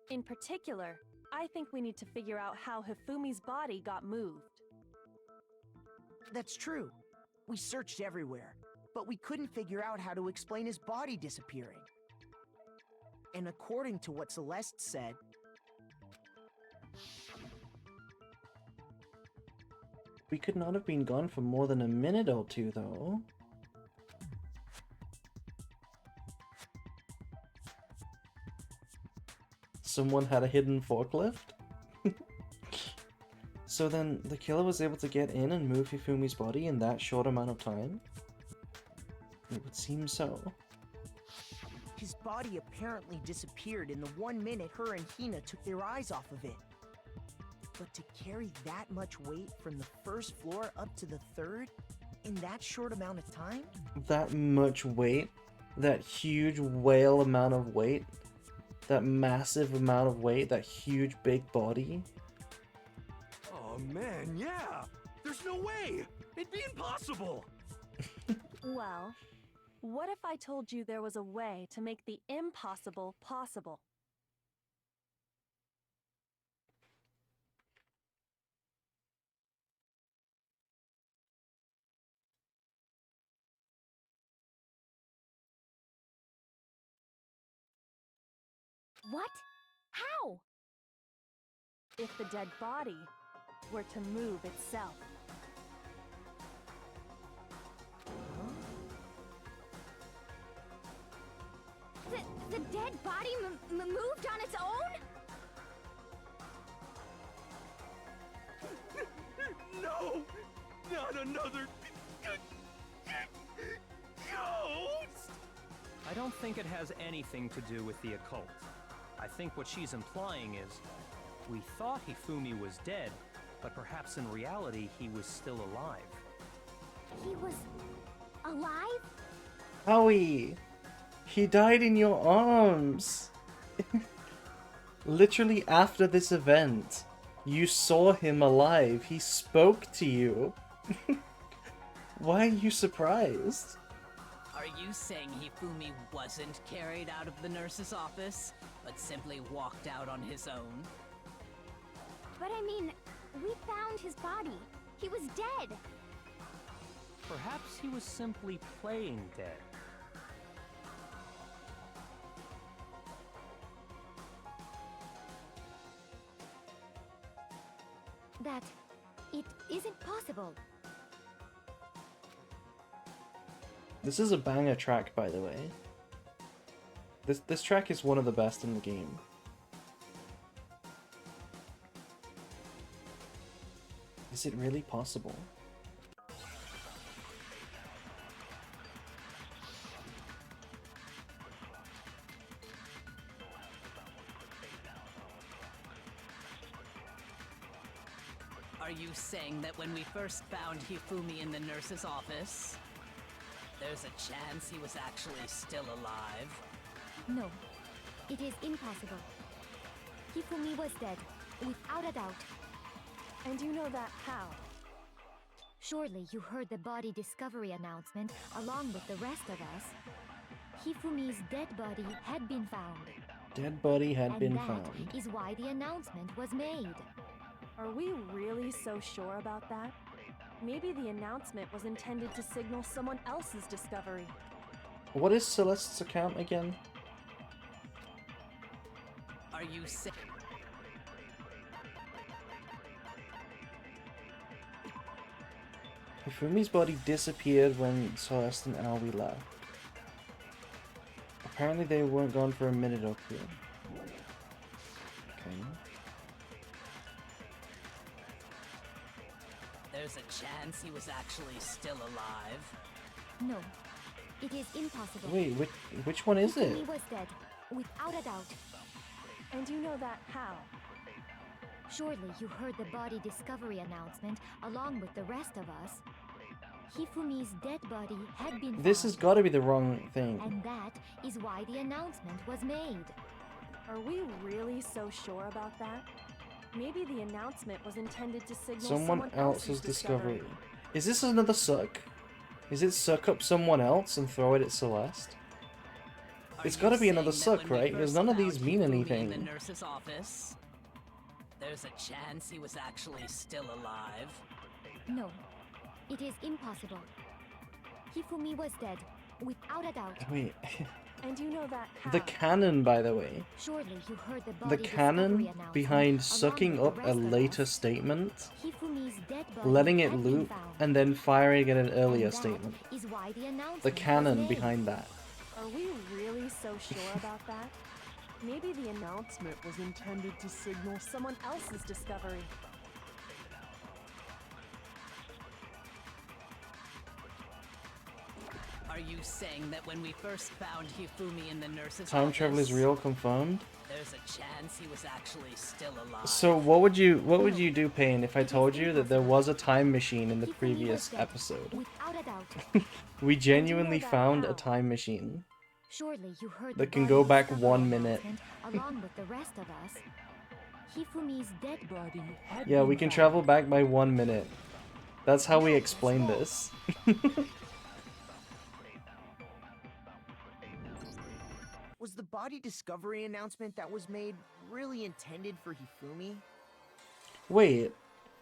In particular, I think we need to figure out how Hifumi's body got moved. That's true. We searched everywhere, but we couldn't figure out how to explain his body disappearing. And according to what Celeste said, we could not have been gone for more than a minute or two, though. Someone had a hidden forklift? So then, the killer was able to get in and move Hifumi's body in that short amount of time? It would seem so. his body apparently disappeared in the 1 minute her and Hina took their eyes off of it. But to carry that much weight from the first floor up to the third in that short amount of time? That much weight? That huge whale amount of weight? That massive amount of weight? That huge big body? Oh man, yeah! There's no way! It'd be impossible! Well, what if I told you there was a way to make the impossible possible? What? How? If the dead body were to move itself. The dead body moved on its own? No! Not another... ghost! I don't think it has anything to do with the occult. I think what she's implying is, we thought Hifumi was dead, but perhaps in reality he was still alive. He was... alive? Howie! He died in your arms! Literally after this event, you saw him alive. He spoke to you. Why are you surprised? Are you saying Hifumi wasn't carried out of the nurse's office, but simply walked out on his own? But I mean, we found his body. He was dead. Perhaps he was simply playing dead. That it isn't possible. This is a banger track, by the way. This track is one of the best in the game. Is it really possible? Are you saying that when we first found Hifumi in the nurse's office, there's a chance he was actually still alive? No, it is impossible. Hifumi was dead, without a doubt. And you know that how? Surely you heard the body discovery announcement along with the rest of us. Hifumi's dead body had been found. Dead body had And been that found. is why the announcement was made. Are we really so sure about that? Maybe the announcement was intended to signal someone else's discovery. What is Celeste's account again? Are you saying... Hifumi's body disappeared when Celeste and Aoi left. Apparently they weren't gone for a minute or two. Okay. There's a chance he was actually still alive? No, it is impossible. Wait, which one is it? Hifumi was dead, without a doubt. And you know that how? Surely you heard the body discovery announcement along with the rest of us. Hifumi's dead body had been This found, has got to be the wrong thing. and that is why the announcement was made. Are we really so sure about that? Maybe the announcement was intended to signal Someone else's discovery. Is this another suck? Is it suck up someone else and throw it at Celeste? It's gotta be another suck, right? Because none of these mean anything. In the nurse's office, there's a chance he was actually still alive. No, it is impossible. Hifumi was dead, without a doubt. Wait, And you know that how? the canon, by the way. Surely you heard the body The canon discovery announcement, behind along sucking with up the a rest of later us. statement, Hifumi's dead body letting it had been loop, found. and then firing at an earlier And that statement. is why the announcement The was canon made. behind that. Are we really so sure about that? Maybe the announcement was intended to signal someone else's discovery. Are you saying that when we first found Hifumi in the nurse's Time office, travel is real, confirmed. there's a chance he was actually still alive? So what would you do, Payne, if I told you that there was a time machine in the Hifumi was previous dead, episode? Without a doubt. We genuinely that found how? a time machine. Surely you heard That the can body go back discovery 1 minute. announcement, along with the rest of us. Hifumi's dead body had Yeah, been we can found. travel back by 1 minute. That's how we explain this. Was the body discovery announcement that was made really intended for Hifumi? Wait,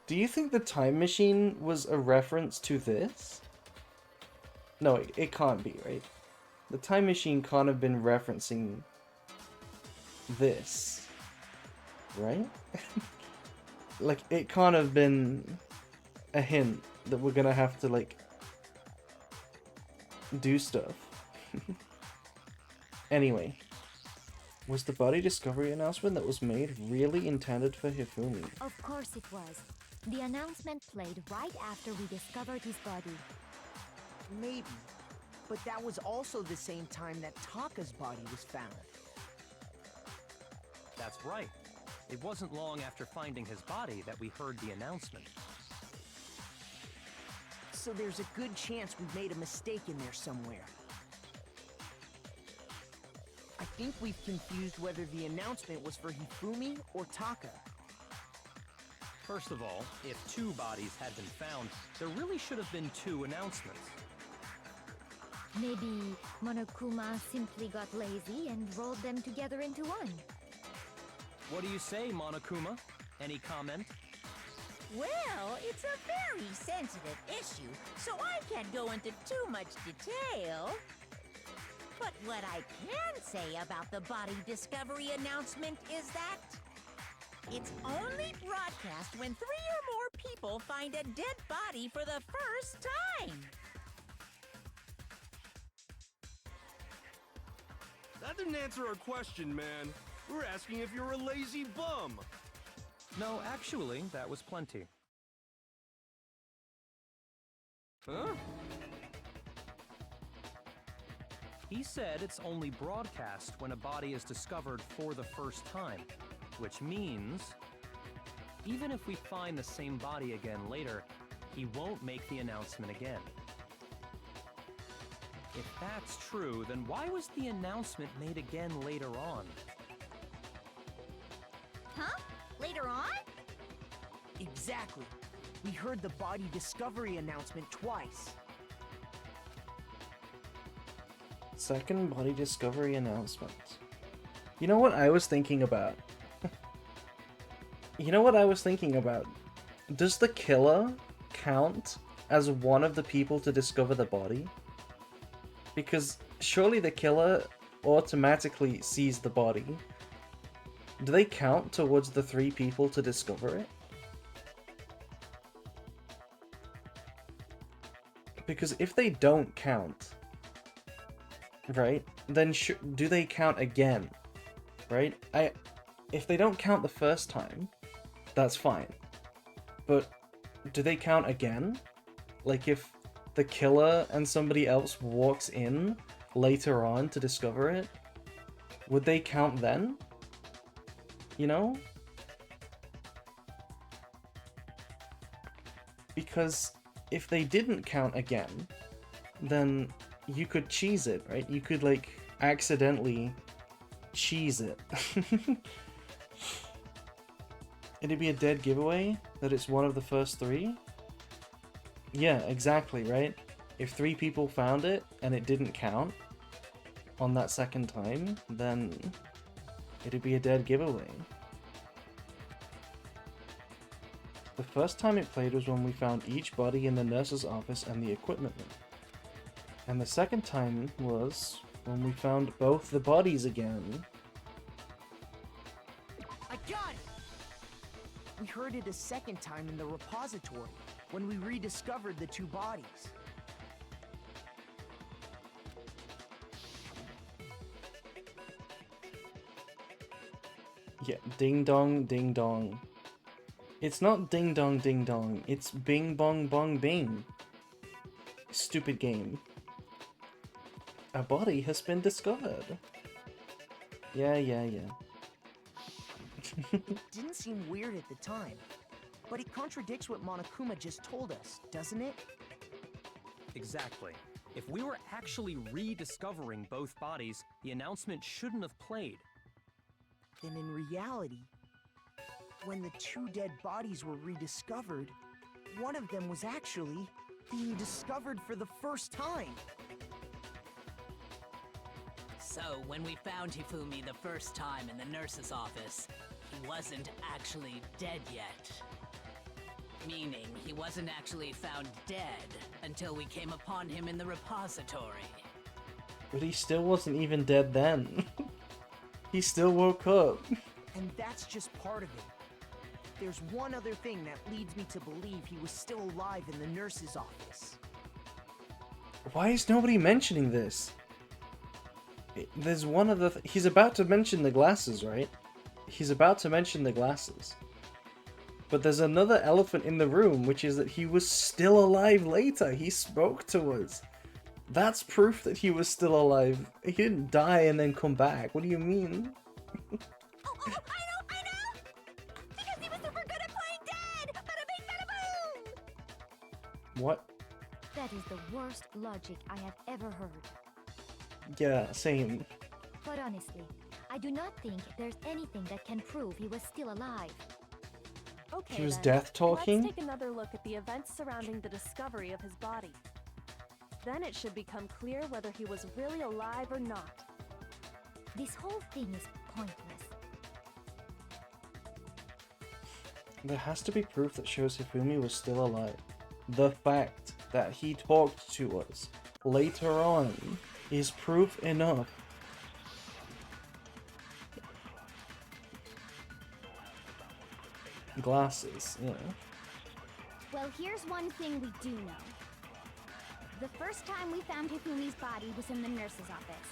do you think the time machine was a reference to this? No, it can't be, right? The time machine can't have been referencing this, right? Like, it can't have been a hint that we're gonna have to, like, do stuff. Anyway, was the body discovery announcement that was made really intended for Hifumi? Of course it was. The announcement played right after we discovered his body. Maybe. But that was also the same time that Taka's body was found. That's right. It wasn't long after finding his body that we heard the announcement. So there's a good chance we made a mistake in there somewhere. I think we've confused whether the announcement was for Hifumi or Taka. First of all, if 2 bodies had been found, there really should have been 2 announcements. Maybe Monokuma simply got lazy and rolled them together into one. What do you say, Monokuma? Any comment? Well, it's a very sensitive issue, so I can't go into too much detail. But what I can say about the body discovery announcement is that it's only broadcast when 3 or more people find a dead body for the first time. That didn't answer our question, man. We're asking if you're a lazy bum. No, actually, that was plenty. Huh? He said it's only broadcast when a body is discovered for the first time, which means even if we find the same body again later, he won't make the announcement again. If that's true, then why was the announcement made again later on? Huh? Later on? Exactly. We heard the body discovery announcement twice. Second body discovery announcement. You know what I was thinking about? Does the killer count as one of the people to discover the body? Because surely the killer automatically sees the body. Do they count towards the 3 people to discover it? Because if they don't count, right, then do they count again? Right? If they don't count the first time, that's fine. But do they count again? Like if the killer and somebody else walks in later on to discover it, would they count then? You know? Because if they didn't count again, then you could cheese it, right? You could, like, accidentally cheese it. It'd be a dead giveaway that it's one of the first 3? Yeah, exactly, right? If 3 people found it and it didn't count on that second time, then it'd be a dead giveaway. The first time it played was when we found each body in the nurse's office and the equipment room. And the second time was when we found both the bodies again. I got it! We heard it a second time in the repository, when we rediscovered the 2 bodies. Yeah, ding dong, ding dong. It's not ding dong, ding dong. It's bing bong bong bing. Stupid game. A body has been discovered. Yeah. It didn't seem weird at the time, but it contradicts what Monokuma just told us, doesn't it? Exactly. If we were actually rediscovering both bodies, the announcement shouldn't have played. Then in reality, when the 2 dead bodies were rediscovered, one of them was actually being discovered for the first time. So, when we found Hifumi the first time in the nurse's office, he wasn't actually dead yet. Meaning, he wasn't actually found dead until we came upon him in the repository. But he still wasn't even dead then. He still woke up. And that's just part of it. There's one other thing that leads me to believe he was still alive in the nurse's office. Why is nobody mentioning this? There's one other he's about to mention the glasses, right? He's about to mention the glasses. But there's another elephant in the room, which is that he was still alive later. He spoke to us. That's proof that he was still alive. He didn't die and then come back. What do you mean? Oh, I know! Because he was super good at playing dead! Bada bing, bada boom! What? That is the worst logic I have ever heard. Yeah, same. But honestly, I do not think there's anything that can prove he was still alive. Okay, He was then. death talking? Let's take another look at the events surrounding the discovery of his body. Then it should become clear whether he was really alive or not. This whole thing is pointless. There has to be proof that shows Hifumi was still alive. The fact that he talked to us later on is proof enough. Glasses, yeah. Well, here's one thing we do know. The first time we found Hifumi's body was in the nurse's office.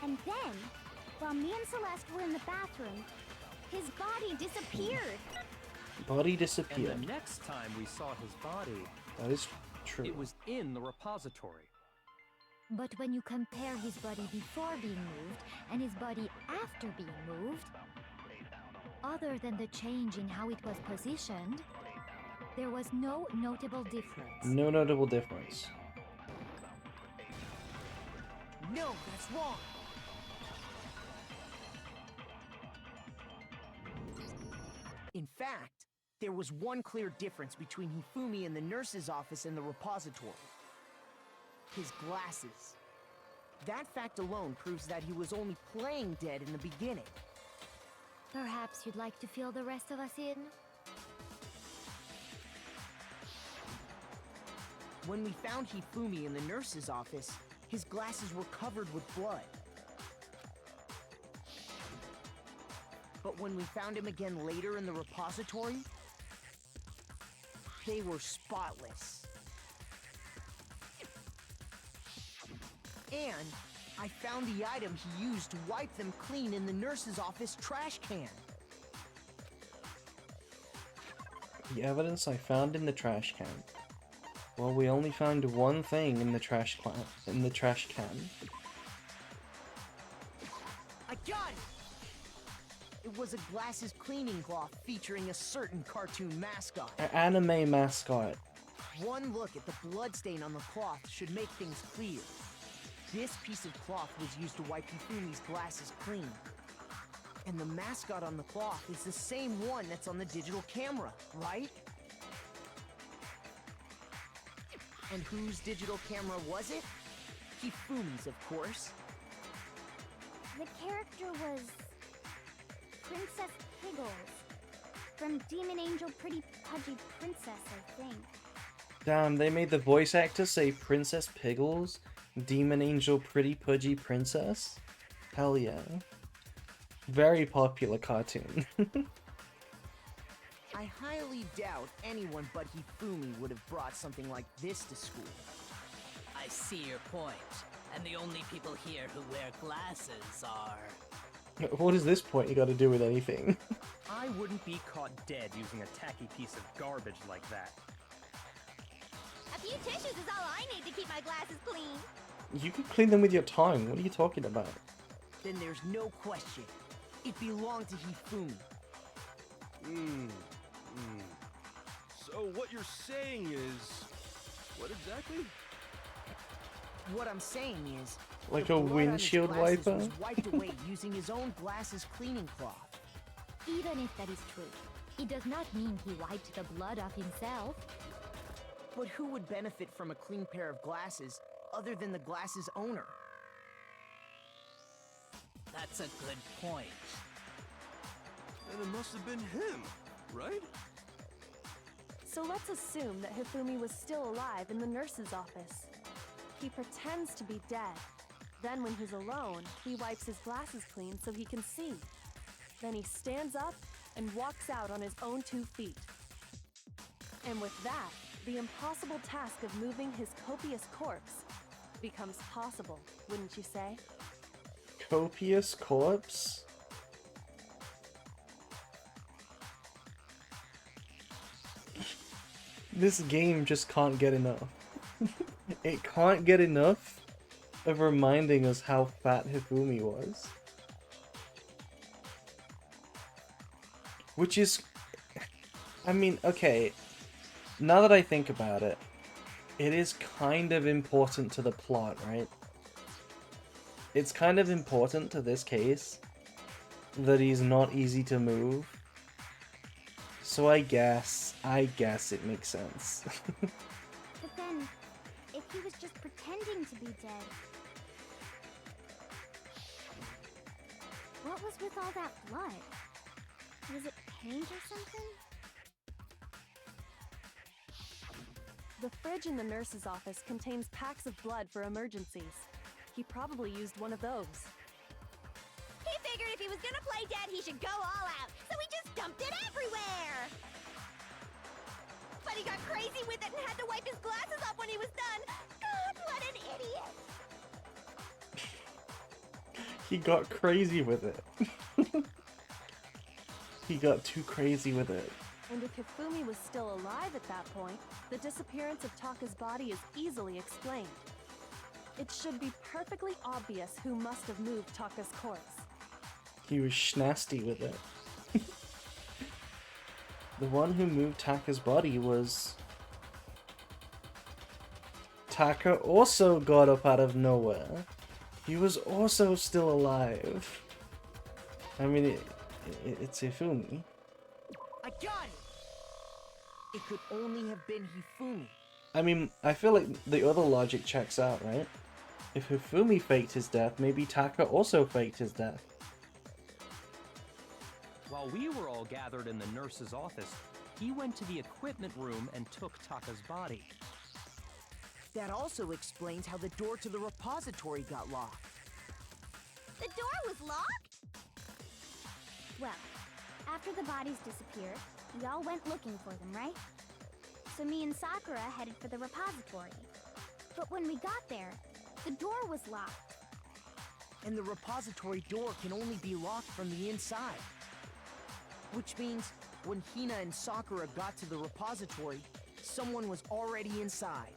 And then, while me and Celeste were in the bathroom, his body disappeared. Body And disappeared. the next time we saw his body, That is true. it was in the repository. But when you compare his body before being moved and his body after being moved, other than the change in how it was positioned, there was no notable difference. No notable difference. No, that's wrong. In fact, there was one clear difference between Hifumi in the nurse's office and the repository. His glasses. That fact alone proves that he was only playing dead in the beginning. Perhaps you'd like to fill the rest of us in? When we found Hifumi in the nurse's office, his glasses were covered with blood. But when we found him again later in the repository, they were spotless. And I found the item he used to wipe them clean in the nurse's office trash can. The evidence I found in the trash can. Well, we only found one thing in the trash can. I got it! It was a glasses cleaning cloth featuring a certain cartoon mascot. An anime mascot. One look at the bloodstain on the cloth should make things clear. This piece of cloth was used to wipe Hifumi's glasses clean. And the mascot on the cloth is the same one that's on the digital camera, right? And whose digital camera was it? Hifumi's, of course. The character was Princess Piggles from Demon Angel Pretty Pudgy Princess, I think. Damn, they made the voice actor say Princess Piggles, Demon Angel Pretty Pudgy Princess? Hell yeah. Very popular cartoon. I highly doubt anyone but Hifumi would have brought something like this to school. I see your point. And the only people here who wear glasses are... What does this point you got to do with anything? I wouldn't be caught dead using a tacky piece of garbage like that. A few tissues is all I need to keep my glasses clean. You could clean them with your tongue. What are you talking about? Then there's no question. It belonged to Hifumi. So what you're saying is... What exactly? What I'm saying is... Like the a blood on his windshield glasses wiper? was wiped away using his own glasses cleaning cloth. Even if that is true, it does not mean he wiped the blood off himself. But who would benefit from a clean pair of glasses other than the glasses owner? That's a good point. Then it must have been him, right? So let's assume that Hifumi was still alive in the nurse's office. He pretends to be dead. Then when he's alone, he wipes his glasses clean so he can see. Then he stands up and walks out on his own 2 feet. And with that, the impossible task of moving his copious corpse becomes possible, wouldn't you say? Copious corpse? This game just can't get enough. It can't get enough of reminding us how fat Hifumi was. Which is... I mean, okay. Now that I think about it, it is kind of important to the plot, right? It's kind of important to this case that he's not easy to move. So I guess it makes sense. But then, if he was just pretending to be dead, what was with all that blood? Was it paint or something? The fridge in the nurse's office contains packs of blood for emergencies. He probably used one of those. He figured if he was gonna play dead, he should go all out, so he just dumped it everywhere! But he got crazy with it and had to wipe his glasses off when he was done! God, what an idiot! He got crazy with it. He got too crazy with it. And if Hifumi was still alive at that point, the disappearance of Taka's body is easily explained. It should be perfectly obvious who must have moved Taka's corpse. He was schnasty with it. The one who moved Taka's body was... Taka also got up out of nowhere. He was also still alive. I mean, it's Hifumi. I got it! It could only have been Hifumi. I mean, I feel like the other logic checks out, right? If Hifumi faked his death, maybe Taka also faked his death. While we were all gathered in the nurse's office, he went to the equipment room and took Taka's body. That also explains how the door to the repository got locked. The door was locked? Well, after the bodies disappeared, we all went looking for them, right? So me and Sakura headed for the repository. But when we got there, the door was locked. And the repository door can only be locked from the inside. Which means, when Hina and Sakura got to the repository, someone was already inside.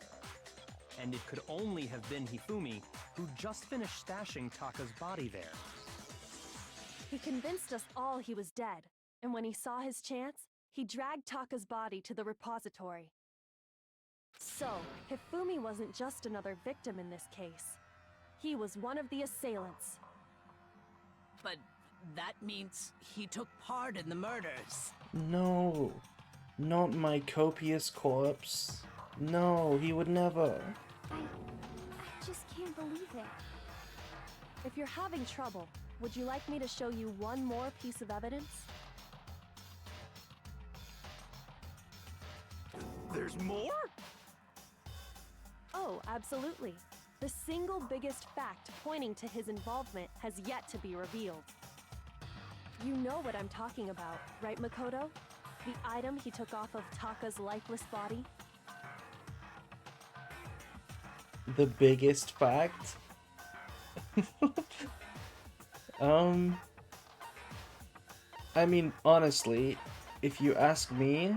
And it could only have been Hifumi, who just finished stashing Taka's body there. He convinced us all he was dead, and when he saw his chance, he dragged Taka's body to the repository. So, Hifumi wasn't just another victim in this case. He was one of the assailants. But That means he took part in the murders. No, not my copious corpse. No, he would never. I just can't believe it. If you're having trouble, would you like me to show you one more piece of evidence? There's more? Oh, absolutely. The single biggest fact pointing to his involvement has yet to be revealed. You know what I'm talking about, right, Makoto? The item he took off of Taka's lifeless body? The biggest fact? I mean, honestly, if you ask me,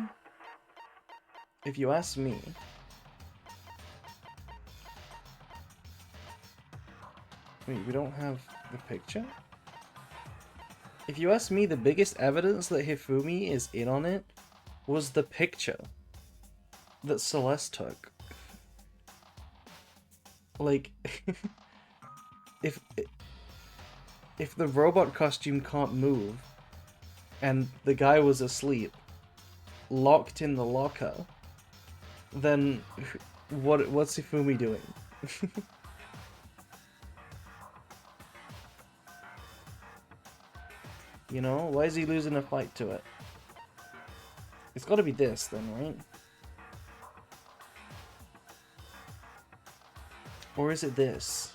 wait, we don't have the picture? If you ask me, the biggest evidence that Hifumi is in on it was the picture that Celeste took. Like, if the robot costume can't move, and the guy was asleep, locked in the locker, then what's Hifumi doing? You know, why is he losing a fight to it? It's got to be this then, right? Or is it this?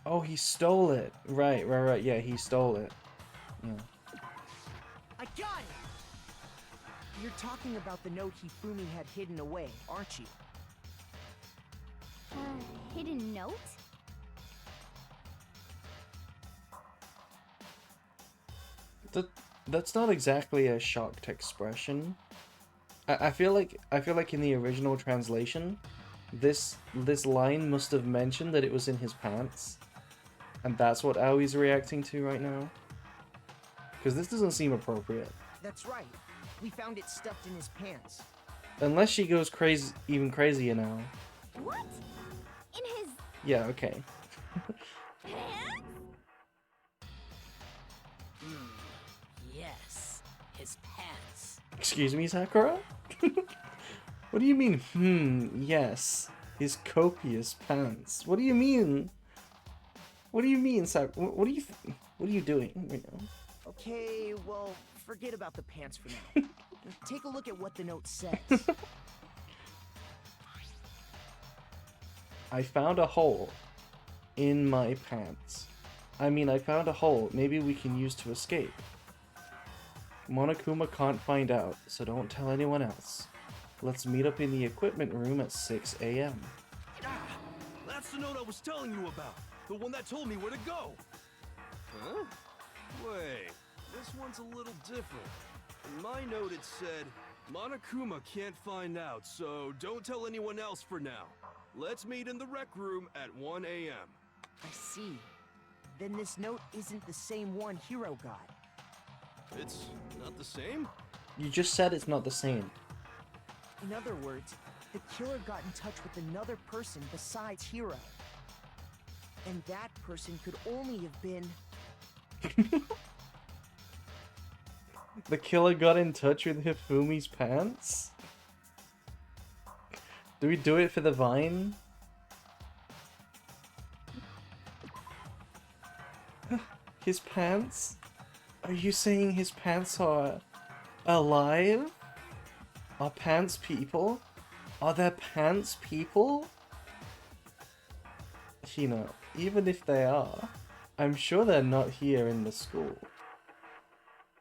Oh, he stole it. Right. Yeah, he stole it. Yeah. I got it! You're talking about the note Hifumi had hidden away, aren't you? Hidden note? That's not exactly a shocked expression. I feel like in the original translation, this line must have mentioned that it was in his pants, and that's what Aoi's reacting to right now. Because this doesn't seem appropriate. That's right. We found it stuffed in his pants. Unless she goes crazy, even crazier now. What? In his Yeah. Okay. pants? Yes, his pants. Excuse me, Sakura? What do you mean, yes. His copious pants. What do you mean? What do you mean, Sakura? What are you doing right now? Okay, well, forget about the pants for now. Take a look at what the note says. I found a hole in my pants. I mean, I found a hole maybe we can use to escape. Monokuma can't find out, so don't tell anyone else. Let's meet up in the equipment room at 6 a.m. Ah, that's the note I was telling you about. The one that told me where to go. Huh? Wait, this one's a little different. In my note it said, Monokuma can't find out, so don't tell anyone else for now. Let's meet in the rec room at 1 a.m. I see. Then this note isn't the same one Hiro got. It's not the same? You just said it's not the same. In other words, the killer got in touch with another person besides Hiro. And that person could only have been... The killer got in touch with Hifumi's pants? Do we do it for the Vine? His pants? Are you saying his pants are alive? Are pants people? Are there pants people? You know, even if they are, I'm sure they're not here in the school.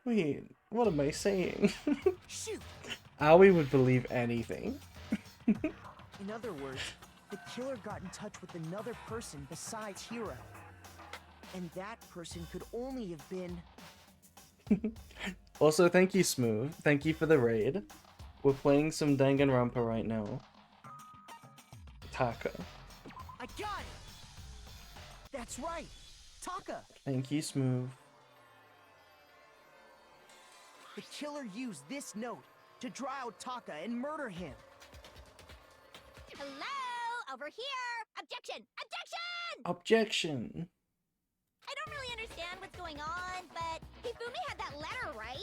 Wait, what am I saying? Shoot! Aoi would believe anything. In other words, the killer got in touch with another person besides Hiro. And that person could only have been... Also, thank you, Smooth. Thank you for the raid. We're playing some Danganronpa right now. Taka. I got it! That's right! Taka! Thank you, Smooth. The killer used this note to draw out Taka and murder him. Hello? Over here! Objection! Objection! Objection! I don't really understand what's going on, but Hifumi had that letter, right?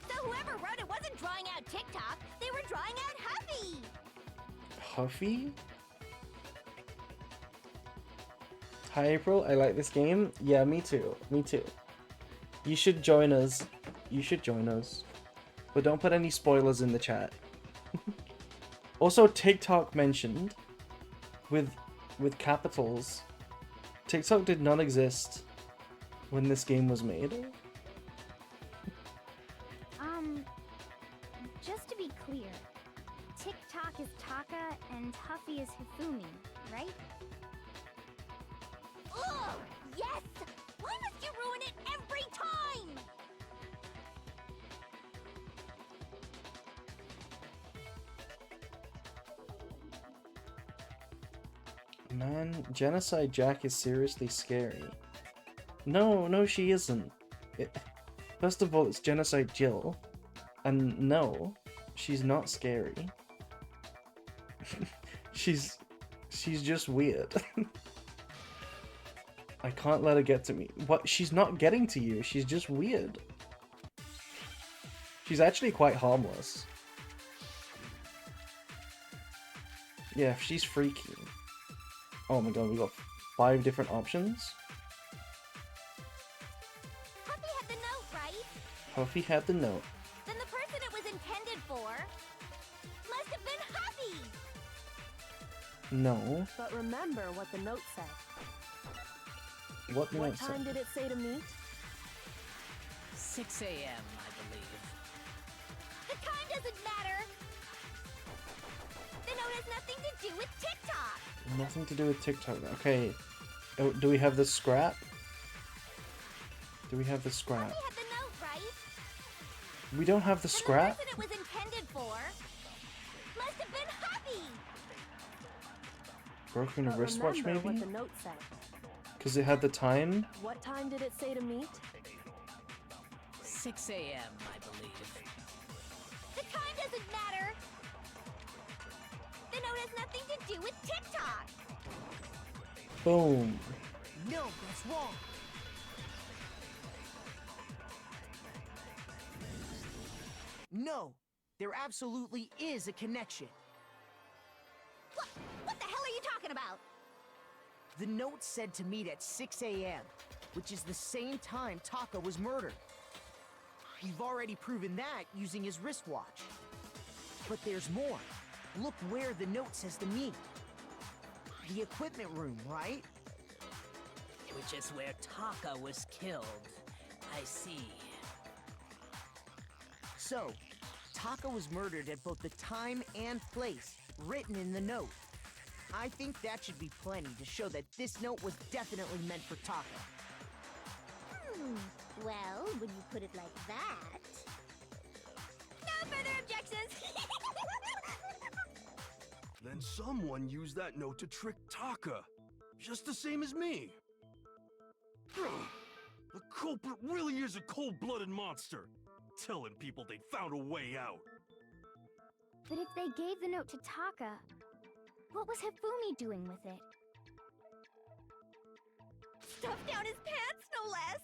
So whoever wrote it wasn't drawing out TikTok, they were drawing out Huffy! Huffy? Hi April, I like this game. Yeah, me too. Me too. You should join us. You should join us. But don't put any spoilers in the chat. Also, TikTok mentioned with capitals. TikTok did not exist when this game was made. Just to be clear, TikTok is Taka and Huffy is Hifumi, right? Ugh! Yes! Why must you ruin it every time? Man, Genocide Jack is seriously scary. No, she isn't. First of all, it's Genocide Jill. And no, she's not scary. She's just weird. I can't let her get to me. What? She's not getting to you. She's just weird. She's actually quite harmless. Yeah, she's freaky. Oh my god, we got 5 different options. Huffy had the note, right? Huffy had the note. Then the person it was intended for must have been Huffy! No. But remember what the note said. What the What note time said? did it say to meet? 6 a.m., I believe. The time doesn't matter! The note has nothing to do with TikTok! Nothing to do with TikTok. Okay. Oh, do we have the scrap? Do we have the scrap? Huffy had the note, right? We don't have the Then scrap? the person it was intended for must have been Huffy! Broken But wristwatch, remember maybe? what the note said. Because it had the time? What time did it say to meet? 6 a.m., I believe. The time doesn't matter! The note has nothing to do with TikTok! Boom. No, that's wrong. No, there absolutely is a connection. What the hell are you talking about? The note said to meet at 6 a.m., which is the same time Taka was murdered. We've already proven that using his wristwatch. But there's more. Look where the note says to meet. The equipment room, right? Which is where Taka was killed. I see. So, Taka was murdered at both the time and place written in the note. I think that should be plenty to show that this note was definitely meant for Taka. Well, when you put it like that... No further objections! Then someone used that note to trick Taka, just the same as me. The culprit really is a cold-blooded monster, telling people they found a way out. But if they gave the note to Taka, what was Hifumi doing with it? Stuffed down his pants, no less!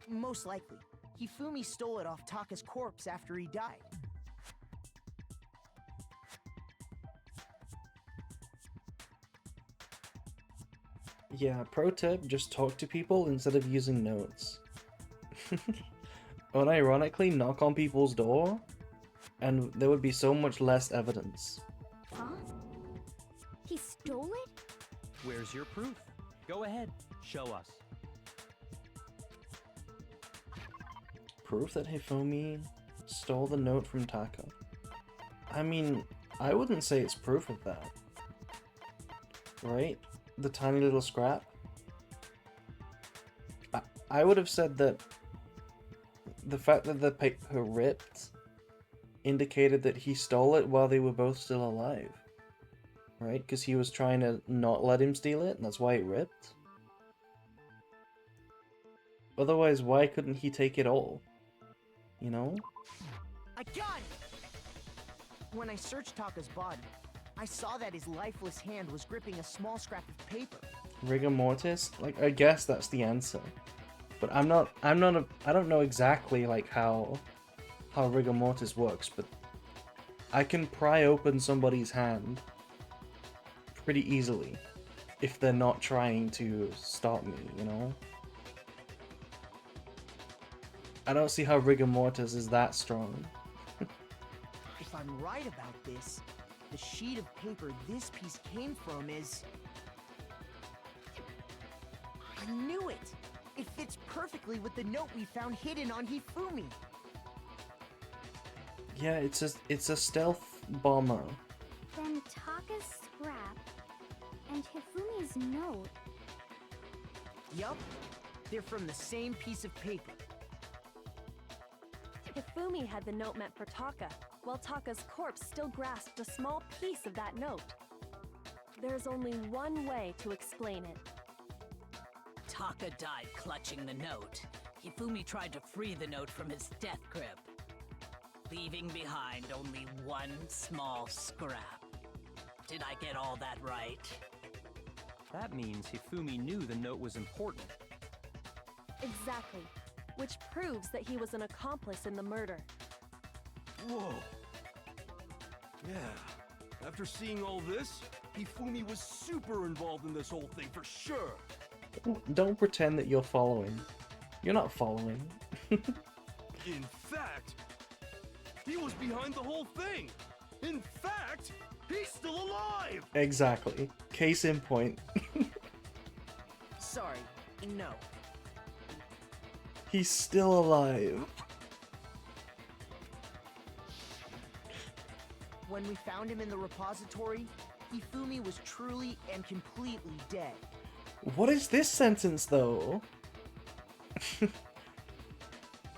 Most likely, Hifumi stole it off Taka's corpse after he died. Yeah, pro tip, just talk to people instead of using notes. Unironically, knock on people's door, and there would be so much less evidence. Huh? He stole it? Where's your proof? Go ahead, show us. Proof that Hifumi stole the note from Taka. I mean, I wouldn't say it's proof of that. Right? The tiny little scrap? I would have said that the fact that the paper ripped indicated that he stole it while they were both still alive. Right? Because he was trying to not let him steal it, and that's why it ripped. Otherwise, why couldn't he take it all? You know? I got it! When I searched Taka's body, I saw that his lifeless hand was gripping a small scrap of paper. Rigor mortis? Like, I guess that's the answer. But I don't know exactly, like, how rigor mortis works, but I can pry open somebody's hand pretty easily if they're not trying to stop me, you know? I don't see how rigor mortis is that strong. If I'm right about this, the sheet of paper this piece came from is... I knew it! It fits perfectly with the note we found hidden on Hifumi. Yeah, it's a stealth bomber. Then Taka's scrap and Hifumi's note. Yup, they're from the same piece of paper. Hifumi had the note meant for Taka, while Taka's corpse still grasped a small piece of that note. There's only one way to explain it. Taka died clutching the note. Hifumi tried to free the note from his death grip, leaving behind only one small scrap. Did I get all that right? That means Hifumi knew the note was important. Exactly, which proves that he was an accomplice in the murder. Whoa. Yeah. After seeing all this, Hifumi was super involved in this whole thing for sure. Don't pretend that you're following. You're not following. In fact, he was behind the whole thing. In fact, he's still alive. Exactly. Case in point. Sorry, no. He's still alive. When we found him in the repository, Hifumi was truly and completely dead. What is this sentence, though?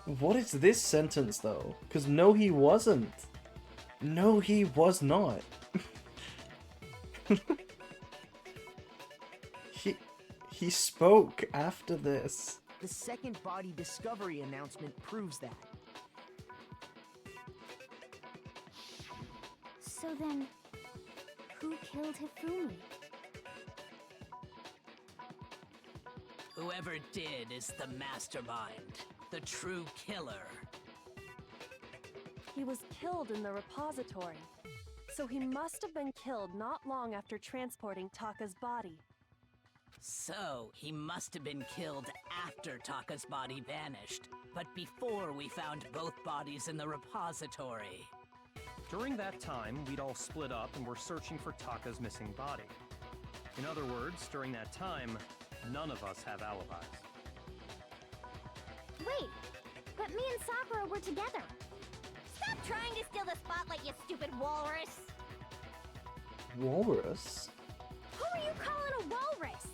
What is this sentence, though? Because no, he wasn't. No, he was not. He spoke after this. The second body discovery announcement proves that. So then, who killed Hifumi? Whoever did is the mastermind, the true killer. He was killed in the repository, so he must have been killed not long after transporting Taka's body. So, he must have been killed after Taka's body vanished, but before we found both bodies in the repository. During that time, we'd all split up and were searching for Taka's missing body. In other words, during that time, none of us have alibis. Wait, but me and Sakura were together. Stop trying to steal the spotlight, you stupid walrus! Walrus? Who are you calling a walrus?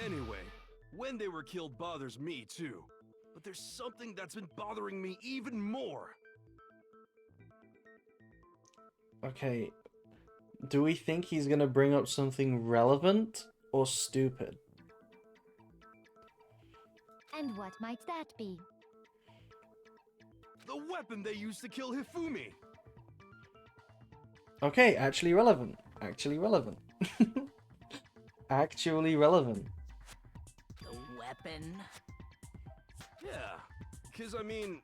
Anyway, when they were killed bothers me too. But there's something that's been bothering me even more. Okay. Do we think he's gonna bring up something relevant or stupid? And what might that be? The weapon they used to kill Hifumi! Okay, actually relevant. Actually relevant. Actually relevant. The weapon? Yeah, because I mean,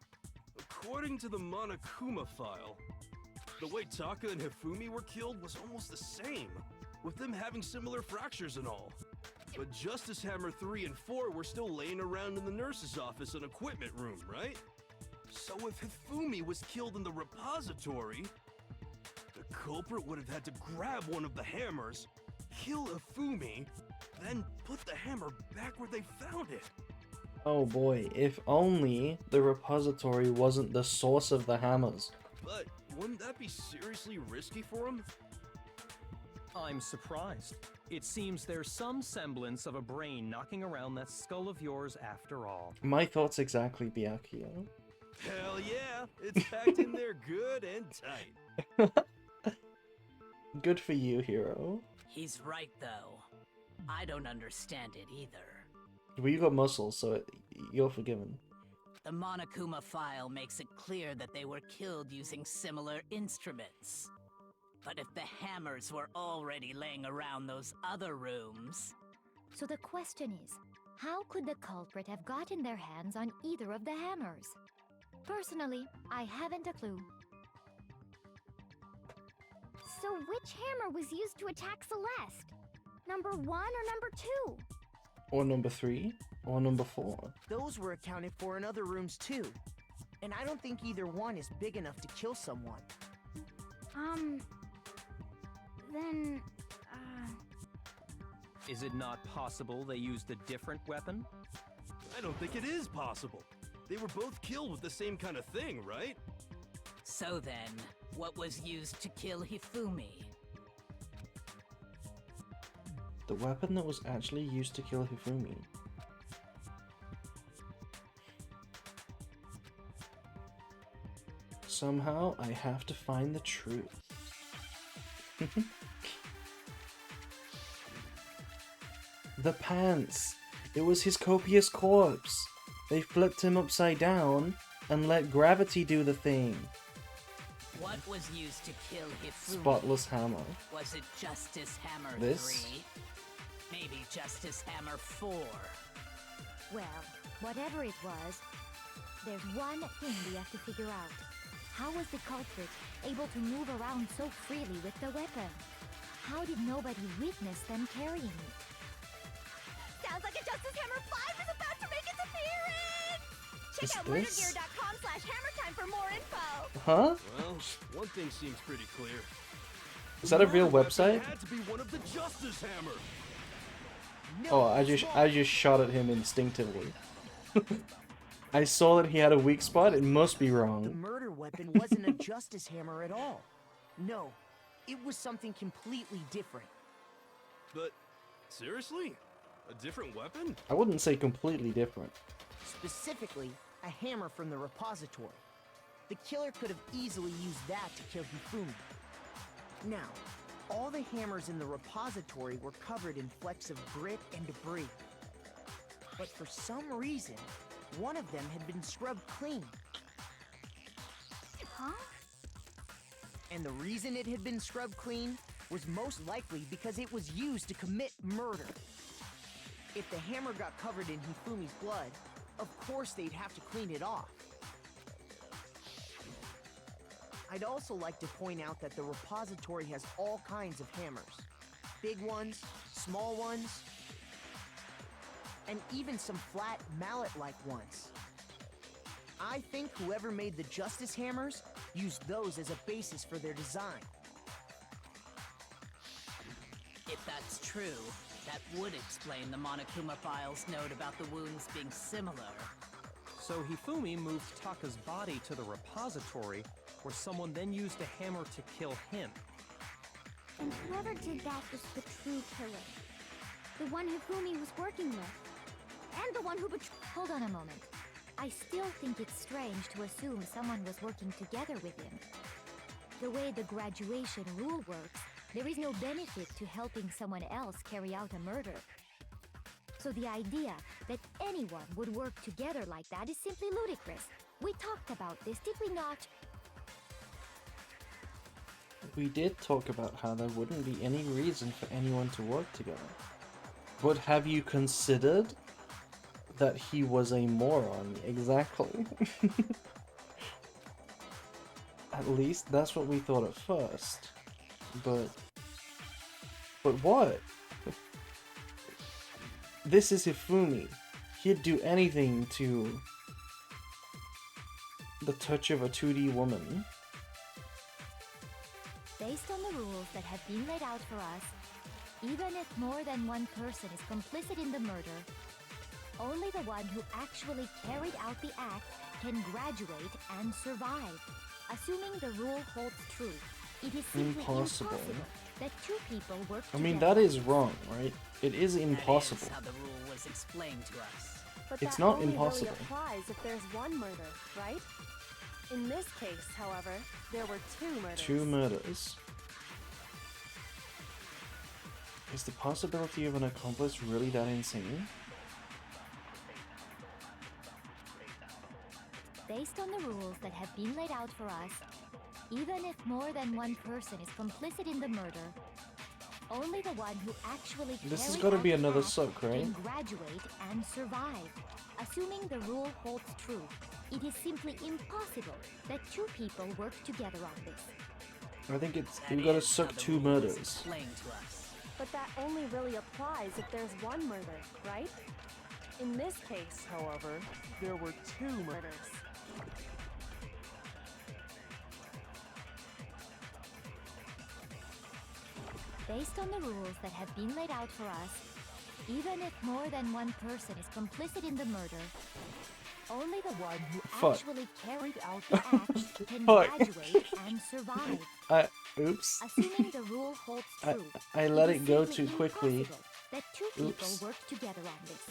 according to the Monokuma file, the way Taka and Hifumi were killed was almost the same, with them having similar fractures and all. But Justice Hammer 3 and 4 were still laying around in the nurse's office and equipment room, right? So if Hifumi was killed in the repository, the culprit would have had to grab one of the hammers, kill Hifumi, then put the hammer back where they found it. Oh boy, if only the repository wasn't the source of the hammers. But wouldn't that be seriously risky for him? I'm surprised. It seems there's some semblance of a brain knocking around that skull of yours after all. My thoughts exactly, Byakuya. Hell yeah, it's packed in there good and tight. Good for you, hero. He's right, though. I don't understand it either. Well, you got muscles, so you're forgiven. The Monokuma file makes it clear that they were killed using similar instruments. But if the hammers were already laying around those other rooms... So the question is, how could the culprit have gotten their hands on either of the hammers? Personally, I haven't a clue. So which hammer was used to attack Celeste? Number 1 or number 2? Or number 3, or number 4. Those were accounted for in other rooms too. And I don't think either one is big enough to kill someone. Then, Is it not possible they used a different weapon? I don't think it is possible. They were both killed with the same kind of thing, right? So then, what was used to kill Hifumi? The weapon that was actually used to kill Hifumi. Somehow, I have to find the truth. The pants! It was his copious corpse! They flipped him upside down and let gravity do the thing. What was used to kill Hifumi? Spotless hammer. Was it Justice Hammer This? 3? Maybe Justice Hammer 4? Well, whatever it was, there's one thing we have to figure out. How was the culprit able to move around so freely with the weapon? How did nobody witness them carrying it? sounds like a Justice Hammer 5 is about to make its appearance! Check Is out this- murdergear.com/hammertime for more info! Huh? Well, one thing seems pretty clear. Is that a real Murder weapon website? had to be one of the Justice Hammer. No, Oh, I it's just wrong. shot at him instinctively. I saw that he had a weak spot. It must be The wrong. murder weapon wasn't a Justice Hammer at all. No, it was something completely different. But seriously, a different weapon? I wouldn't say completely different. Specifically, a hammer from the repository. The killer could have easily used that to kill Hifumi. Now, all the hammers in the repository were covered in flecks of grit and debris. But for some reason, one of them had been scrubbed clean. Huh? And the reason it had been scrubbed clean was most likely because it was used to commit murder. If the hammer got covered in Hifumi's blood, of course they'd have to clean it off. I'd also like to point out that the repository has all kinds of hammers. Big ones, small ones, and even some flat mallet-like ones. I think whoever made the Justice Hammers used those as a basis for their design. If that's true, that would explain the Monokuma file's note about the wounds being similar. So Hifumi moved Taka's body to the repository, where someone then used a hammer to kill him. And whoever did that was the true killer. The one Hifumi was working with. And the one who betrayed... Hold on a moment. I still think it's strange to assume someone was working together with him. The way the graduation rule works, there is no benefit to helping someone else carry out a murder. So the idea that anyone would work together like that is simply ludicrous. We talked about this, did we not? We did talk about how there wouldn't be any reason for anyone to work together. But have you considered that he was a moron? Exactly. At least that's what we thought at first. But what? This is Hifumi. He'd do anything to the touch of a 2D woman. Based on the rules that have been laid out for us, even if more than one person is complicit in the murder, only the one who actually carried out the act can graduate and survive. Assuming the rule holds true, it is simply Impossible. that two people work I mean, together. that is wrong, right? It is impossible. That is how the rule was explained to us. But It's that not only impossible. really applies if there's one murder, right? In this case, however, there were two murders. 2 murders. Is the possibility of an accomplice really that insane? Based on the rules that have been laid out for us, even if more than one person is complicit in the murder, only the one who actually This has carried got to out be the another act suck, right? can graduate and survive. Assuming the rule holds true, it is simply impossible that two people work together on this. I think it's That we gotta is how suck the 2 rule was murders. explained to us. But that only really applies if there's one murder, right? In this case, however, there were two murders. Based on the rules that have been laid out for us, even if more than one person is complicit in the murder, only the one who Fuck. actually carried out the act can Fuck. graduate and survive. Oops. Assuming the rule holds true, I let is it go simply too quickly. impossible that two people Oops. work together on this.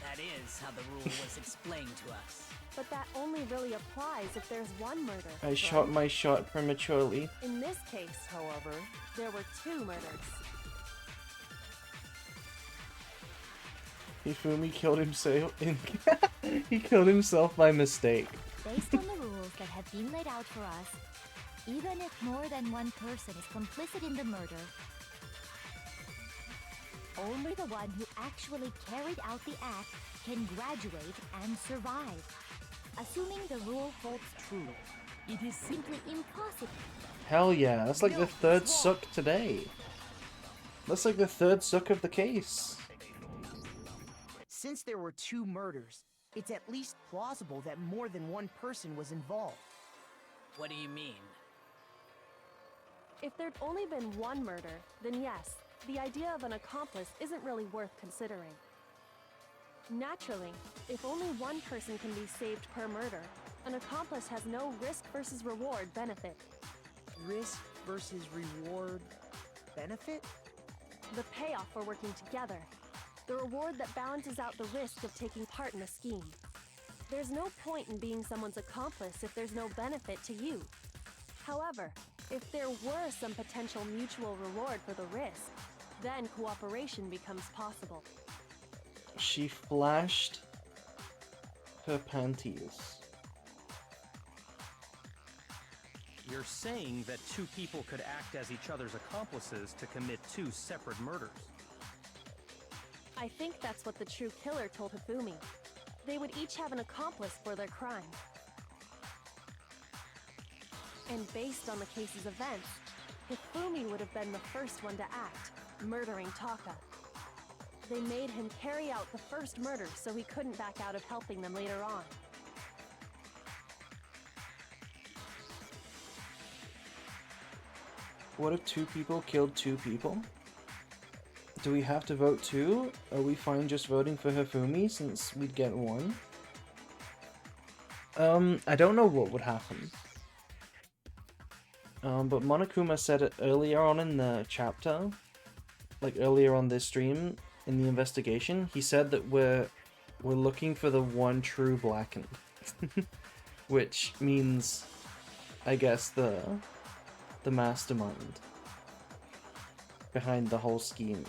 That is how the rule was explained to us. But that only really applies if there's one murder. I shot right? my shot prematurely. In this case, however, there were two murders. Hifumi killed himself. He killed himself by mistake. Based on the rules that have been laid out for us, even if more than one person is complicit in the murder, only the one who actually carried out the act can graduate and survive. Assuming the rule holds true, it is simply impossible. Hell yeah, that's like the No, third it's suck today. That's like the third suck of the case. Since there were two murders, it's at least plausible that more than one person was involved. What do you mean? If there'd only been one murder, then yes, the idea of an accomplice isn't really worth considering. Naturally, if only one person can be saved per murder, an accomplice has no risk versus reward benefit. Risk versus reward benefit? The payoff for working together. The reward that balances out the risk of taking part in a scheme. There's no point in being someone's accomplice if there's no benefit to you. However, if there were some potential mutual reward for the risk, then cooperation becomes possible. She flashed her panties. You're saying that two people could act as each other's accomplices to commit two separate murders. I think that's what the true killer told Hifumi. They would each have an accomplice for their crime. And based on the case's events, Hifumi would have been the first one to act, murdering Taka. They made him carry out the first murder so he couldn't back out of helping them later on. What if two people killed two people? Do we have to vote two? Are we fine just voting for Hifumi since we'd get one? I don't know what would happen. But Monokuma said it earlier on in the chapter, like earlier on this stream, in the investigation, he said that we're looking for the one true Blackened. Which means, I guess, the mastermind behind the whole scheme.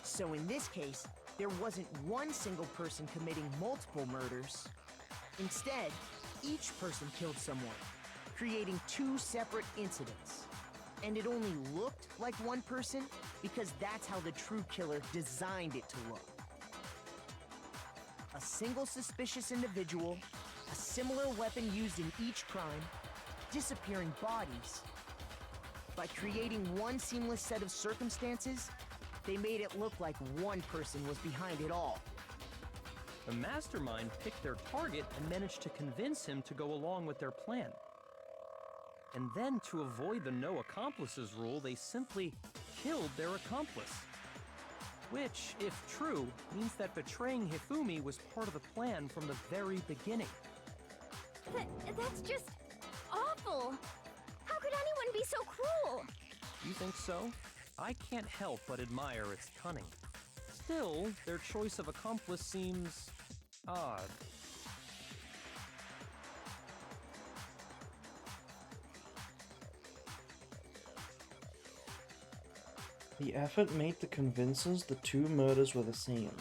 So in this case, there wasn't one single person committing multiple murders. Instead, each person killed someone, creating two separate incidents. And it only looked like one person because that's how the true killer designed it to look. A single suspicious individual, a similar weapon used in each crime, disappearing bodies. By creating one seamless set of circumstances, they made it look like one person was behind it all. The mastermind picked their target and managed to convince him to go along with their plan. And then, to avoid the no accomplices rule, they simply killed their accomplice. Which, if true, means that betraying Hifumi was part of the plan from the very beginning. That's just awful. How could anyone be so cruel? You think so? I can't help but admire its cunning. Still, their choice of accomplice seems odd. The effort made to convince us the two murders were the same.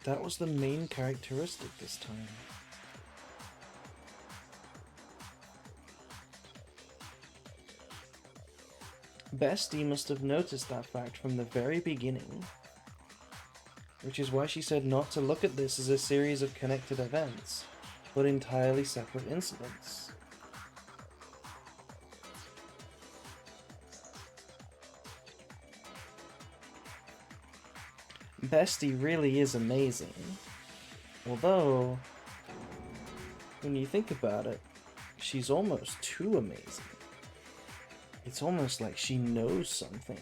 That was the main characteristic this time. Bestie must have noticed that fact from the very beginning, which is why she said not to look at this as a series of connected events, but entirely separate incidents. Bestie really is amazing. Although, when you think about it, she's almost too amazing. It's almost like she knows something.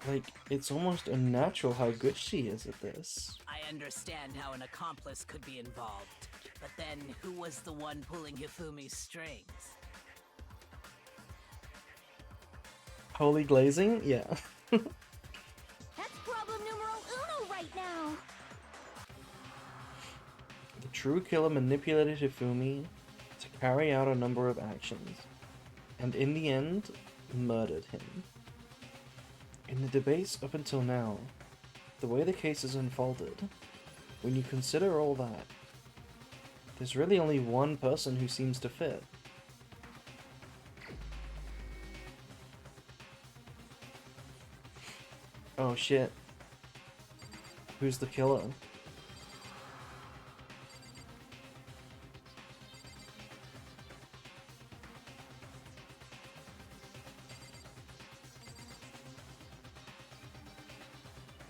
Like, it's almost unnatural how good she is at this. I understand how an accomplice could be involved, but then who was the one pulling Hifumi's strings? Holy glazing? Yeah. That's problem numero uno right now. The true killer manipulated Hifumi to carry out a number of actions, and in the end, murdered him. In the debates up until now, the way the case has unfolded, when you consider all that, there's really only one person who seems to fit. Oh shit. Who's the killer?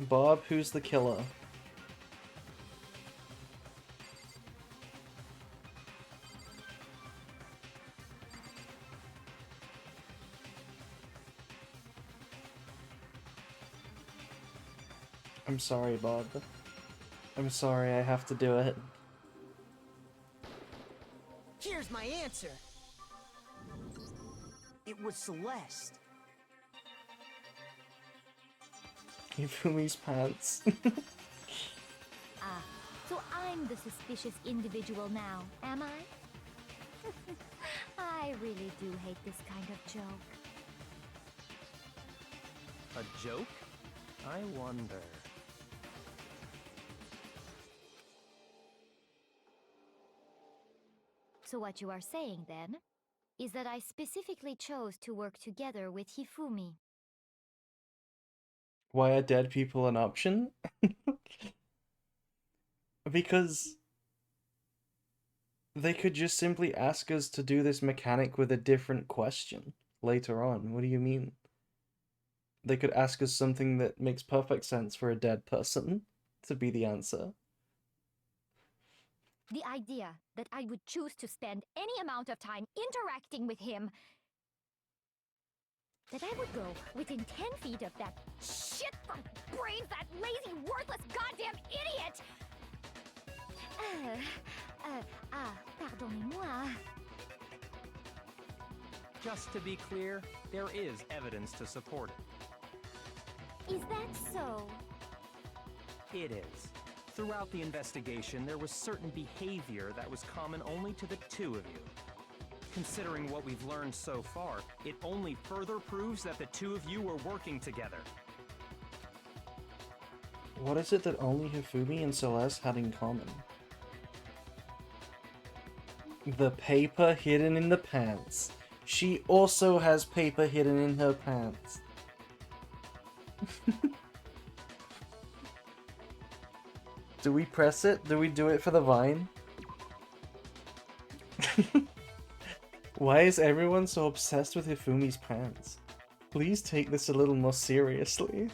Bob, who's the killer? I'm sorry, Bob. I'm sorry, I have to do it. Here's my answer. It was Celeste. Hifumi's pants. Ah, so I'm the suspicious individual now, am I? I really do hate this kind of joke. A joke? I wonder. So what you are saying, then, is that I specifically chose to work together with Hifumi. Why are dead people an option? Because they could just simply ask us to do this mechanic with a different question later on. What do you mean? They could ask us something that makes perfect sense for a dead person to be the answer. The idea that I would choose to spend any amount of time interacting with him, that I would go within 10 feet of that shit for brains, that lazy, worthless goddamn idiot! Pardonnez-moi. Just to be clear, there is evidence to support it. Is that so? It is. Throughout the investigation, there was certain behavior that was common only to the two of you. Considering what we've learned so far, it only further proves that the two of you were working together. What is it that only Hifumi and Celeste had in common? The paper hidden in the pants. She also has paper hidden in her pants. Do we press it? Do we do it for the Vine? Why is everyone so obsessed with Hifumi's pants? Please take this a little more seriously.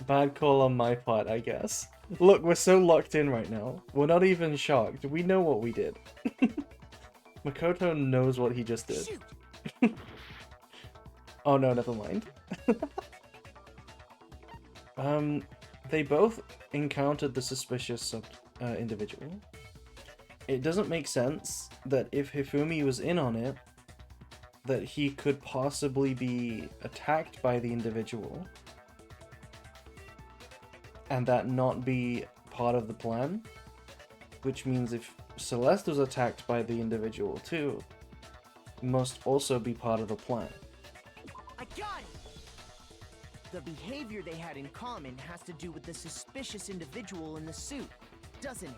Bad call on my part, I guess. Look, we're so locked in right now. We're not even shocked. We know what we did. Makoto knows what he just did. Oh no, never mind. They both encountered the suspicious individual. It doesn't make sense that if Hifumi was in on it, that he could possibly be attacked by the individual and that not be part of the plan. Which means if Celeste was attacked by the individual too, must also be part of the plan. I got it! The behavior they had in common has to do with the suspicious individual in the suit, doesn't it?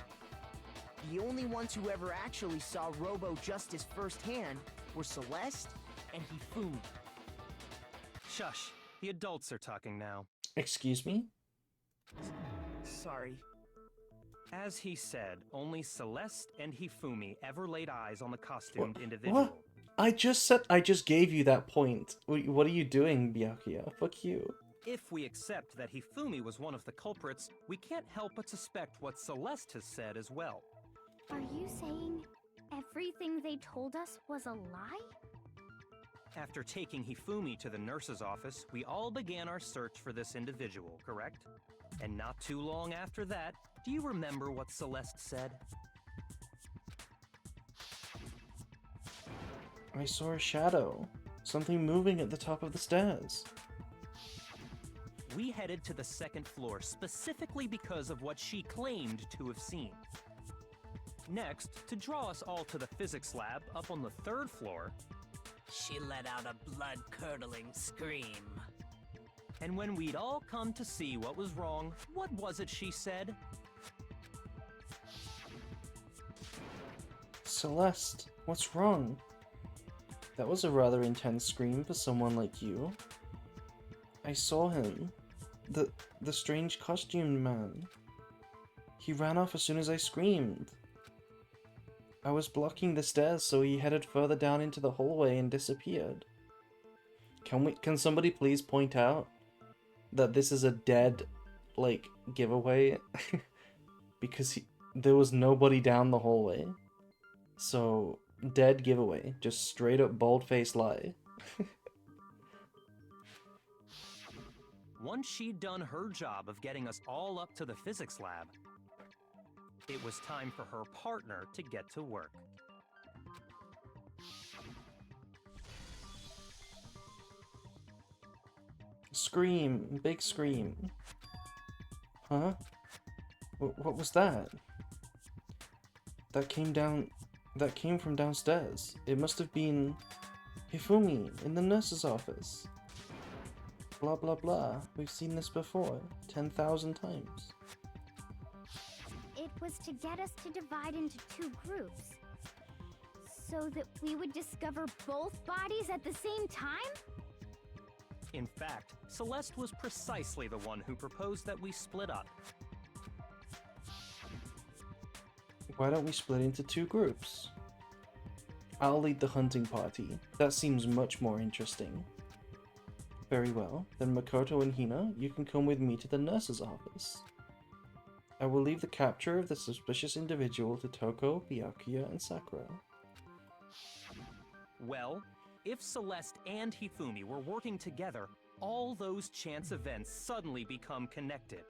The only ones who ever actually saw Robo Justice firsthand were Celeste and Hifumi. Shush. The adults are talking now. Excuse me? Sorry. As he said, only Celeste and Hifumi ever laid eyes on the costumed individual. What? I just gave you that point. What are you doing, Byakuya? Fuck you. If we accept that Hifumi was one of the culprits, we can't help but suspect what Celeste has said as well. Are you saying everything they told us was a lie? After taking Hifumi to the nurse's office, we all began our search for this individual, correct? And not too long after that, do you remember what Celeste said? I saw a shadow. Something moving at the top of the stairs. We headed to the second floor specifically because of what she claimed to have seen. Next, to draw us all to the physics lab up on the third floor, She let out a blood-curdling scream. and when we'd all come to see what was wrong, what was it she said? Celeste, what's wrong? That was a rather intense scream for someone like you. I saw him. The strange costumed man. He ran off as soon as I screamed. I was blocking the stairs, so he headed further down into the hallway and disappeared. Can somebody please point out that this is a dead, like, giveaway? Because there was nobody down the hallway. So, dead giveaway. Just straight up bald-faced lie. Once she'd done her job of getting us all up to the physics lab, it was time for her partner to get to work. Scream. Big scream. Huh? What was that? That came from downstairs. It must have been Hifumi in the nurse's office. Blah blah blah. We've seen this before 10,000 times. It was to get us to divide into two groups. So that we would discover both bodies at the same time? In fact, Celeste was precisely the one who proposed that we split up. Why don't we split into two groups? I'll lead the hunting party. That seems much more interesting. Very well, then Makoto and Hina, you can come with me to the nurse's office. I will leave the capture of the suspicious individual to Toko, Byakuya, and Sakura. Well, if Celeste and Hifumi were working together, all those chance events suddenly become connected.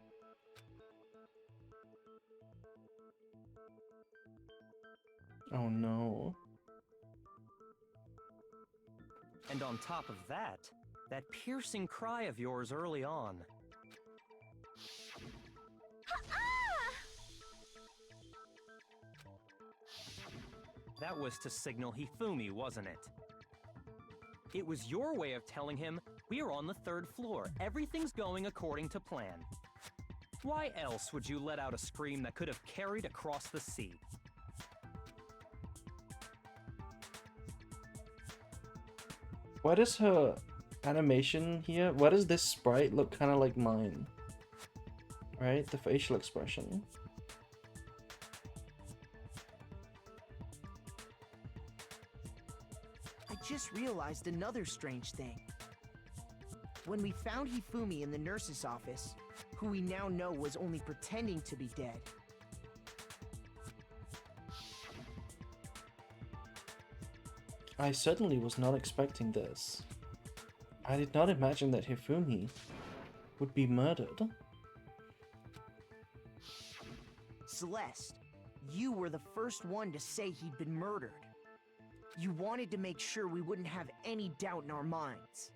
Oh no. And on top of that piercing cry of yours early on. That was to signal Hifumi, wasn't it? It was your way of telling him, we're on the third floor, everything's going according to plan. Why else would you let out a scream that could have carried across the sea? Why does her animation here, why does this sprite look kind of like mine? Right? The facial expression. I just realized another strange thing. When we found Hifumi in the nurse's office, who we now know was only pretending to be dead, I certainly was not expecting this. I did not imagine that Hifumi would be murdered. Celeste, you were the first one to say he'd been murdered. You wanted to make sure we wouldn't have any doubt in our minds.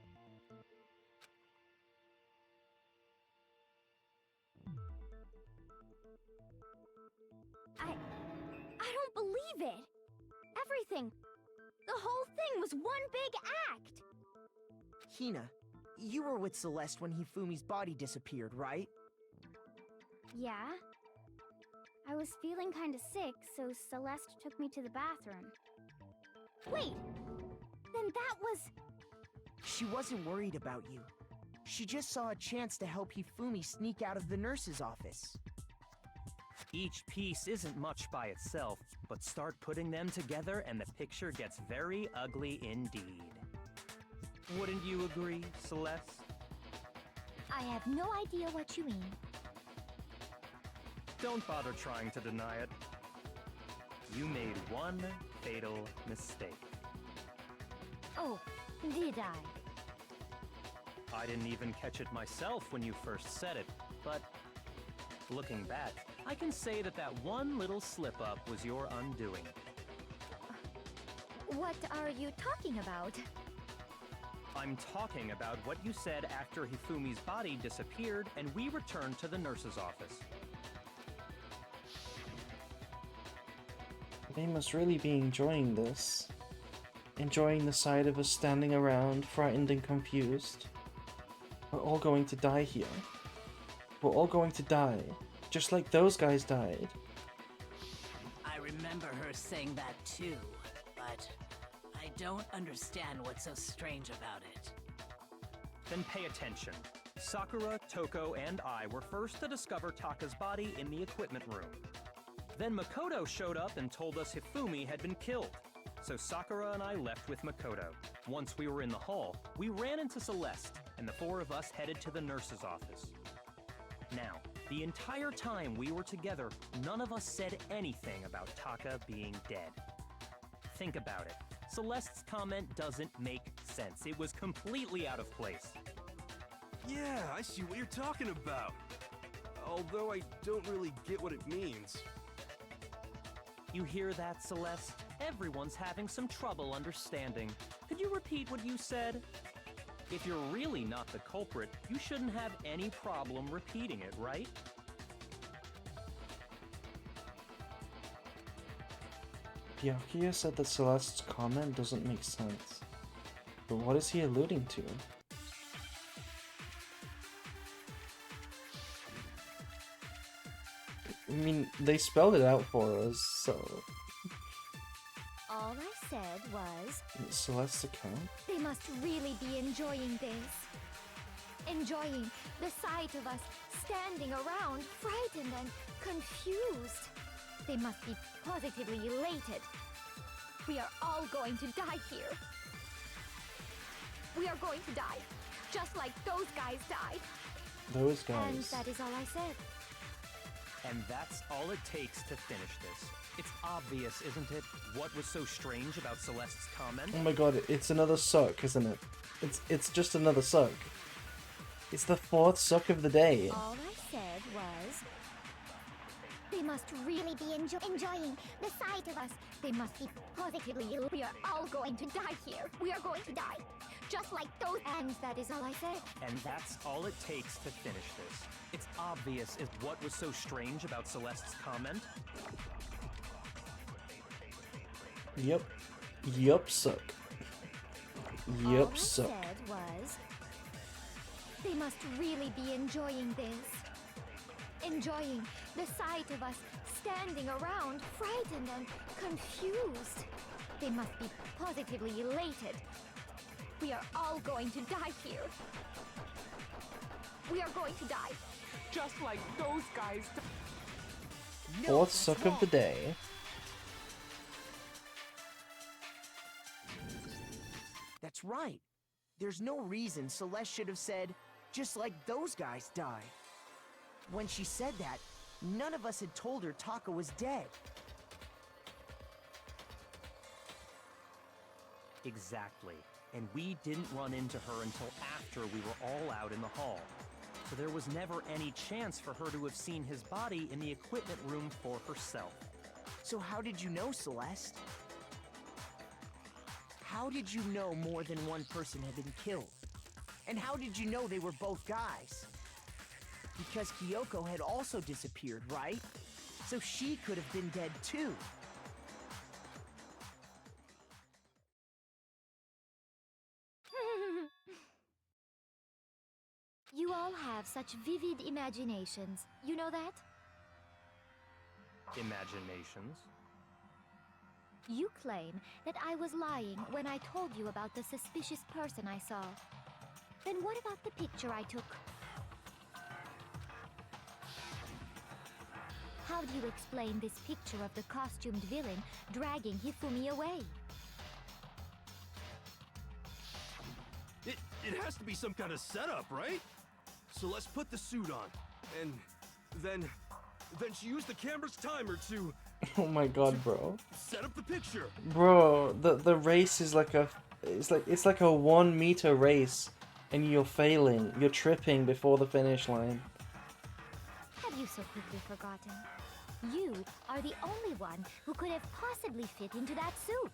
I don't believe it! Everything, the whole thing was one big act! Hina, you were with Celeste when Hifumi's body disappeared, right? Yeah? I was feeling kinda sick, so Celeste took me to the bathroom. Wait! Then that was... She wasn't worried about you. She just saw a chance to help Hifumi sneak out of the nurse's office. Each piece isn't much by itself, but start putting them together and the picture gets very ugly indeed. Wouldn't you agree, Celeste? I have no idea what you mean. Don't bother trying to deny it. You made one fatal mistake. Oh, did I? I didn't even catch it myself when you first said it, but looking back, I can say that that one little slip-up was your undoing. What are you talking about? I'm talking about what you said after Hifumi's body disappeared and we returned to the nurse's office. They must really be enjoying this. Enjoying the sight of us standing around, frightened and confused. We're all going to die here. We're all going to die, just like those guys died. I remember her saying that too, but I don't understand what's so strange about it. Then pay attention. Sakura, Toko, and I were first to discover Taka's body in the equipment room. Then Makoto showed up and told us Hifumi had been killed. So Sakura and I left with Makoto. Once we were in the hall, we ran into Celeste, and the four of us headed to the nurse's office. Now, the entire time we were together, none of us said anything about Taka being dead. Think about it. Celeste's comment doesn't make sense. It was completely out of place. Yeah, I see what you're talking about. Although I don't really get what it means. You hear that, Celeste? Everyone's having some trouble understanding. Could you repeat what you said? If you're really not the culprit, you shouldn't have any problem repeating it, right? Byakuya said that Celeste's comment doesn't make sense. But what is he alluding to? I mean, they spelled it out for us, so... All I said was, Celeste's account? they must really be enjoying this. Enjoying the sight of us standing around, frightened and confused. They must be positively elated. We are all going to die here. We are going to die, just like those guys died. Those guys. And that is all I said. And that's all it takes to finish this. It's obvious, isn't it? What was so strange about Celeste's comment? Oh my god, it's another suck, isn't it? It's just another suck. It's the fourth suck of the day. All I said was, they must really be enjoying the sight of us. They must be positively ill. We are all going to die here. We are going to die, just like those. And that is all I said. And that's all it takes to finish this. It's obvious is what was so strange about Celeste's comment? Yep. Yup, suck. Yup, All I suck. said was, they must really be enjoying this. Enjoying the sight of us standing around, frightened and confused. They must be positively elated. We are all going to die here. We are going to die, just like those guys. Fourth suck of the day. That's right. There's no reason Celeste should have said, just like those guys died. When she said that, none of us had told her Taka was dead. Exactly. And we didn't run into her until after we were all out in the hall. So there was never any chance for her to have seen his body in the equipment room for herself. So how did you know, Celeste? How did you know more than one person had been killed? And how did you know they were both guys? Because Kyoko had also disappeared, right? So she could have been dead too. You all have such vivid imaginations. You know that? imaginations. You claim that I was lying when I told you about the suspicious person I saw. Then what about the picture I took? How do you explain this picture of the costumed villain dragging Hifumi away? It has to be some kind of setup, right? So let's put the suit on, and then she used the camera's timer to Oh my god, bro. set up the picture. Bro, the race is like a it's like a 1 meter race and you're failing. You're tripping before the finish line. Have you so quickly forgotten? You are the only one who could have possibly fit into that suit.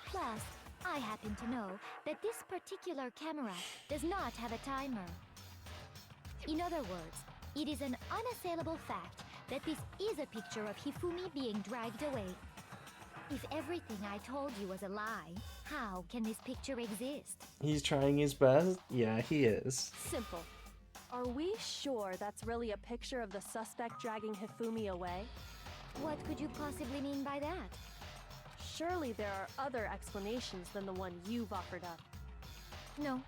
Plus, I happen to know that this particular camera does not have a timer. In other words, it is an unassailable fact that this is a picture of Hifumi being dragged away. If everything I told you was a lie, how can this picture exist? He's trying his best. Yeah, he is. Simple. Are we sure that's really a picture of the suspect dragging Hifumi away? What could you possibly mean by that? Surely there are other explanations than the one you've offered up. No,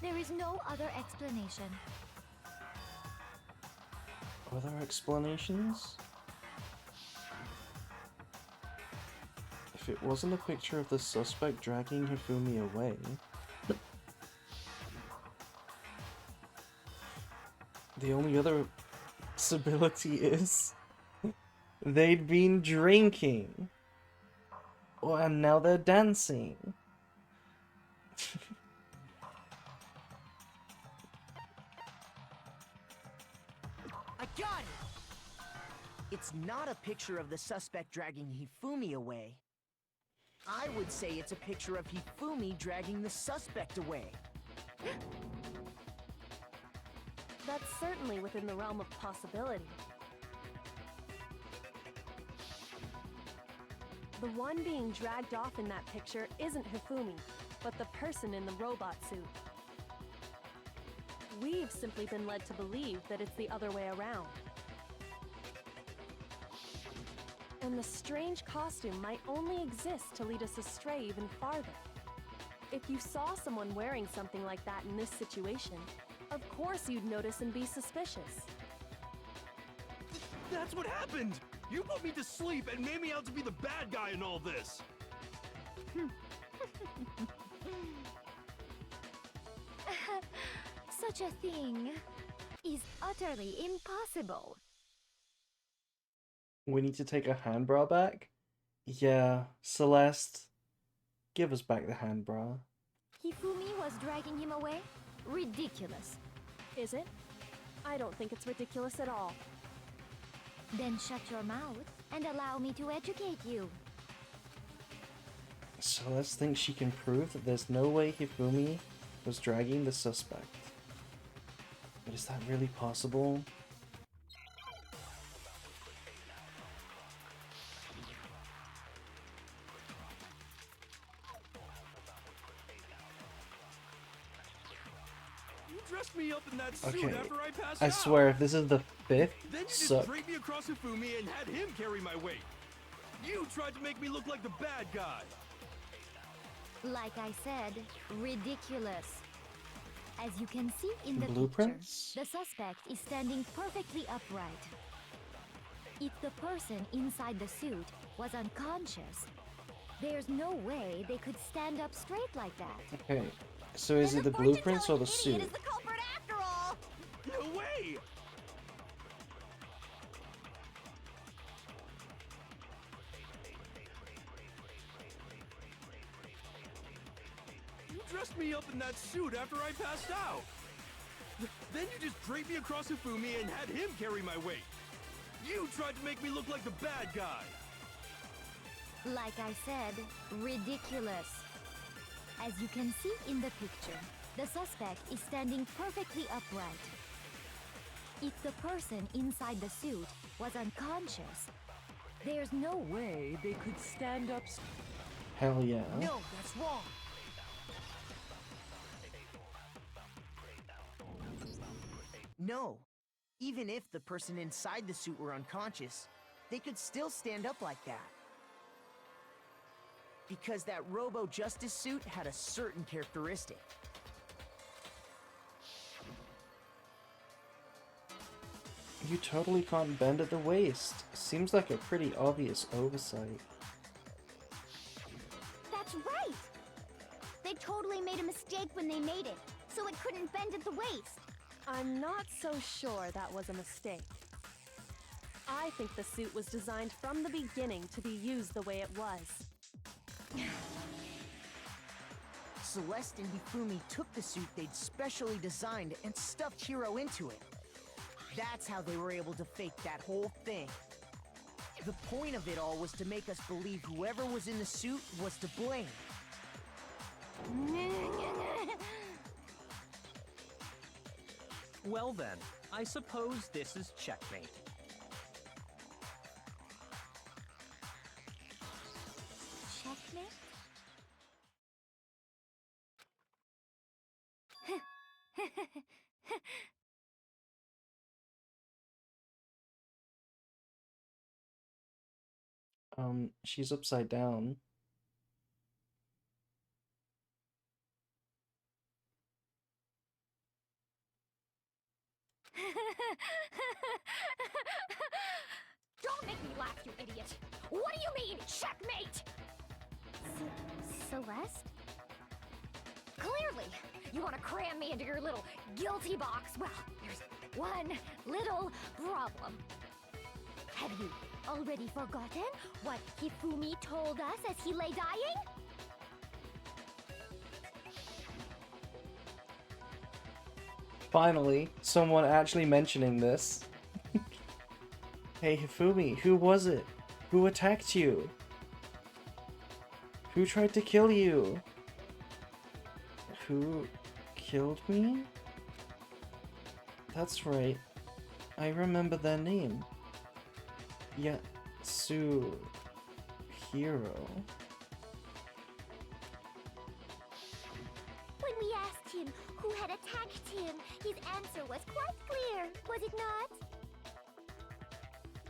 there is no other explanation. Other explanations? If it wasn't a picture of the suspect dragging Hifumi away... The only other possibility is... they'd been drinking. Oh, and now they're dancing. I got it! It's not a picture of the suspect dragging Hifumi away. I would say it's a picture of Hifumi dragging the suspect away. That's certainly within the realm of possibility. The one being dragged off in that picture isn't Hifumi, but the person in the robot suit. We've simply been led to believe that it's the other way around. And the strange costume might only exist to lead us astray even farther. If you saw someone wearing something like that in this situation, of course you'd notice and be suspicious. That's what happened! You put me to sleep and made me out to be the bad guy in all this! Such a thing is utterly impossible. We need to take a hand bra back? Yeah, Celeste, give us back the hand bra. Hifumi was dragging him away? Ridiculous. Is it? I don't think it's ridiculous at all. Then shut your mouth and allow me to educate you. Celeste thinks she can prove that there's no way Hifumi was dragging the suspect. But is that really possible? You dressed me up in that suit Okay, after I passed I out! swear if this is the fifth Then you just suck. dragged me across Hifumi and had him carry my weight! You tried to make me look like the bad guy! Like I said, ridiculous. As you can see in the Blueprints? picture, the suspect is standing perfectly upright. If the person inside the suit was unconscious, there's no way they could stand up straight like that. Okay, so is it the blueprints or the suit? Is the culprit after all? No way! You dressed me up in that suit after I passed out! Then you just draped me across Hifumi and had him carry my weight! You tried to make me look like the bad guy! Like I said, ridiculous. As you can see in the picture, the suspect is standing perfectly upright. If the person inside the suit was unconscious, there's no way they could stand up. Hell yeah. No, that's wrong. No. Even if the person inside the suit were unconscious, they could still stand up like that. Because that Robo-Justice suit had a certain characteristic. You totally can't bend at the waist. Seems like a pretty obvious oversight. That's right! They totally made a mistake when they made it, so it couldn't bend at the waist. I'm not so sure that was a mistake. I think the suit was designed from the beginning to be used the way it was. Celeste and Hifumi took the suit they'd specially designed and stuffed Hiro into it. That's how they were able to fake that whole thing. The point of it all was to make us believe whoever was in the suit was to blame. Well then, I suppose this is checkmate. Checkmate? She's upside down. Don't make me laugh, you idiot! What do you mean, checkmate? Celeste? Clearly, you want to cram me into your little guilty box. Well, there's one little problem. Have you already forgotten what Hifumi told us as he lay dying? Finally, someone actually mentioning this. Hey Hifumi, who was it? Who attacked you? Who tried to kill you? Who killed me? That's right. I remember their name. Yasuhiro. When we asked him who had attacked him, his answer was quite clear, was it not?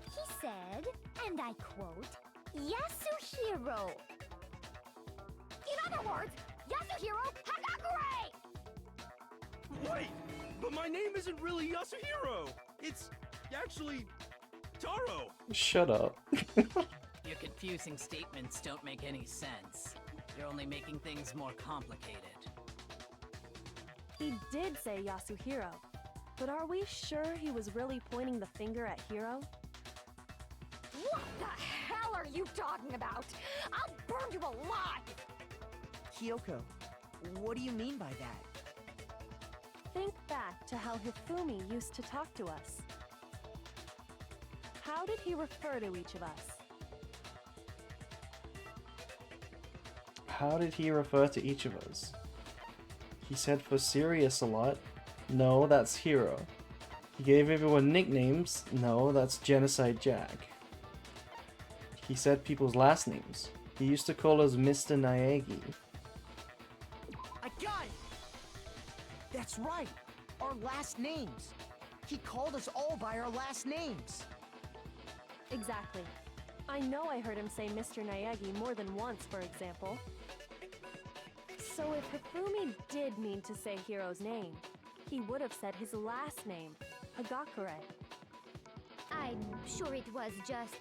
He said, and I quote, Yasuhiro. In other words, Yasuhiro Hagakure! Wait! But my name isn't really Yasuhiro! It's actually Taro! Shut up. Your confusing statements don't make any sense. You're only making things more complicated. He did say Yasuhiro, but are we sure he was really pointing the finger at Hiro? What the hell are you talking about? I'll burn you alive! Kyoko, what do you mean by that? Think back to how Hifumi used to talk to us. How did he refer to each of us? How did he refer to each of us? He said for serious a lot. No, that's Hiro. He gave everyone nicknames. No, that's Genocide Jack. He said people's last names. He used to call us Mr. Naegi. I got it! That's right! Our last names! He called us all by our last names! Exactly. I know I heard him say Mr. Naegi more than once, for example. So if Hifumi did mean to say Hiro's name, he would have said his last name, Hagakure. I'm sure it was just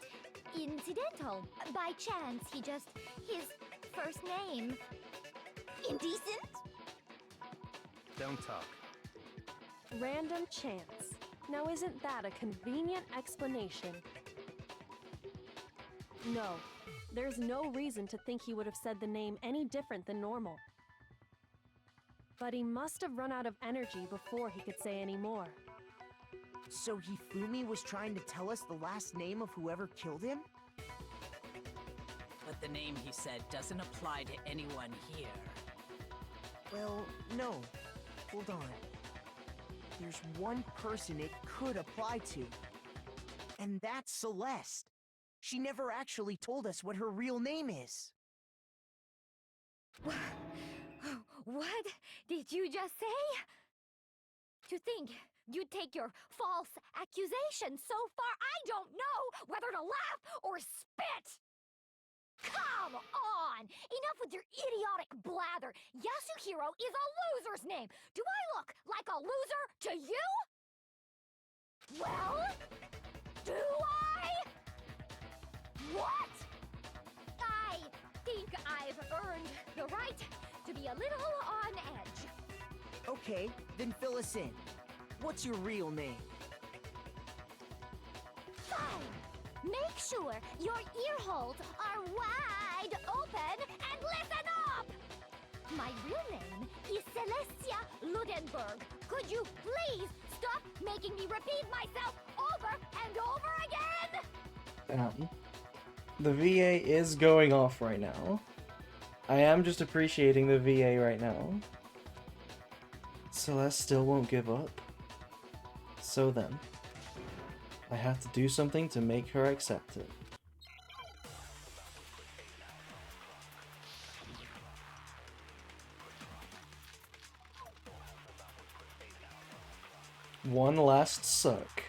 incidental. By chance, his first name. Indecent? Don't talk. Random chance. Now isn't that a convenient explanation? No, there's no reason to think he would have said the name any different than normal. But he must have run out of energy before he could say any more. So Hifumi was trying to tell us the last name of whoever killed him? But the name he said doesn't apply to anyone here. Well, no. Hold on. There's one person it could apply to. And that's Celeste. She never actually told us what her real name is. What did you just say? To think you'd take your false accusation so far I don't know whether to laugh or spit! Come on! Enough with your idiotic blather! Yasuhiro is a loser's name! Do I look like a loser to you? Well? Do I? What? I think I've earned the right to be a little on edge. Okay, then fill us in. What's your real name? Fine. Make sure your ear holes are wide open and listen up! My real name is Celestia Ludenberg. Could you please stop making me repeat myself over and over again? The VA is going off right now. I am just appreciating the VA right now. Celeste still won't give up. So then, I have to do something to make her accept it. One last suck.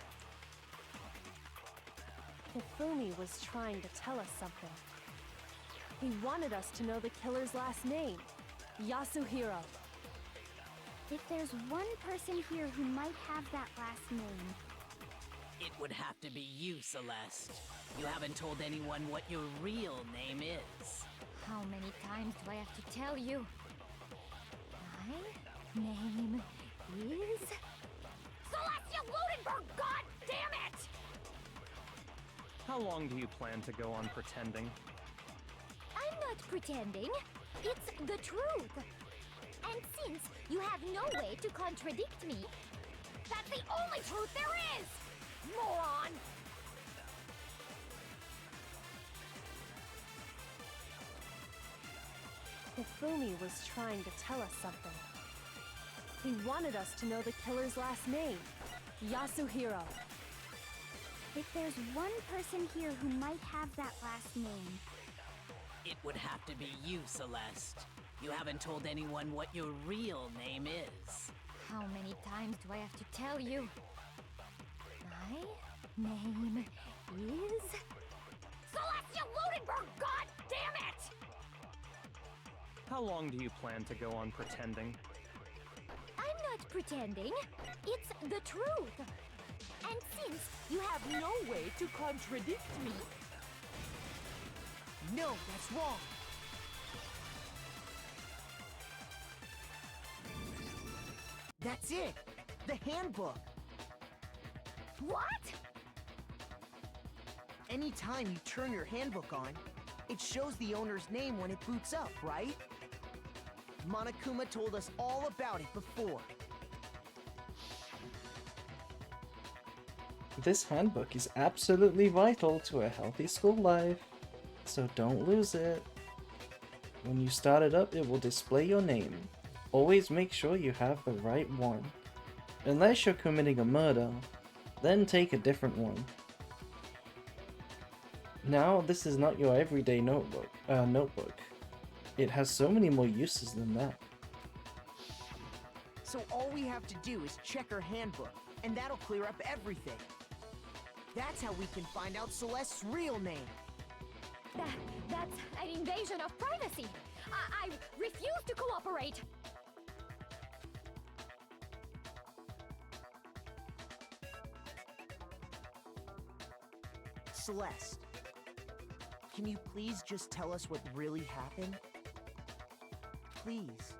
Hifumi was trying to tell us something. He wanted us to know the killer's last name, Yasuhiro. If there's one person here who might have that last name, It would have to be you, Celeste. You haven't told anyone what your real name is. How many times do I have to tell you? My name is... Celestia Ludenberg, god damn it! How long do you plan to go on pretending? I'm not pretending. It's the truth. And since you have no way to contradict me, that's the only truth there is! Moron! Hifumi was trying to tell us something. He wanted us to know the killer's last name, Yasuhiro. If there's one person here who might have that last name, It would have to be you, Celeste. You haven't told anyone what your real name is. How many times do I have to tell you? My name is... Celestia Ludenberg, god damn it! How long do you plan to go on pretending? I'm not pretending. It's the truth. And since you have no way to contradict me, No, that's wrong. That's it. The handbook. what? Anytime you turn your handbook on, it shows the owner's name when it boots up, right? Monokuma told us all about it before. This handbook is absolutely vital to a healthy school life, so don't lose it. When you start it up, it will display your name. Always make sure you have the right one. Unless you're committing a murder, then take a different one. Now, this is not your everyday notebook. It has so many more uses than that. So all we have to do is check her handbook, and that'll clear up everything. That's how we can find out Celeste's real name. That's an invasion of privacy. I refuse to cooperate. Celeste, can you please just tell us what really happened? Please,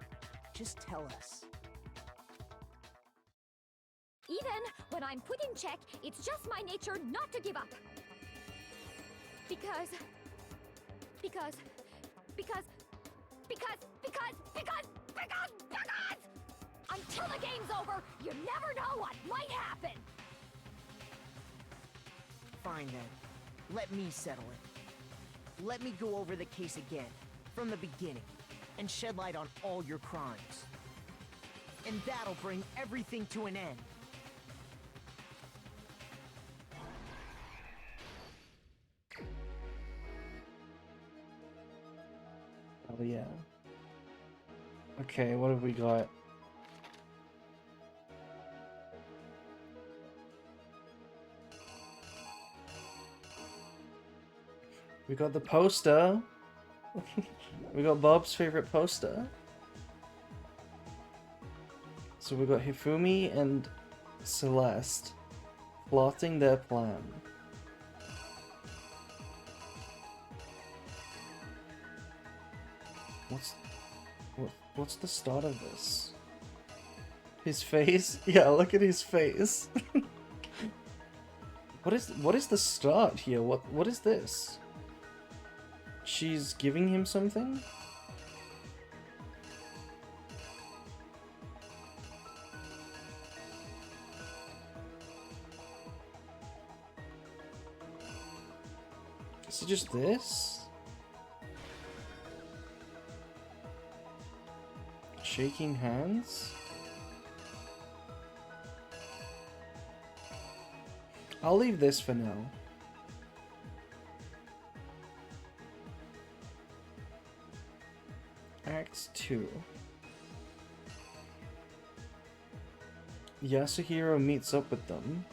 just tell us. Even when I'm put in check, it's just my nature not to give up. Because until the game's over, you never know what might happen. Fine then. Let me settle it. Let me go over the case again, from the beginning, and shed light on all your crimes. And that'll bring everything to an end. Oh yeah. Okay, what have we got? We got the poster. We got Bob's favorite poster. So we got Hifumi and Celeste plotting their plan. What's the start of this? His face? Yeah, look at his face. What is the start here? What is this? She's giving him something? Is it just this? Shaking hands? I'll leave this for now. Act 2. Yasuhiro meets up with them.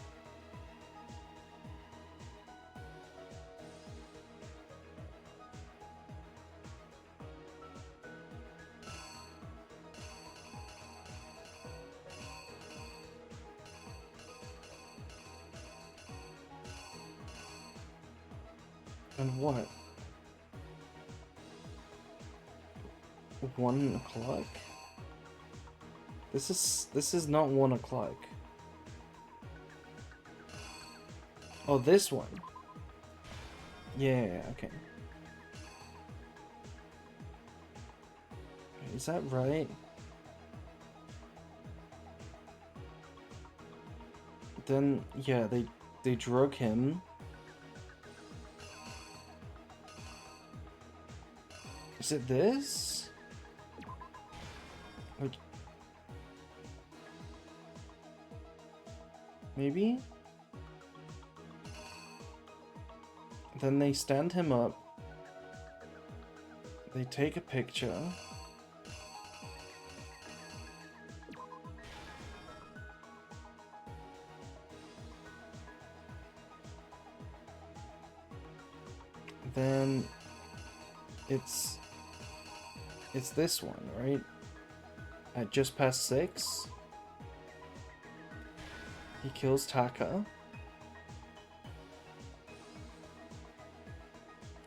And what? 1 o'clock? This is not 1 o'clock. Oh, this one. Yeah, okay. Is that right? Then, yeah, they drug him. Is it this? Like, maybe? Then they stand him up. They take a picture. Then it's this one, right? At just past 6, he kills Taka.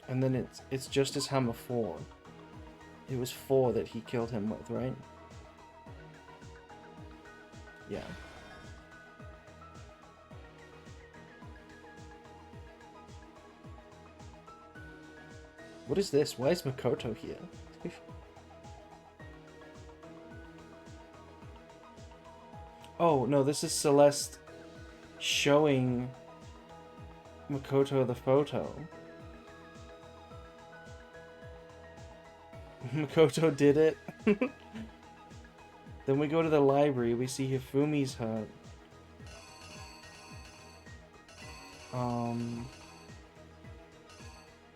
And then it's Justice Hammer 4. It was 4 that he killed him with, right? Yeah. What is this? Why is Makoto here? Oh, no, this is Celeste showing Makoto the photo. Makoto did it. Then we go to the library, we see Hifumi's hut.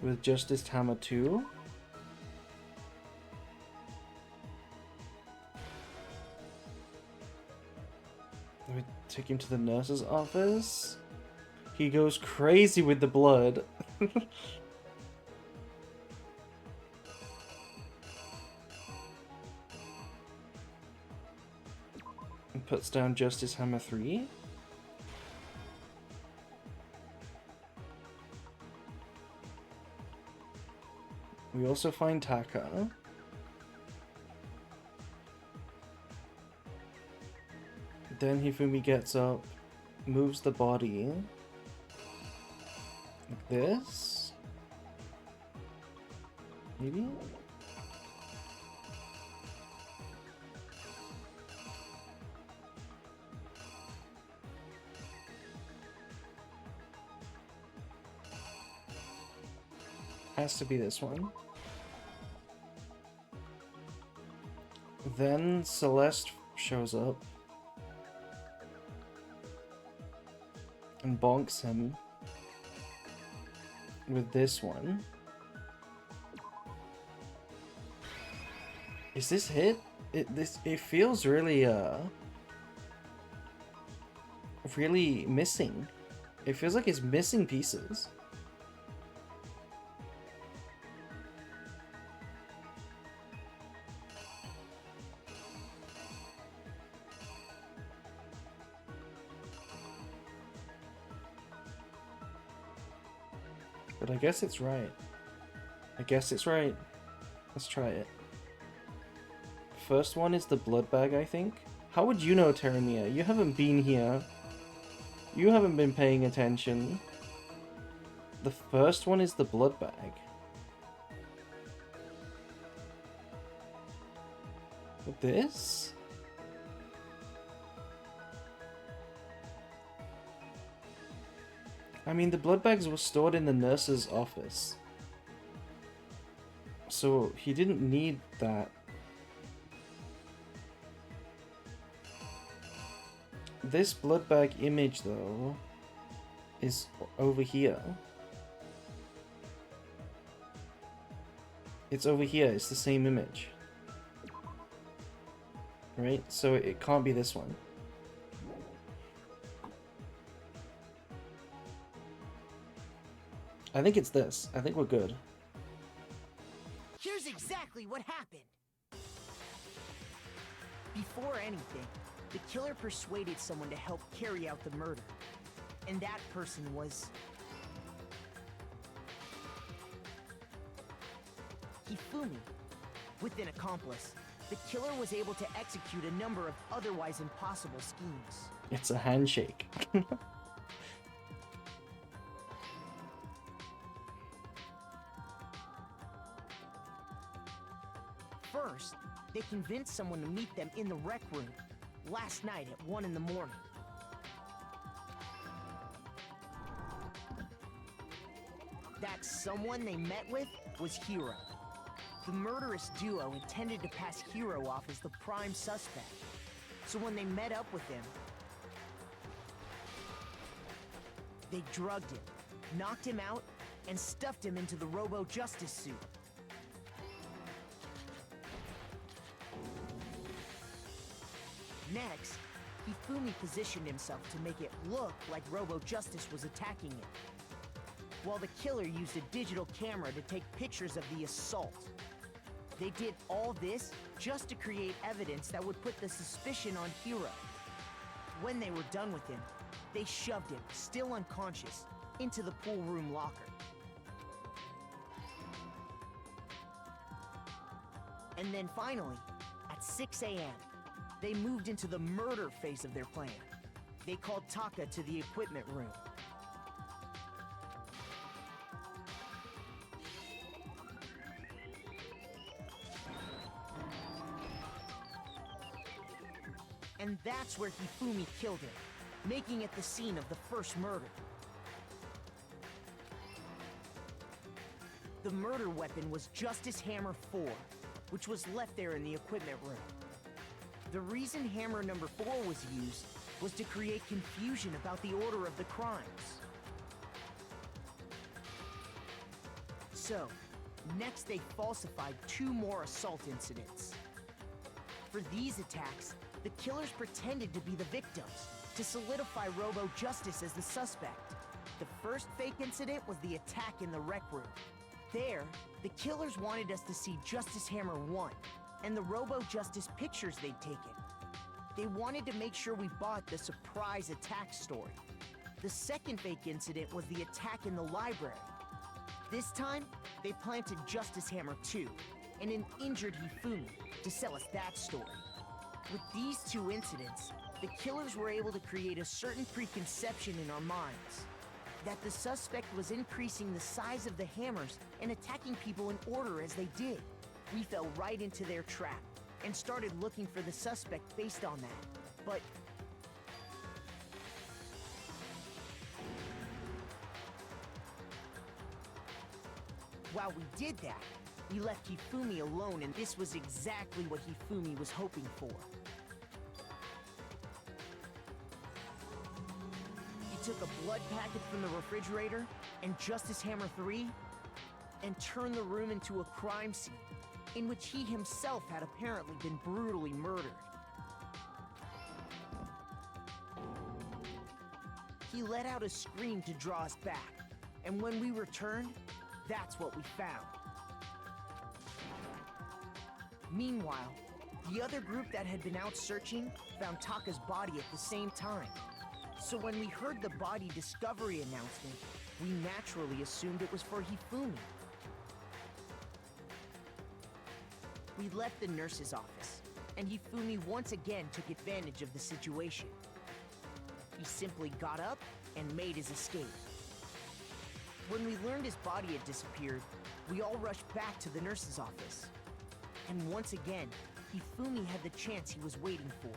With Justice Tama 2. We take him to the nurse's office. He goes crazy with the blood. And puts down Justice Hammer 3. We also find Taka. Then Hifumi gets up, moves the body like this. Maybe? Has to be this one. Then Celeste shows up and bonks him with this one. Is this hit? It feels really really missing. It feels like it's missing pieces. But I guess it's right. I guess it's right. Let's try it. First one is the blood bag, I think. How would you know, Terramia? You haven't been here. You haven't been paying attention. The first one is the blood bag. With this? I mean, the blood bags were stored in the nurse's office. So he didn't need that. This blood bag image, though, is over here. It's over here. It's the same image. Right? So it can't be this one. I think it's this. I think we're good. Here's exactly what happened. Before anything, the killer persuaded someone to help carry out the murder. And that person was... Hifumi. With an accomplice, the killer was able to execute a number of otherwise impossible schemes. It's a handshake. First, they convinced someone to meet them in the rec room last night at 1 in the morning. That someone they met with was Hiro. The murderous duo intended to pass Hiro off as the prime suspect. So when they met up with him, they drugged him, knocked him out, and stuffed him into the Robo-Justice suit. Next, Hifumi positioned himself to make it look like Robo-Justice was attacking him, while the killer used a digital camera to take pictures of the assault. They did all this just to create evidence that would put the suspicion on Hiro. When they were done with him, they shoved him, still unconscious, into the pool room locker. And then finally, at 6 a.m., they moved into the murder phase of their plan. They called Taka to the equipment room. And that's where Hifumi killed him, making it the scene of the first murder. The murder weapon was Justice Hammer 4, which was left there in the equipment room. The reason hammer number 4 was used was to create confusion about the order of the crimes. So, next they falsified 2 more assault incidents. For these attacks, the killers pretended to be the victims, to solidify Robo-Justice as the suspect. The first fake incident was the attack in the rec room. There, the killers wanted us to see Justice Hammer 1, and the Robo-Justice pictures they'd taken. They wanted to make sure we bought the surprise attack story. The second fake incident was the attack in the library. This time, they planted Justice Hammer 2, and an injured Hifumi, to sell us that story. With these 2 incidents, the killers were able to create a certain preconception in our minds, that the suspect was increasing the size of the hammers and attacking people in order as they did. We fell right into their trap and started looking for the suspect based on that. But while we did that, we left Hifumi alone, and this was exactly what Hifumi was hoping for. He took a blood packet from the refrigerator and Justice Hammer 3 and turned the room into a crime scene in which he himself had apparently been brutally murdered. He let out a scream to draw us back, and when we returned, that's what we found. Meanwhile, the other group that had been out searching found Taka's body at the same time. So when we heard the body discovery announcement, we naturally assumed it was for Hifumi. We left the nurse's office, and Hifumi once again took advantage of the situation. He simply got up and made his escape. When we learned his body had disappeared, we all rushed back to the nurse's office. And once again, Hifumi had the chance he was waiting for.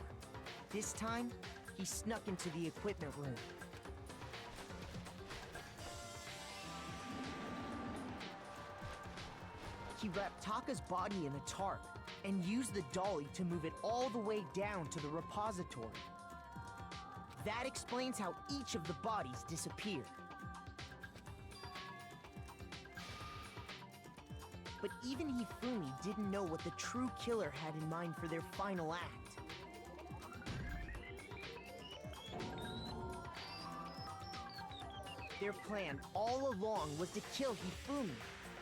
This time, he snuck into the equipment room. He wrapped Taka's body in a tarp and used the dolly to move it all the way down to the repository. That explains how each of the bodies disappeared. But even Hifumi didn't know what the true killer had in mind for their final act. Their plan all along was to kill Hifumi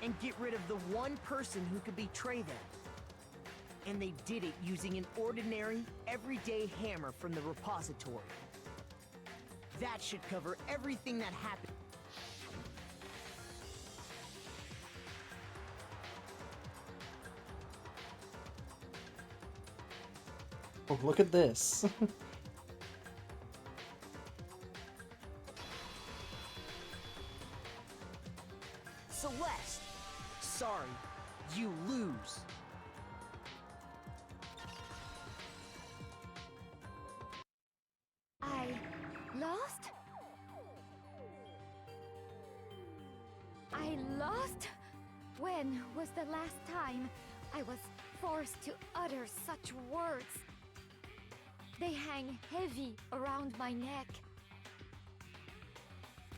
and get rid of the one person who could betray them. And they did it using an ordinary, everyday hammer from the repository. That should cover everything that happened. Oh, look at this. Celeste! Sorry, you lose. I lost? I lost? When was the last time I was forced to utter such words? They hang heavy around my neck.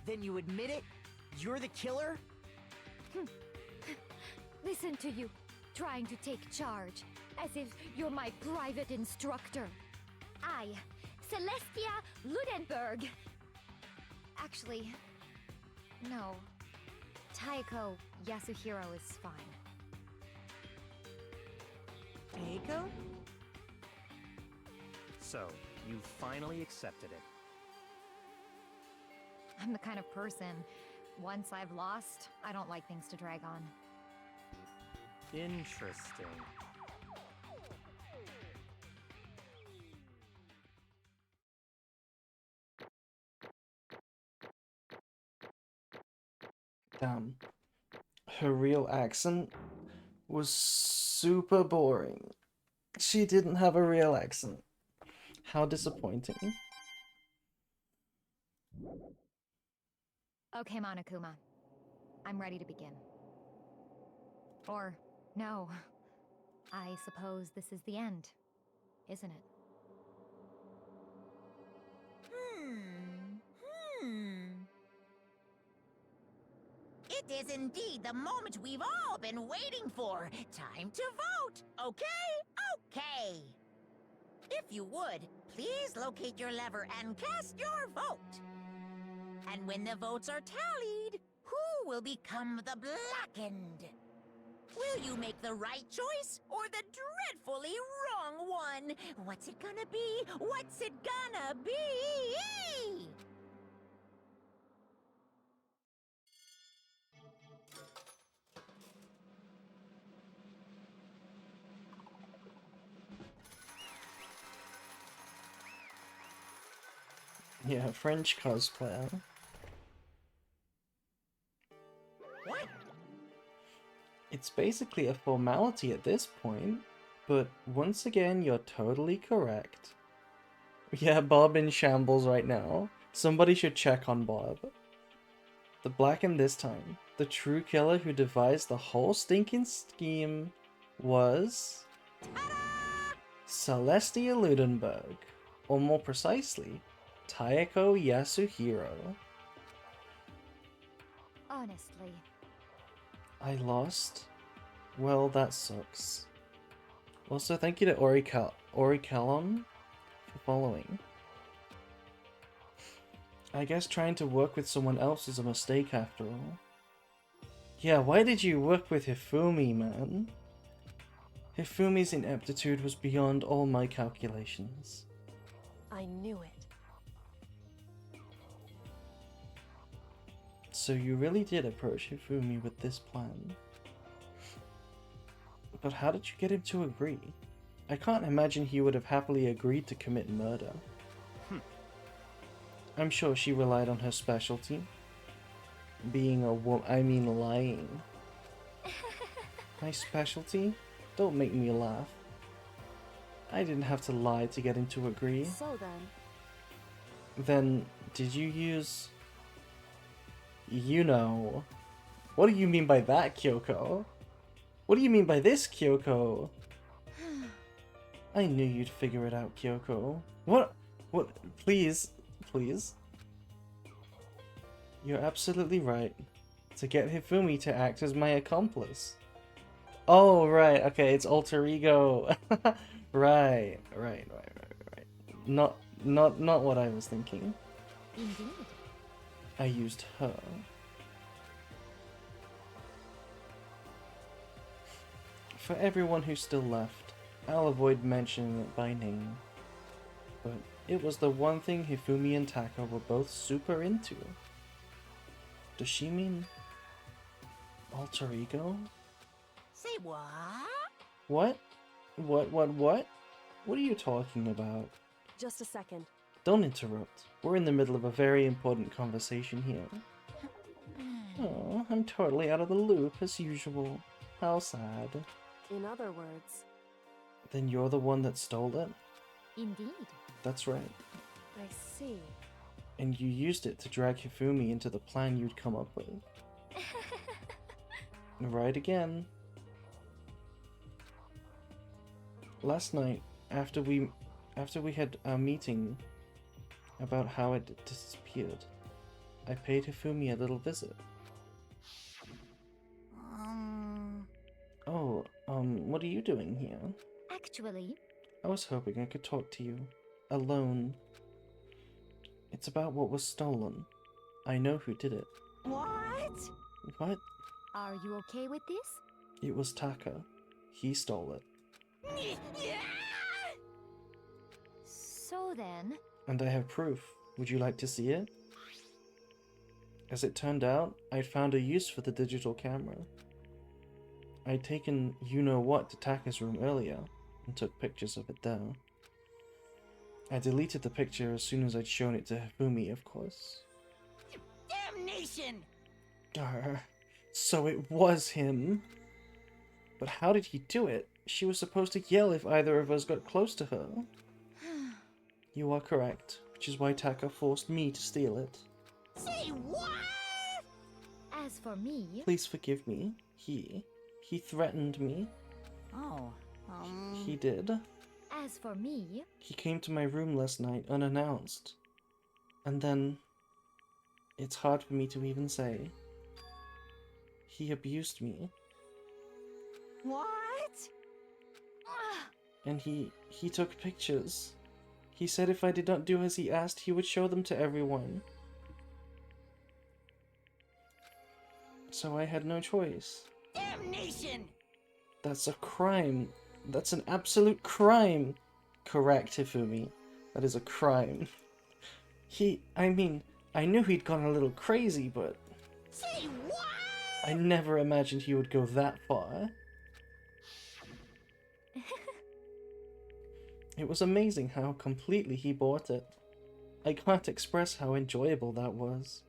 Then you admit it? You're the killer? Listen to you, trying to take charge, as if you're my private instructor. I, Celestia Ludenberg. Actually, no. Taiko Yasuhiro is fine. Taiko? So, you finally accepted it. I'm the kind of person, once I've lost, I don't like things to drag on. Interesting. Damn. Her real accent was super boring. She didn't have a real accent. How disappointing. Okay, Monokuma. I'm ready to begin. Or, no. I suppose this is the end, isn't it? It is indeed the moment we've all been waiting for. Time to vote. Okay? Okay. If you would, please locate your lever and cast your vote. And when the votes are tallied, who will become the Blackened? Will you make the right choice or the dreadfully wrong one? What's it gonna be? What's it gonna be? Yeah, French cosplayer. What? It's basically a formality at this point, but once again, you're totally correct. Yeah, Bob in shambles right now. Somebody should check on Bob. The Blackened this time. The true killer who devised the whole stinking scheme was... Celestia Ludenberg. Or more precisely, Taiko Yasuhiro. Honestly. I lost? Well, that sucks. Also, thank you to Oricalon for following. I guess trying to work with someone else is a mistake after all. Yeah, why did you work with Hifumi, man? Hifumi's ineptitude was beyond all my calculations. I knew it. So you really did approach Hifumi with this plan. But how did you get him to agree? I can't imagine he would have happily agreed to commit murder. I'm sure she relied on her specialty. Being a woman, I mean lying. My specialty? Don't make me laugh. I didn't have to lie to get him to agree. So then, Then, did you use... You know... What do you mean by that, Kyoko? What do you mean by this, Kyoko? I knew you'd figure it out, Kyoko. What? What? Please. Please. You're absolutely right. To get Hifumi to act as my accomplice. Oh, right. Okay, it's alter ego. Right. Not what I was thinking. Indeed. I used her. For everyone who's still left, I'll avoid mentioning it by name. But it was the one thing Hifumi and Taka were both super into. Does she mean alter ego? Say what? What? What? What are you talking about? just a second. Don't interrupt. We're in the middle of a very important conversation here. Oh, I'm totally out of the loop as usual. How sad. In other words, Then you're the one that stole it? Indeed. That's right. I see. And you used it to drag Hifumi into the plan you'd come up with. Right again. Last night, after we had our meeting about how it disappeared, I paid Hifumi a little visit. Oh, what are you doing here? Actually, I was hoping I could talk to you. Alone. It's about what was stolen. I know who did it. What? What? are you okay with this? It was Taka. He stole it. So then, And I have proof. Would you like to see it? As it turned out, I'd found a use for the digital camera. I'd taken you-know-what to Taka's room earlier, and took pictures of it there. I deleted the picture as soon as I'd shown it to Hifumi, of course. Damnation! So it was him. But how did he do it? She was supposed to yell if either of us got close to her. You are correct, which is why Taka forced me to steal it. Say what? as for me, Please forgive me. He threatened me. Oh, He did. as for me, He came to my room last night unannounced. And then... It's hard for me to even say. He abused me. what? And he took pictures. He said if I did not do as he asked, he would show them to everyone. So I had no choice. Damnation! That's a crime. That's an absolute crime. Correct, Hifumi. That is a crime. I knew he'd gone a little crazy, but Say what? I never imagined he would go that far. It was amazing how completely he bought it. I can't express how enjoyable that was.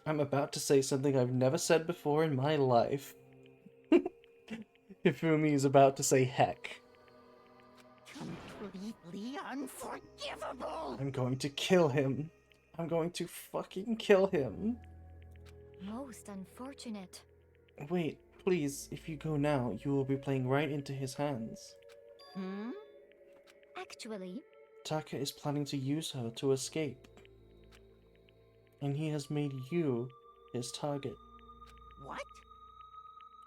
I'm about to say something I've never said before in my life. Hifumi is about to say heck. Completely unforgivable! I'm going to kill him. I'm going to fucking kill him. most unfortunate. Wait, please, if you go now, you will be playing right into his hands. Actually, Taka is planning to use her to escape. And he has made you his target. What?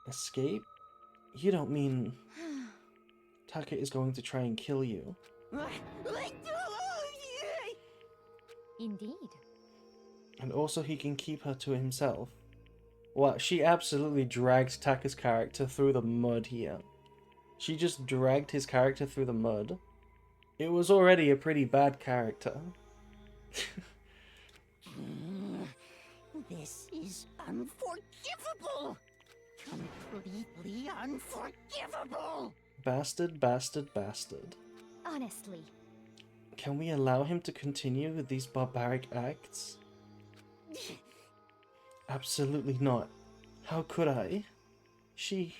Escape? You don't mean... Taka is going to try and kill you. indeed. And also he can keep her to himself. Wow, she absolutely dragged Taka's character through the mud here. She just dragged his character through the mud. It was already a pretty bad character. This is unforgivable! Completely unforgivable! Bastard, bastard, bastard. Honestly, Can we allow him to continue with these barbaric acts? Absolutely not. How could I? She...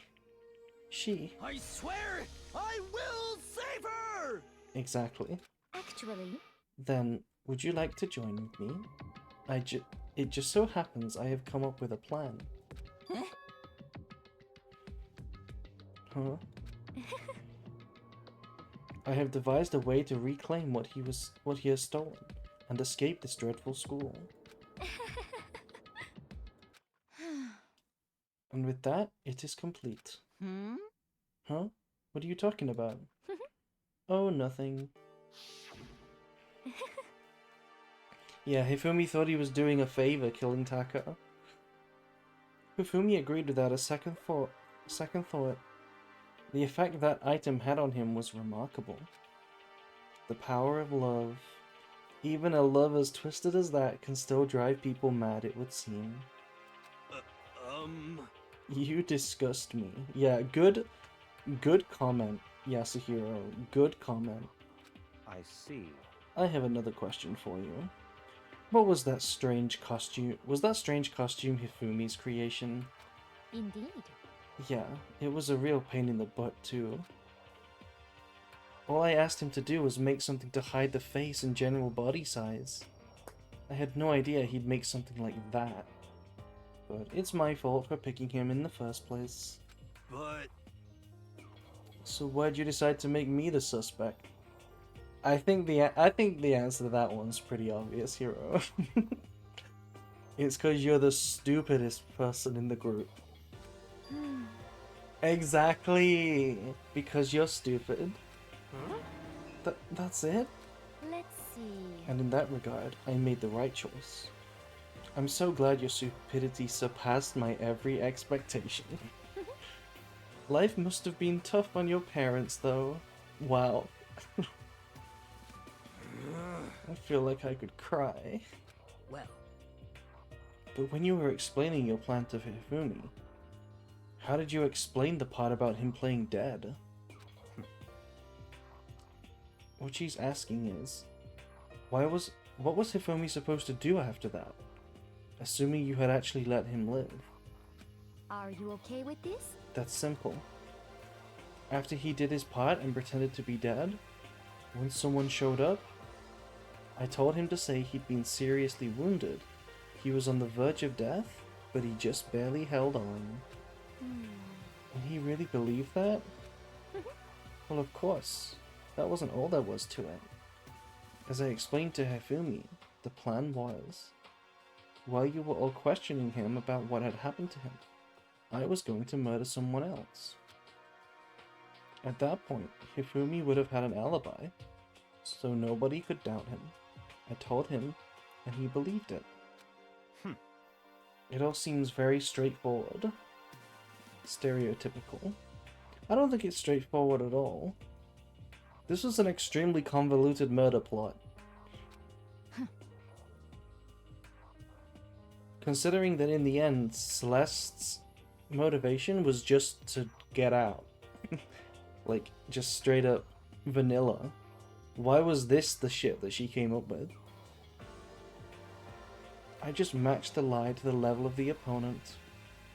I swear I will save her! Exactly. actually, Then, would you like to join with me? It just so happens I have come up with a plan. Huh? Huh? I have devised a way to reclaim what he has stolen and escape this dreadful school. And with that, it is complete. Hmm? Huh? What are you talking about? Oh, nothing. Yeah, Hifumi thought he was doing a favor killing Taka. Hifumi agreed without a second thought. The effect that item had on him was remarkable. The power of love. Even a love as twisted as that can still drive people mad, it would seem. You disgust me. Yeah, good comment, Yasuhiro. Good comment. I see. I have another question for you. What was that strange costume? Was that strange costume Hifumi's creation? indeed. Yeah, it was a real pain in the butt too. All I asked him to do was make something to hide the face and general body size. I had no idea he'd make something like that. But it's my fault for picking him in the first place. But So why'd you decide to make me the suspect? I think the answer to that one's pretty obvious, Hero. It's because you're the stupidest person in the group. Exactly! Because you're stupid. huh? That's it? Let's see. And in that regard, I made the right choice. I'm so glad your stupidity surpassed my every expectation. Life must have been tough on your parents, though. Wow. I feel like I could cry. Well, But when you were explaining your plan to Hifumi, how did you explain the part about him playing dead? What she's asking is, what was Hifumi supposed to do after that? Assuming you had actually let him live. Are you okay with this? That's simple. After he did his part and pretended to be dead, when someone showed up, I told him to say he'd been seriously wounded. He was on the verge of death, but he just barely held on. And he really believed that? Well, of course. That wasn't all there was to it. As I explained to Hifumi, the plan was, while you were all questioning him about what had happened to him, I was going to murder someone else. At that point, Hifumi would have had an alibi, so nobody could doubt him. I told him, and he believed it. It all seems very straightforward. Stereotypical. I don't think it's straightforward at all. This was an extremely convoluted murder plot. Considering that in the end, Celeste's motivation was just to get out. Like, just straight up vanilla. Why was this the shit that she came up with? I just matched the lie to the level of the opponent.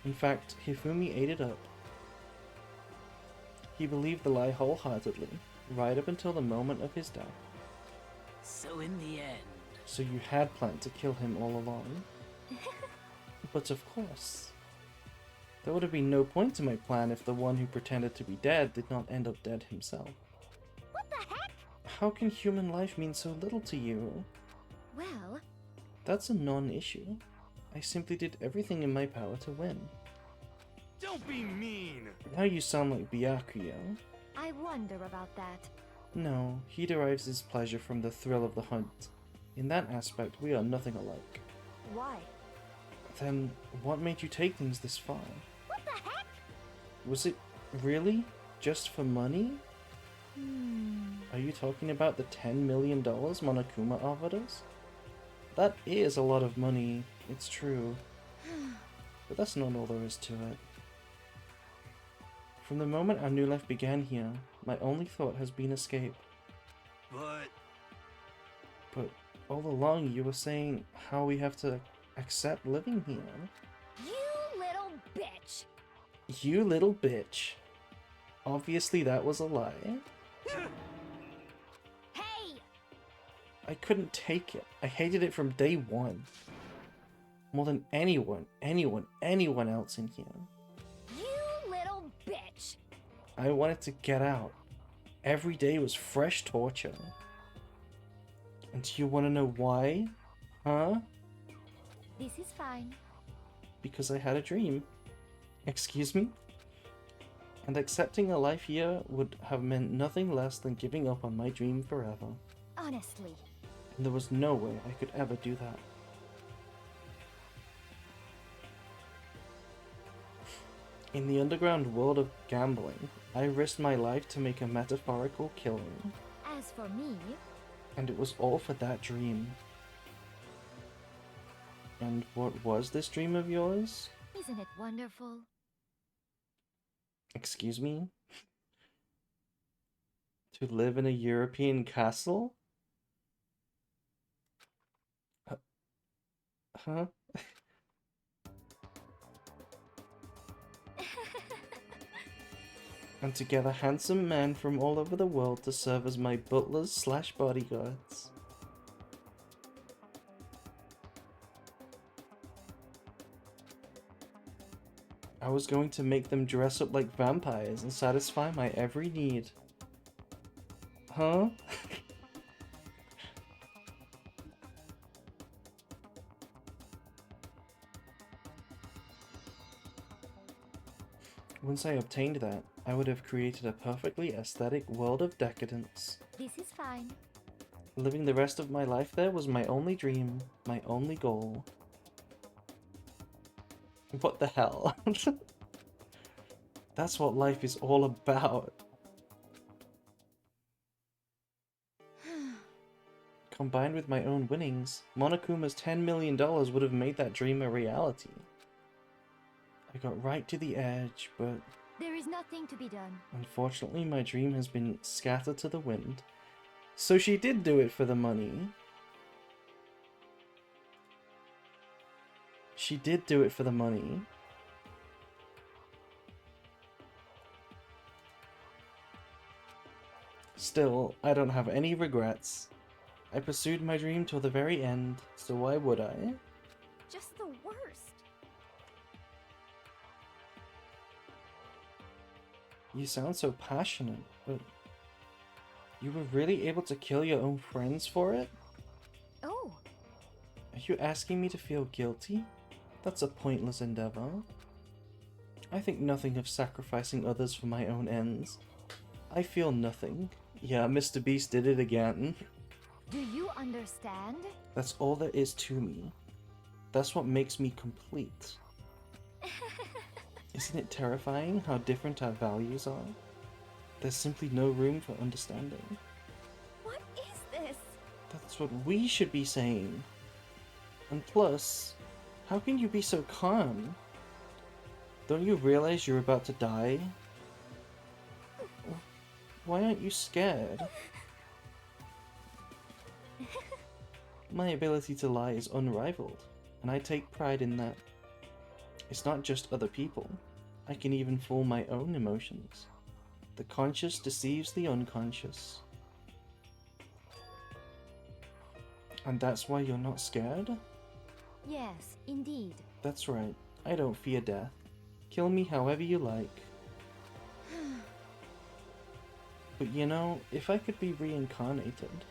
In fact, Hifumi ate it up. He believed the lie wholeheartedly, right up until the moment of his death. so in the end, So you had planned to kill him all along? But of course. There would have been no point to my plan if the one who pretended to be dead did not end up dead himself. What the heck? How can human life mean so little to you? Well, That's a non-issue. I simply did everything in my power to win. Don't be mean! Now you sound like Byakuyo. I wonder about that. No, he derives his pleasure from the thrill of the hunt. In that aspect, we are nothing alike. Why? Then, what made you take things this far? What the heck? Was it really just for money? Are you talking about the $10 million Monokuma offered us? That is a lot of money, it's true. But that's not all there is to it. From the moment our new life began here, my only thought has been escape. But all along you were saying how we have to accept living here. You little bitch! You little bitch. Obviously that was a lie. Hey! I couldn't take it. I hated it from day one. More than anyone else in here. You little bitch! I wanted to get out. Every day was fresh torture. And do you want to know why? Huh? This is fine. Because I had a dream. Excuse me? And accepting a life here would have meant nothing less than giving up on my dream forever. Honestly. And there was no way I could ever do that. In the underground world of gambling, I risked my life to make a metaphorical killing. As for me... And it was all for that dream. And what was this dream of yours? Isn't it wonderful? Excuse me? To live in a European castle? Huh? And to gather handsome men from all over the world to serve as my butlers slash bodyguards. I was going to make them dress up like vampires and satisfy my every need. Huh? Once I obtained that, I would have created a perfectly aesthetic world of decadence. This is fine. Living the rest of my life there was my only dream, my only goal. What the hell? That's what life is all about. Combined with my own winnings, Monokuma's $10 million would have made that dream a reality. I got right to the edge, but... There is nothing to be done. Unfortunately, my dream has been scattered to the wind. So she did do it for the money. She did do it for the money. Still, I don't have any regrets. I pursued my dream till the very end, so why would I? Just the worst. You sound so passionate, but you were really able to kill your own friends for it? Oh, Are you asking me to feel guilty? That's a pointless endeavor. I think nothing of sacrificing others for my own ends. I feel nothing. Yeah, Mr. Beast did it again. do you understand? That's all there is to me. That's what makes me complete. Isn't it terrifying how different our values are? There's simply no room for understanding. What is this? That's what we should be saying. And plus, how can you be so calm? Don't you realize you're about to die? Why aren't you scared? My ability to lie is unrivaled, and I take pride in that. It's not just other people. I can even fool my own emotions. The conscious deceives the unconscious. And that's why you're not scared? Yes, indeed. That's right. I don't fear death. Kill me however you like. But you know, if I could be reincarnated,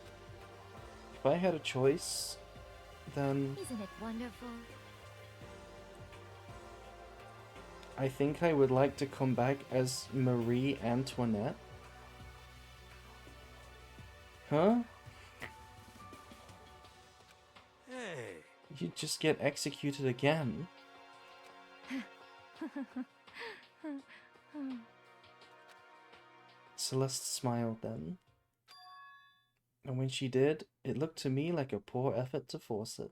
if I had a choice, then Isn't it wonderful? I think I would like to come back as Marie Antoinette. Huh? Hey, You'd just get executed again. Celeste smiled then. And when she did, it looked to me like a poor effort to force it.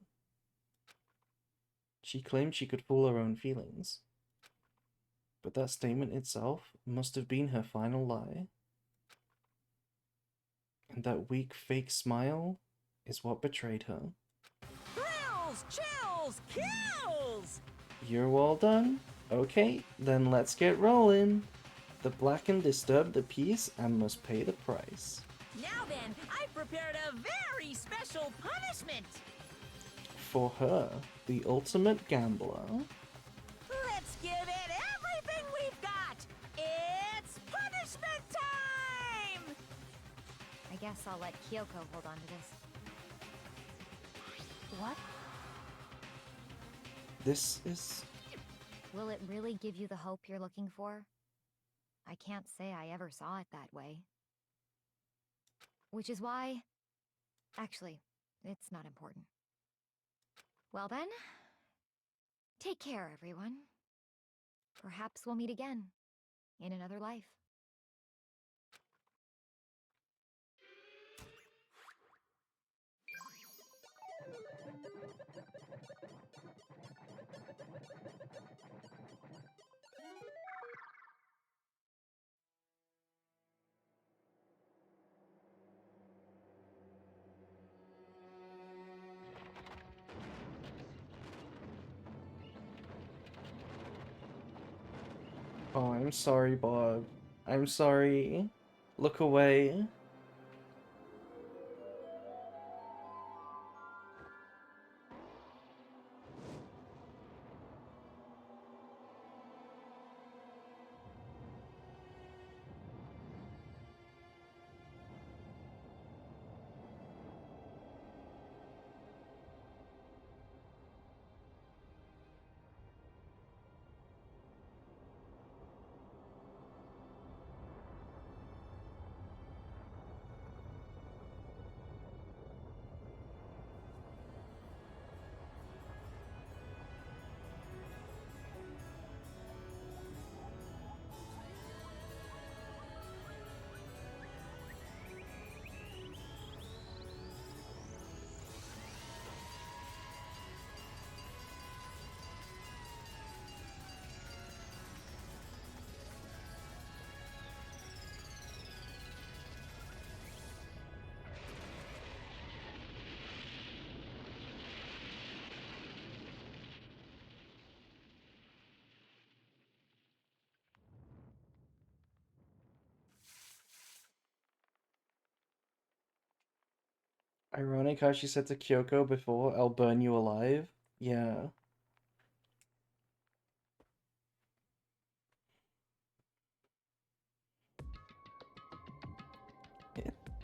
She claimed she could fool her own feelings. But that statement itself must have been her final lie. And that weak fake smile is what betrayed her. Thrills, chills, kills! You're all done? Okay, then let's get rolling. The Blackened disturbed the peace and must pay the price. Now then, I've prepared a very special punishment! For her, the ultimate gambler. Let's give it everything we've got! It's punishment time! I guess I'll let Kyoko hold on to this. What? This is... Will it really give you the hope you're looking for? I can't say I ever saw it that way. Which is why... Actually, it's not important. Well then, take care, everyone. Perhaps we'll meet again, in another life. Oh, I'm sorry, Bob. I'm sorry. Look away. Ironic how she said to Kyoko before, I'll burn you alive. Yeah.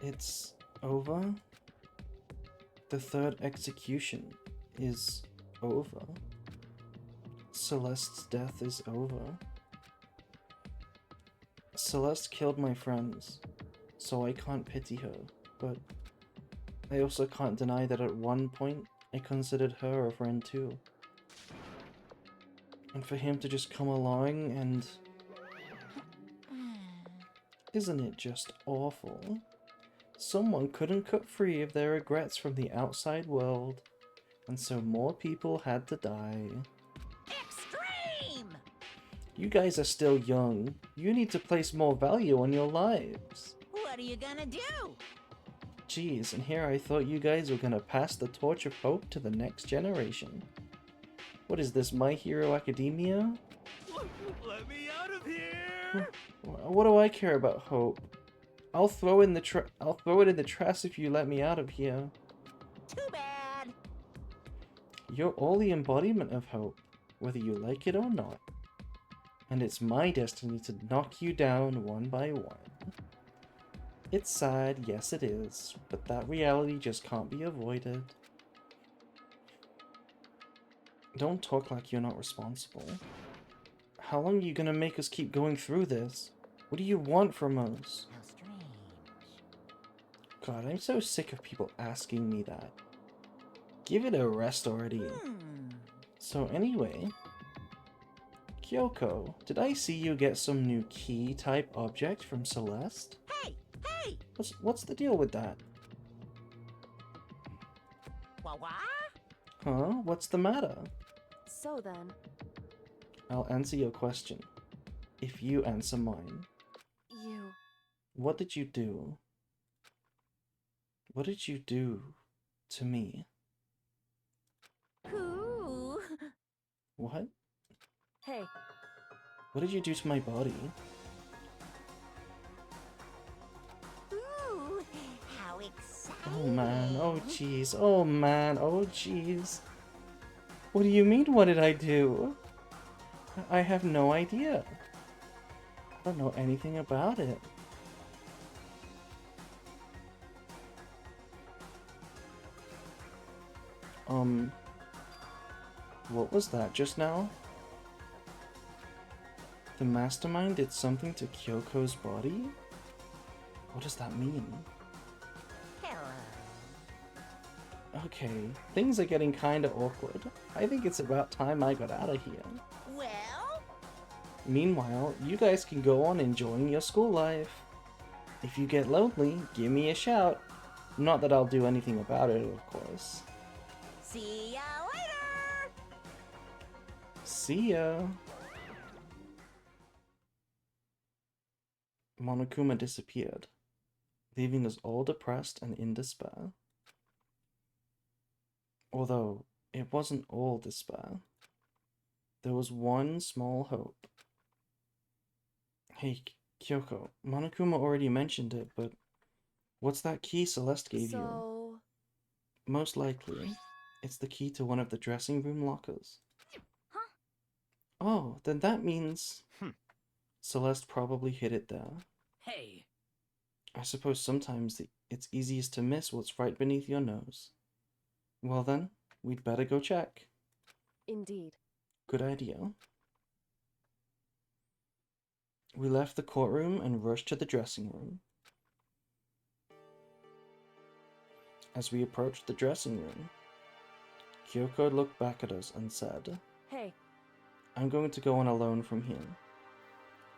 It's over. The third execution is over. Celeste's death is over. Celeste killed my friends, so I can't pity her, but I also can't deny that at one point I considered her a friend too. And for him to just come along and... Isn't it just awful? Someone couldn't cut free of their regrets from the outside world, and so more people had to die. Extreme! You guys are still young. You need to place more value on your lives. What are you gonna do? Jeez, and here I thought you guys were gonna pass the torch of hope to the next generation. What is this, My Hero Academia? Let me out of here! What do I care about hope? I'll throw it in the trash if you let me out of here. Too bad. You're all the embodiment of hope, whether you like it or not. And it's my destiny to knock you down one by one. It's sad, yes it is, but that reality just can't be avoided. Don't talk like you're not responsible. How long are you gonna make us keep going through this? What do you want from us? How strange. God, I'm so sick of people asking me that. Give it a rest already. So anyway, Kyoko, did I see you get some new key type object from Celeste? Hey! Hey! What's the deal with that? Huh? What's the matter? So then, I'll answer your question. If you answer mine. you... What did you do? What did you do to me? Ooh. What? Hey, What did you do to my body? Ooh. How exciting. Oh man, oh jeez, oh man, oh jeez. What do you mean, what did I do? I have no idea. I don't know anything about it. What was that just now? The mastermind did something to Kyoko's body? What does that mean? Hello. Okay, things are getting kinda awkward. I think it's about time I got out of here. Well, Meanwhile, you guys can go on enjoying your school life. If you get lonely, give me a shout. Not that I'll do anything about it, of course. see ya later. See ya! Monokuma disappeared, leaving us all depressed and in despair. Although, it wasn't all despair. There was one small hope. Hey, Kyoko, Monokuma already mentioned it, but what's that key Celeste gave you? so... Most likely, it's the key to one of the dressing room lockers. Huh? Oh, then that means... Celeste probably hid it there. Hey, I suppose sometimes it's easiest to miss what's right beneath your nose. Well then, we'd better go check. Indeed. Good idea. We left the courtroom and rushed to the dressing room. As we approached the dressing room, Kyoko looked back at us and said, Hey, I'm going to go on alone from here.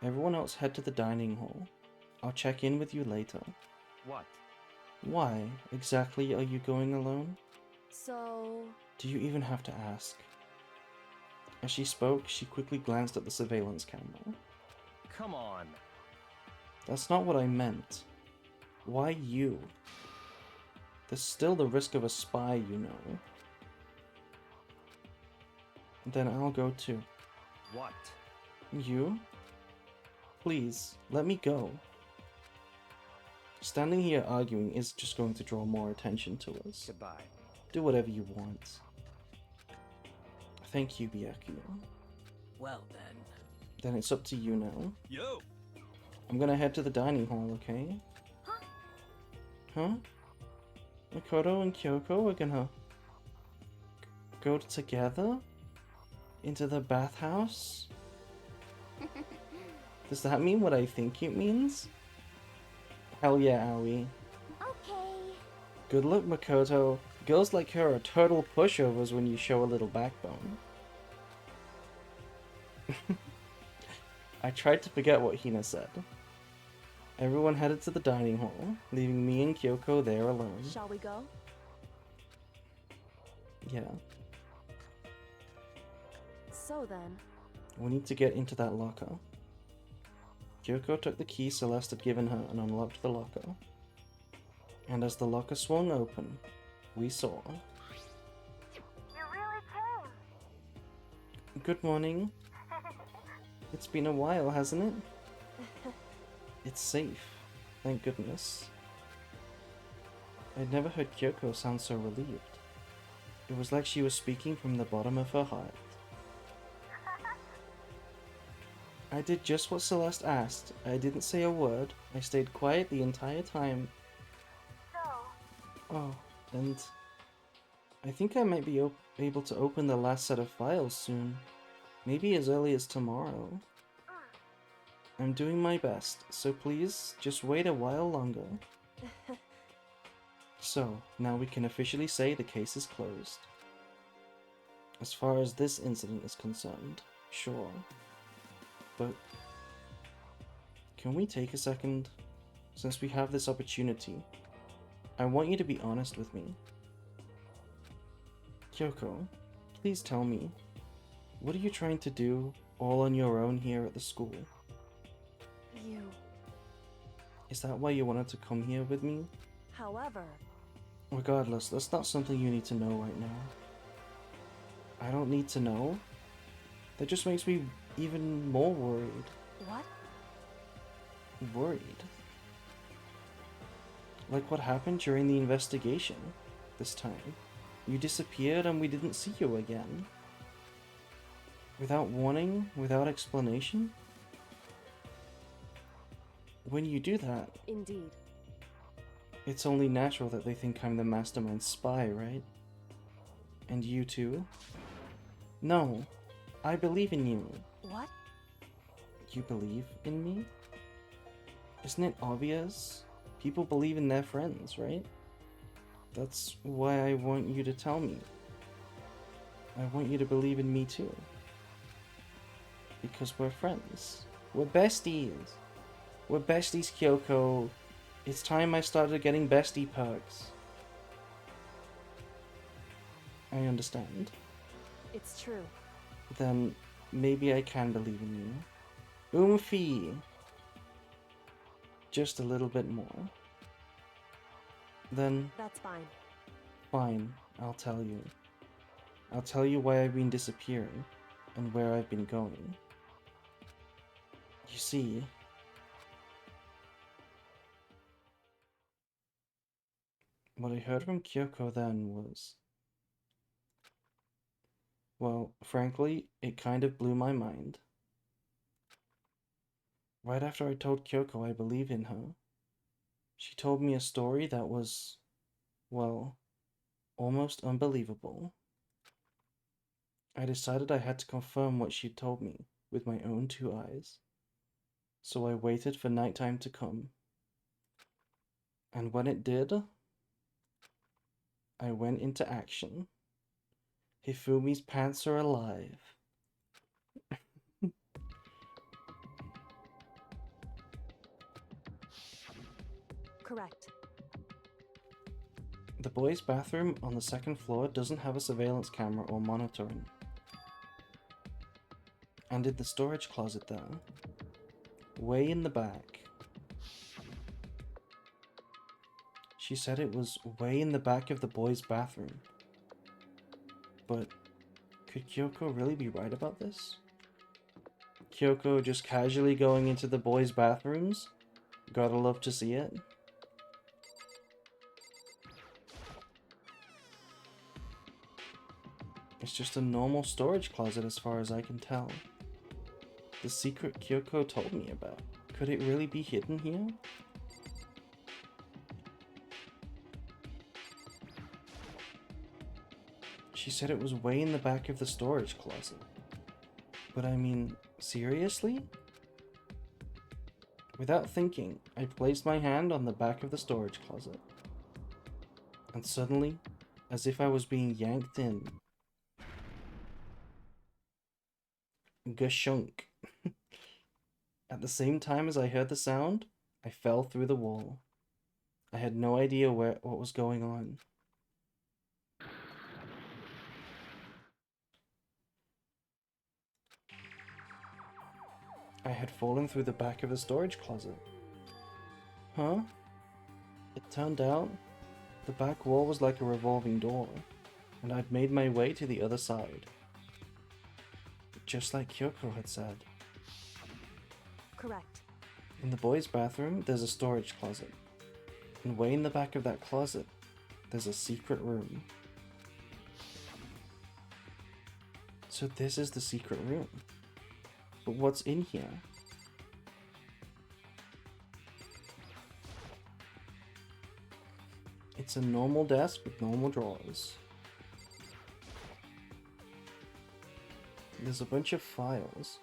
Everyone else head to the dining hall. I'll check in with you later. What? Why exactly are you going alone? so... Do you even have to ask? As she spoke, she quickly glanced at the surveillance camera. Come on. That's not what I meant. Why you? There's still the risk of a spy, you know. Then I'll go too. What? You? Please, let me go. Standing here arguing is just going to draw more attention to us. Goodbye. Do whatever you want. Thank you, Byakuya. well then. Then it's up to you now. Yo! I'm gonna head to the dining hall, okay? Huh? Huh? Makoto and Kyoko are gonna go together? Into the bathhouse? Does that mean what I think it means? Hell yeah, Aoi. Okay. Good luck, Makoto. Girls like her are total pushovers when you show a little backbone. I tried to forget what Hina said. Everyone headed to the dining hall, leaving me and Kyoko there alone. Shall we go? Yeah, So then, we need to get into that locker. Kyoko took the key Celeste had given her and unlocked the locker. And as the locker swung open, we saw... You really came. Good morning. It's been a while, hasn't it? It's safe, thank goodness. I'd never heard Kyoko sound so relieved. It was like she was speaking from the bottom of her heart. I did just what Celeste asked. I didn't say a word. I stayed quiet the entire time. So, Oh, and I think I might be able to open the last set of files soon. Maybe as early as tomorrow. I'm doing my best, so please just wait a while longer. So, now we can officially say the case is closed. As far as this incident is concerned, sure. But can we take a second? Since we have this opportunity, I want you to be honest with me. Kyoko, please tell me, what are you trying to do all on your own here at the school? You. Is that why you wanted to come here with me? However, Regardless, that's not something you need to know right now. I don't need to know. That just makes me even more worried. what? Worried? Like what happened during the investigation this time. You disappeared and we didn't see you again. Without warning, without explanation? When you do that, Indeed. it's only natural that they think I'm the mastermind spy, right? And you too? No, I believe in you. What? You believe in me? Isn't it obvious? People believe in their friends, right? That's why I want you to tell me. I want you to believe in me too. Because we're friends. We're besties. We're besties, Kyoko. It's time I started getting bestie perks. I understand. It's true. Then maybe I can believe in you. Oomphy! Just a little bit more. Then, That's fine. fine, I'll tell you. I'll tell you why I've been disappearing and where I've been going. You see, what I heard from Kyoko then was, well, frankly, it kind of blew my mind. Right after I told Kyoko I believe in her, she told me a story that was, well, almost unbelievable. I decided I had to confirm what she'd told me with my own two eyes. So I waited for nighttime to come. And when it did, I went into action. Hifumi's pants are alive. Correct. The boys' bathroom on the second floor doesn't have a surveillance camera or monitoring. And in the storage closet there, way in the back, she said it was way in the back of the boys' bathroom. But could Kyoko really be right about this? Kyoko just casually going into the boys' bathrooms? Gotta love to see it. It's just a normal storage closet as far as I can tell. The secret Kyoko told me about. Could it really be hidden here? She said it was way in the back of the storage closet. But I mean, seriously? Without thinking, I placed my hand on the back of the storage closet. And suddenly, as if I was being yanked in, gashunk. At the same time as I heard the sound, I fell through the wall. I had no idea what was going on. I had fallen through the back of the storage closet. Huh? It turned out the back wall was like a revolving door, and I'd made my way to the other side. Just like Kyoko had said. Correct. In the boys' bathroom, there's a storage closet. And way in the back of that closet, there's a secret room. So this is the secret room. But what's in here? It's a normal desk with normal drawers. There's a bunch of files,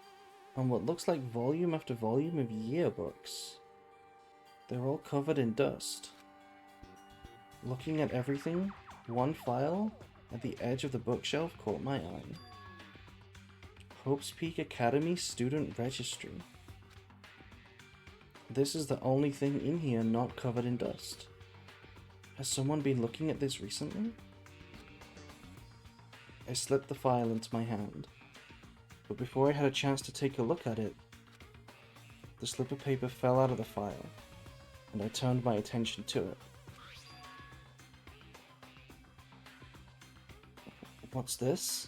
and what looks like volume after volume of yearbooks. They're all covered in dust. Looking at everything, one file at the edge of the bookshelf caught my eye. Hope's Peak Academy Student Registry. This is the only thing in here not covered in dust. Has someone been looking at this recently? I slipped the file into my hand, but before I had a chance to take a look at it, the slip of paper fell out of the file, and I turned my attention to it. What's this?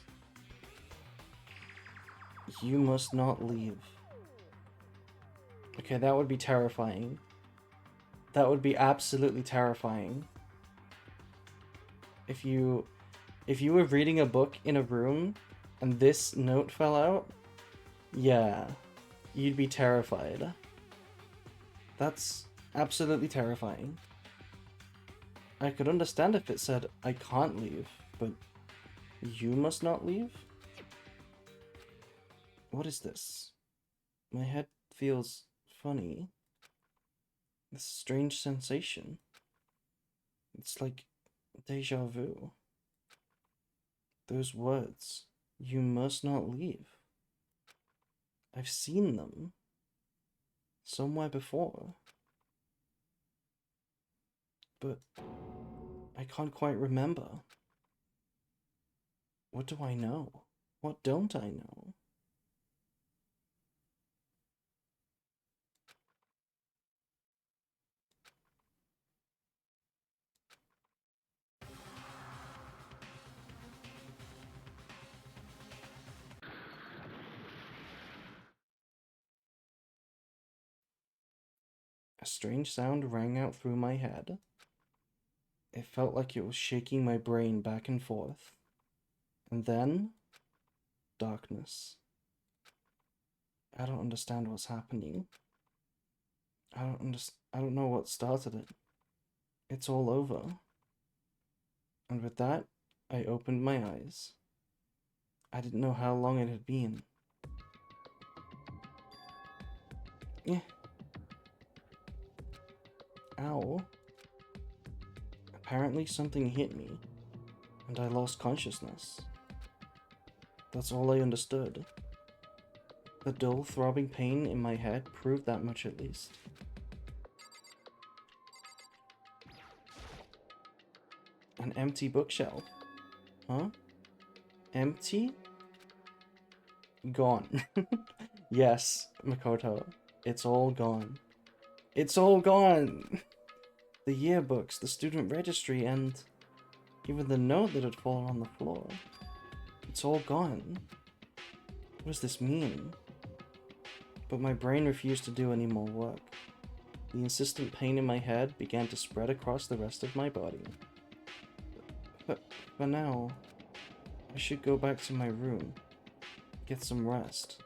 You must not leave. Okay, that would be terrifying. That would be absolutely terrifying. If you were reading a book in a room and this note fell out, yeah, you'd be terrified. That's absolutely terrifying. I could understand if it said, I can't leave, but you must not leave? What is this? My head feels funny. This strange sensation. It's like deja vu. Those words, you must not leave. I've seen them somewhere before. But I can't quite remember. What do I know? What don't I know? A strange sound rang out through my head. It felt like it was shaking my brain back and forth. And then, darkness. I don't understand what's happening. I don't know what started it. It's all over. And with that, I opened my eyes. I didn't know how long it had been. Yeah. Ow. Apparently something hit me, and I lost consciousness. That's all I understood. The dull, throbbing pain in my head proved that much at least. An empty bookshelf. Huh? Empty? Gone. Yes, Makoto. It's all gone. It's all gone! The yearbooks, the student registry, and even the note that had fallen on the floor. It's all gone. What does this mean? But my brain refused to do any more work. The insistent pain in my head began to spread across the rest of my body. But for now, I should go back to my room, get some rest.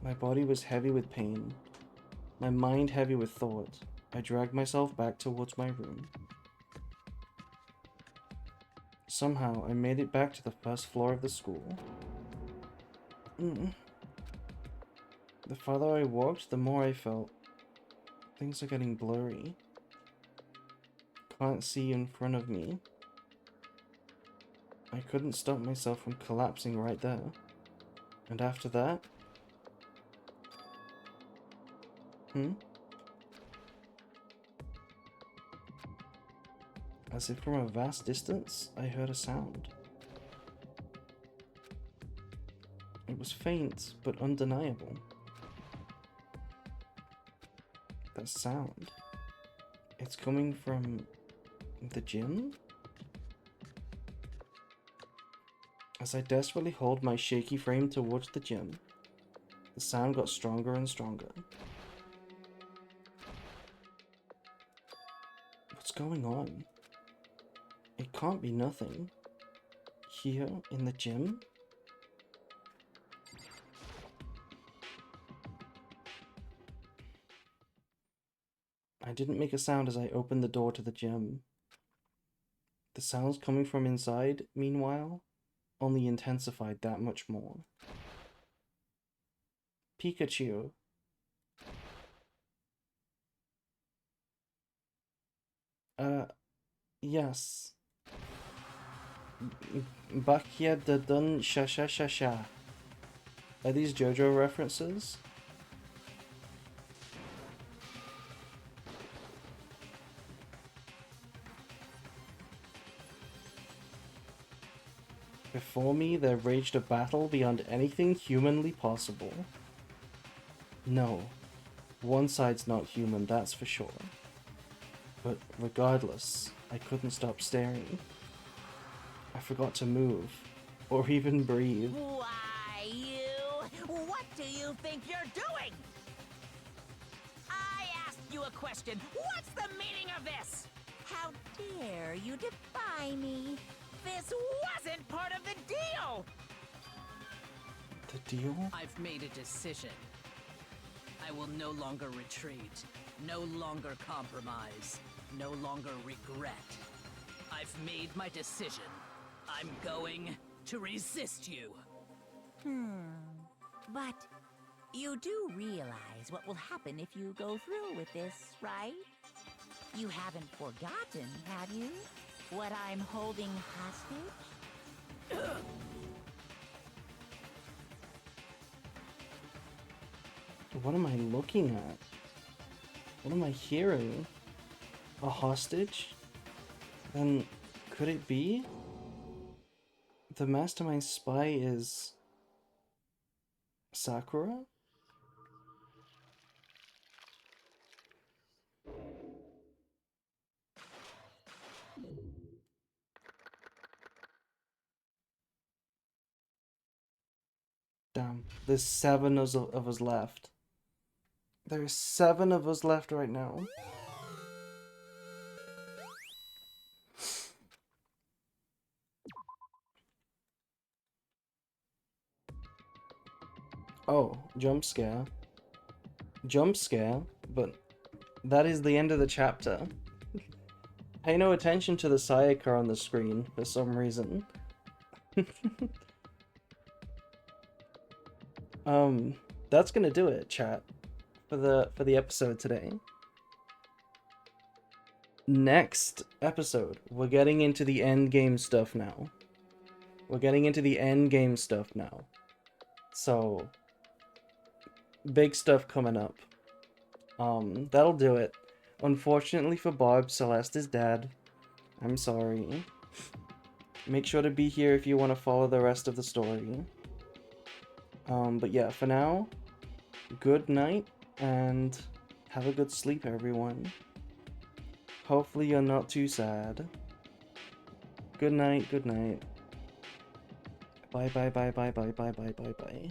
My body was heavy with pain, my mind heavy with thought. I dragged myself back towards my room. Somehow, I made it back to the first floor of the school. The farther I walked, the more I felt things are getting blurry. Can't see in front of me. I couldn't stop myself from collapsing right there. And after that... As if from a vast distance, I heard a sound. It was faint, but undeniable. That sound. It's coming from the gym? As I desperately hauled my shaky frame towards the gym, the sound got stronger and stronger. What's going on? It can't be nothing. Here, in the gym? I didn't make a sound as I opened the door to the gym. The sounds coming from inside, meanwhile, only intensified that much more. Pikachu. Yes. Bakia da dun sha sha sha sha. Are these JoJo references? Before me, there raged a battle beyond anything humanly possible. No, one side's not human, that's for sure. But regardless, I couldn't stop staring. I forgot to move, or even breathe. Why, you? What do you think you're doing? I asked you a question. What's the meaning of this? How dare you defy me? This wasn't part of the deal! The deal? I've made a decision. I will no longer retreat, no longer compromise, no longer regret. I've made my decision. I'm going to resist you. But you do realize what will happen if you go through with this, right? You haven't forgotten, have you? What I'm holding hostage? What am I looking at? What am I hearing? A hostage? Then could it be? The mastermind spy is Sakura? Damn, there's 7 of us left. There's 7 of us left right now. Oh, jump scare. Jump scare, but that is the end of the chapter. Pay no attention to the Sayaka on the screen for some reason. That's gonna do it, chat, for the episode today. Next episode, we're getting into the end game stuff now. So, big stuff coming up. That'll do it. Unfortunately for Bob, Celeste is dead. I'm sorry. Make sure to be here if you want to follow the rest of the story. But yeah, for now, good night, and have a good sleep, everyone. Hopefully you're not too sad. Good night, good night. Bye bye bye bye bye bye bye bye bye.